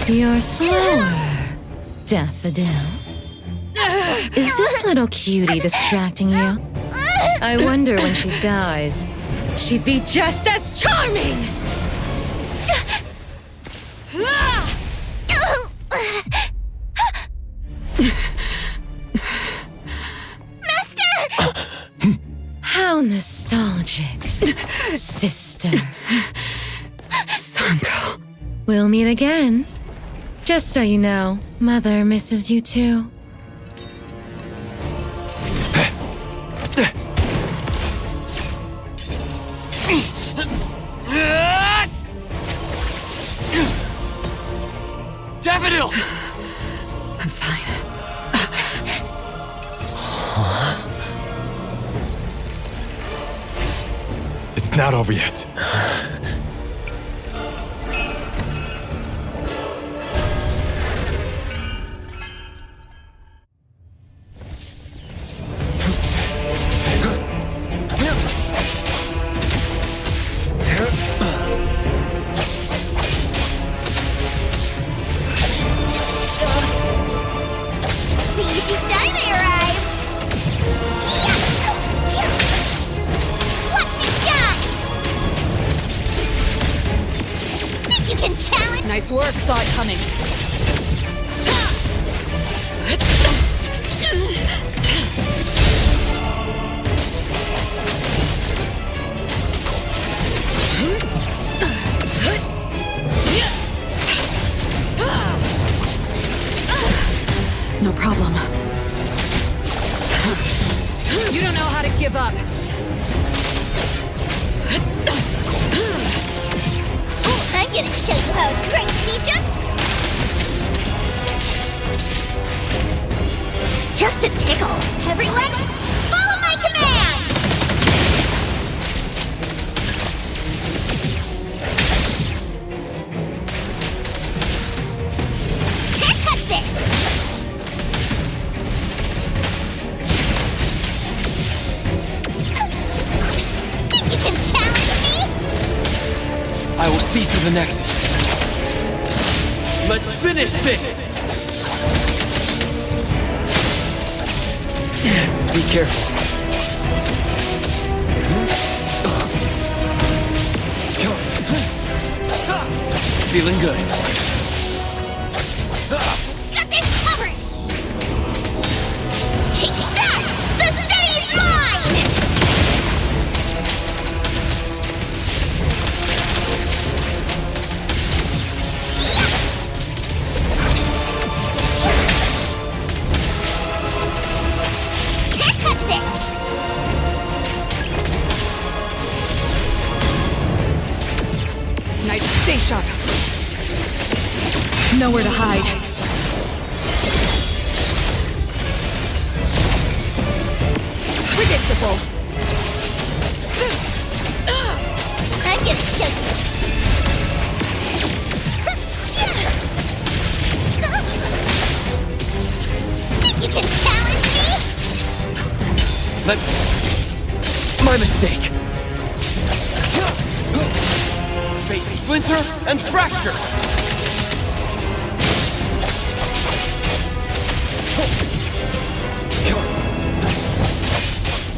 You're slower, Daffodil. Is this little cutie distracting you? I wonder when she dies, she'd be just as charming! How nostalgic, sister. Sanko. We'll meet again. Just so you know, Mother misses you too. Daffodil! I'm fine. It's not over yet. Nice work, saw it coming. No problem. You don't know how to give up. I'm gonna show you how it's great, teacher! Just a tickle. Everyone, follow my command! Can't touch this! Think you can challenge me? I will see through the Nexus. Let's finish this! Be careful. Feeling good. Got this covered! Take that! The city's mine! Can't touch this! Knights, stay sharp. Nowhere to hide. Predictable. I'm gonna show you. Think you can challenge me? My mistake. Fate splinter and fracture.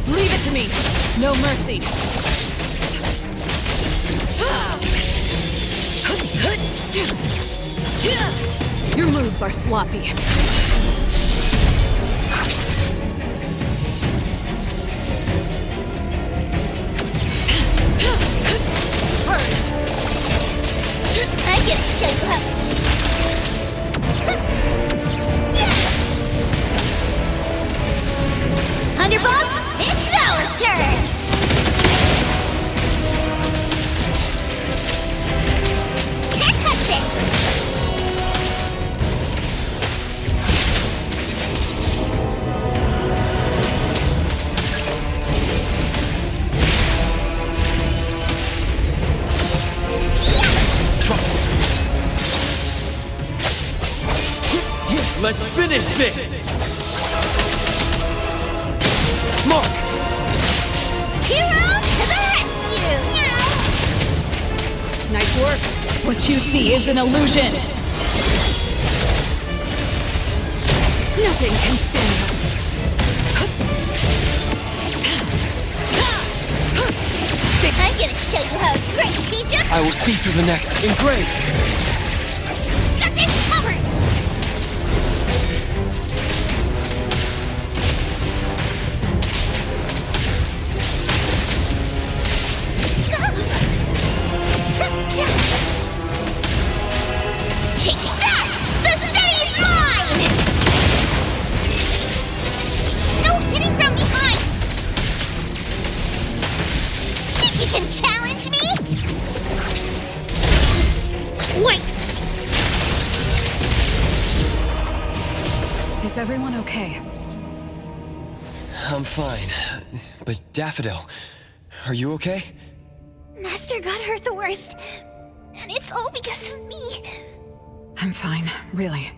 Leave it to me. No mercy. Your moves are sloppy. I'm gonna show you how. Underboss, it's our turn! Can't touch this! Let's finish this! Mark! Hero to the rescue! Nice work. What you see is an illusion. Nothing can stand up. I'm gonna show you how great teacher! I will see through the next engrave. Got this covered! Take that! The city's mine! No hitting from behind! Think you can challenge me? Wait! Is everyone okay? I'm fine. But Daffodil, are you okay? Master got hurt the worst. And it's all because of me. I'm fine, really.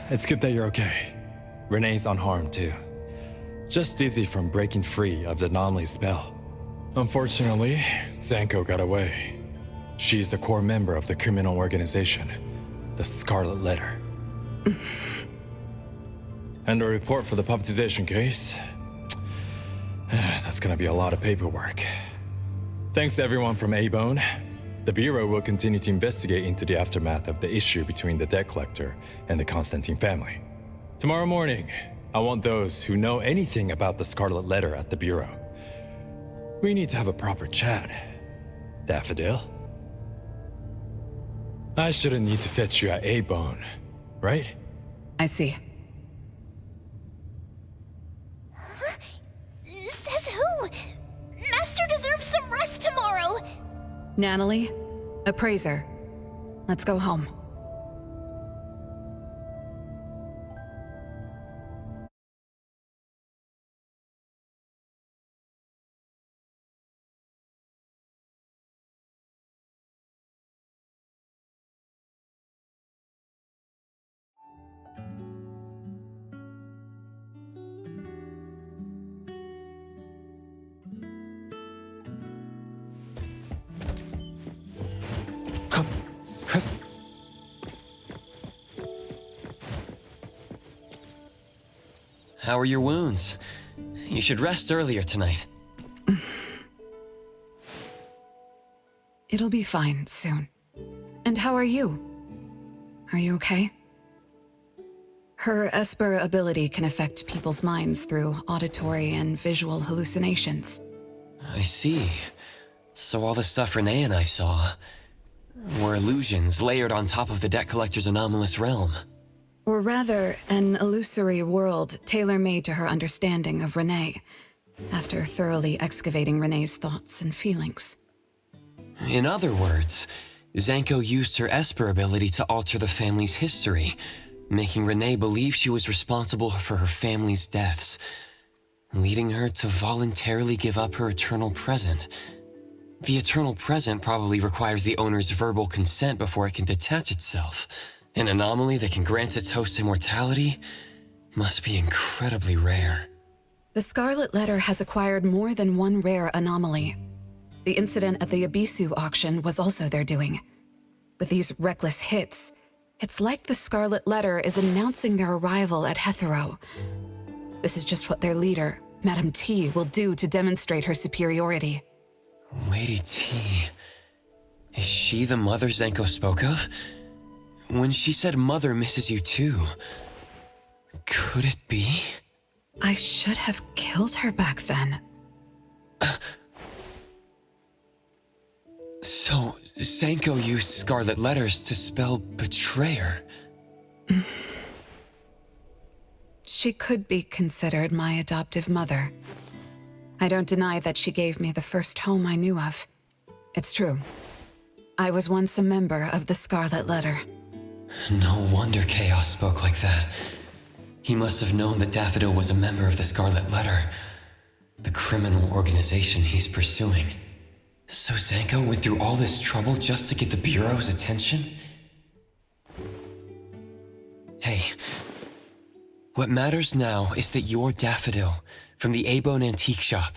It's good that you're okay. Renee's unharmed too. Just dizzy from breaking free of the anomaly spell. Unfortunately, Zanko got away. She's the core member of the criminal organization, the Scarlet Letter. And a report for the puppetization case. That's gonna be a lot of paperwork. Thanks to everyone from A-Bone. The Bureau will continue to investigate into the aftermath of the issue between the debt collector and the Constantine family. Tomorrow morning, I want those who know anything about the Scarlet Letter at the Bureau. We need to have a proper chat. Daffodil? I shouldn't need to fetch you at A-Bone, right? I see. Says who? Master deserves some rest tomorrow. Natalie, appraiser. Let's go home. How are your wounds? You should rest earlier tonight. It'll be fine soon. And how are you? Are you okay? Her Esper ability can affect people's minds through auditory and visual hallucinations. I see. So all the stuff Renee and I saw were illusions layered on top of the debt collector's anomalous realm. Or rather, an illusory world tailor-made to her understanding of Renee, after thoroughly excavating Renee's thoughts and feelings. In other words, Zanko used her Esper ability to alter the family's history, making Renee believe she was responsible for her family's deaths, leading her to voluntarily give up her eternal present. The eternal present probably requires the owner's verbal consent before it can detach itself. An anomaly that can grant its host immortality must be incredibly rare. The Scarlet Letter has acquired more than one rare anomaly. The incident at the Abisu auction was also their doing. With these reckless hits, it's like the Scarlet Letter is announcing their arrival at Hetero. This is just what their leader, Madame T, will do to demonstrate her superiority. Lady T. Is she the mother Zanko spoke of? When she said mother misses you too, could it be? I should have killed her back then. So, Zanko used Scarlet Letters to spell betrayer. She could be considered my adoptive mother. I don't deny that she gave me the first home I knew of. It's true. I was once a member of the Scarlet Letter. No wonder Chaos spoke like that. He must have known that Daffodil was a member of the Scarlet Letter, the criminal organization he's pursuing. So Zanko went through all this trouble just to get the Bureau's attention? Hey, what matters now is that you're Daffodil from the A-Bone Antique Shop.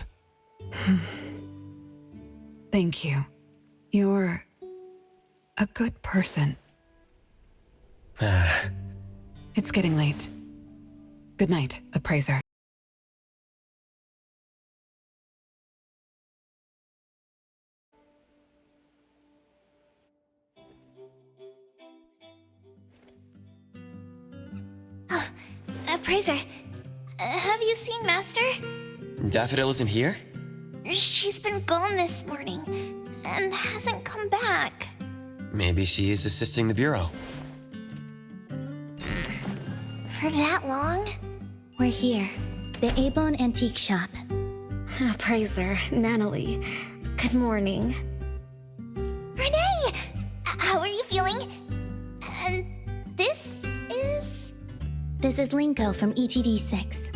Thank you. You're a good person. It's getting late. Good night, Appraiser. Oh, Appraiser, have you seen Master? Daffodil isn't here? She's been gone this morning, and hasn't come back. Maybe she is assisting the Bureau. For that long? We're here, the A-Bone Antique Shop. Appraiser, Natalie, good morning. Renee! How are you feeling? And this is? This is Linko from ETD6.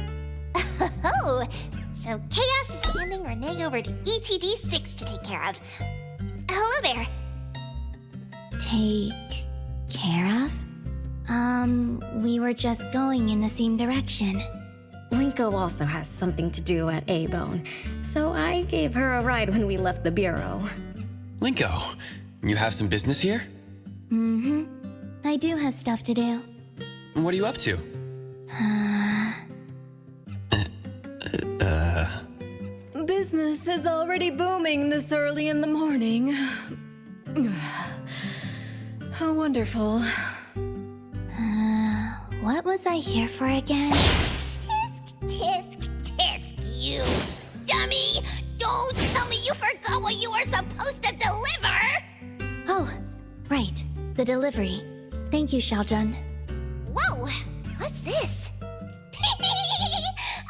Oh, so Chaos is handing Renee over to ETD6 to take care of. Hello there. Take care of? We were just going in the same direction. Linko also has something to do at A-Bone, so I gave her a ride when we left the Bureau. Linko, you have some business here? Mm-hmm. I do have stuff to do. What are you up to? Business is already booming this early in the morning. How wonderful. What was I here for again? Tisk, tisk, tisk, you dummy! Don't tell me you forgot what you were supposed to deliver! Oh, right. The delivery. Thank you, Xiaojun. Whoa! What's this?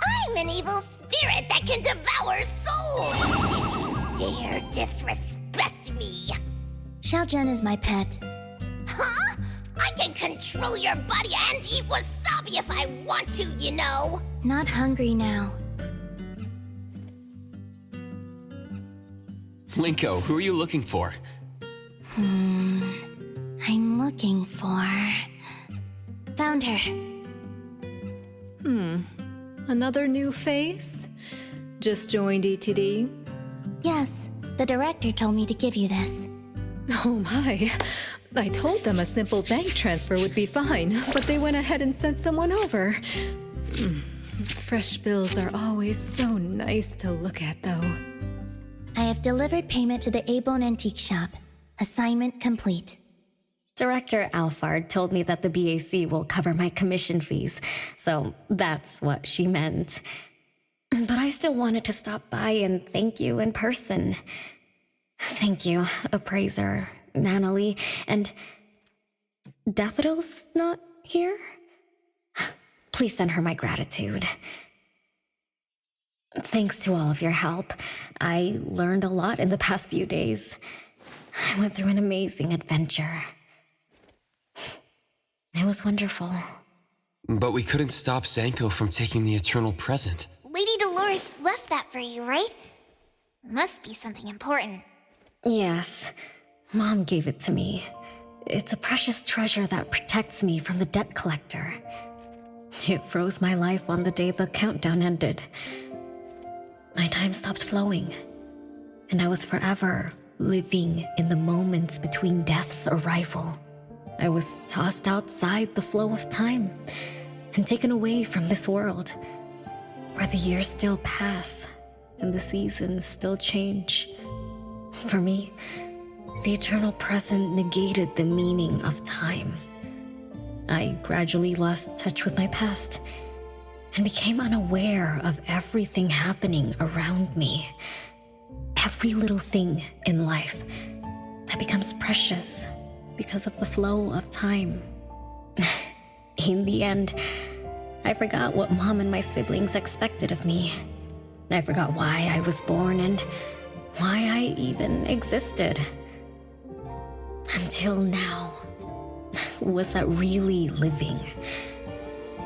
I'm an evil spirit that can devour souls! If you dare disrespect me! Xiaojun is my pet. Huh? I can control your body and eat wasabi if I want to, you know! Not hungry now. Linko, who are you looking for? I'm looking for... Found her. Another new face? Just joined ETD? Yes, the director told me to give you this. Oh my. I told them a simple bank transfer would be fine, but they went ahead and sent someone over. Fresh bills are always so nice to look at, though. I have delivered payment to the A-Bone Antique Shop. Assignment complete. Director Alfard told me that the BAC will cover my commission fees, so that's what she meant. But I still wanted to stop by and thank you in person. Thank you, Appraiser, Natalie, and... Daffodil's not here? Please send her my gratitude. Thanks to all of your help. I learned a lot in the past few days. I went through an amazing adventure. It was wonderful. But we couldn't stop Zanko from taking the Eternal Present. Lady Dolores left that for you, right? Must be something important. Yes, Mom gave it to me. It's a precious treasure that protects me from the debt collector. It froze my life on the day the countdown ended. My time stopped flowing, and I was forever living in the moments between death's arrival. I was tossed outside the flow of time and taken away from this world, where the years still pass and the seasons still change. For me, the eternal present negated the meaning of time. I gradually lost touch with my past and became unaware of everything happening around me. Every little thing in life that becomes precious because of the flow of time. In the end, I forgot what Mom and my siblings expected of me. I forgot why I was born and why I even existed. Until now. Was that really living?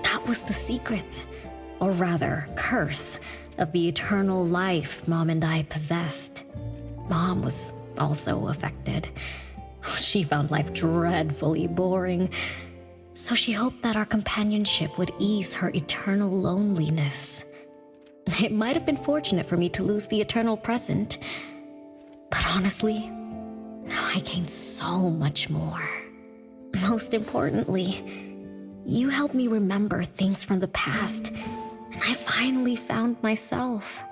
That was the secret, or rather, curse, of the eternal life Mom and I possessed. Mom was also affected. She found life dreadfully boring, so she hoped that our companionship would ease her eternal loneliness. It might have been fortunate for me to lose the eternal present, but honestly, I gained so much more. Most importantly, you helped me remember things from the past, and I finally found myself.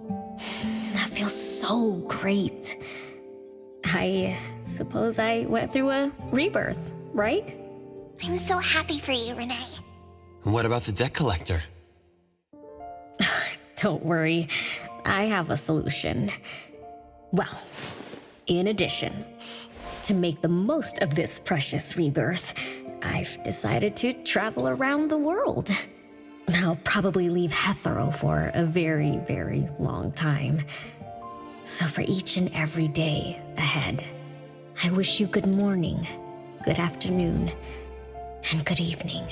That feels so great. I suppose I went through a rebirth, right? I'm so happy for you, Renee. What about the debt collector? Don't worry, I have a solution. Well, in addition, to make the most of this precious rebirth, I've decided to travel around the world. I'll probably leave Hethero for a very, very long time. So for each and every day ahead, I wish you good morning, good afternoon, and good evening.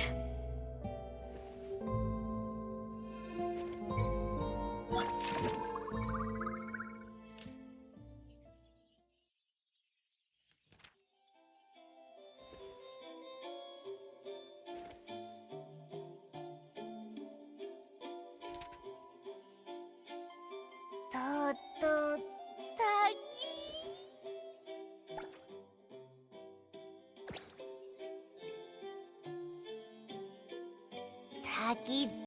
Tagi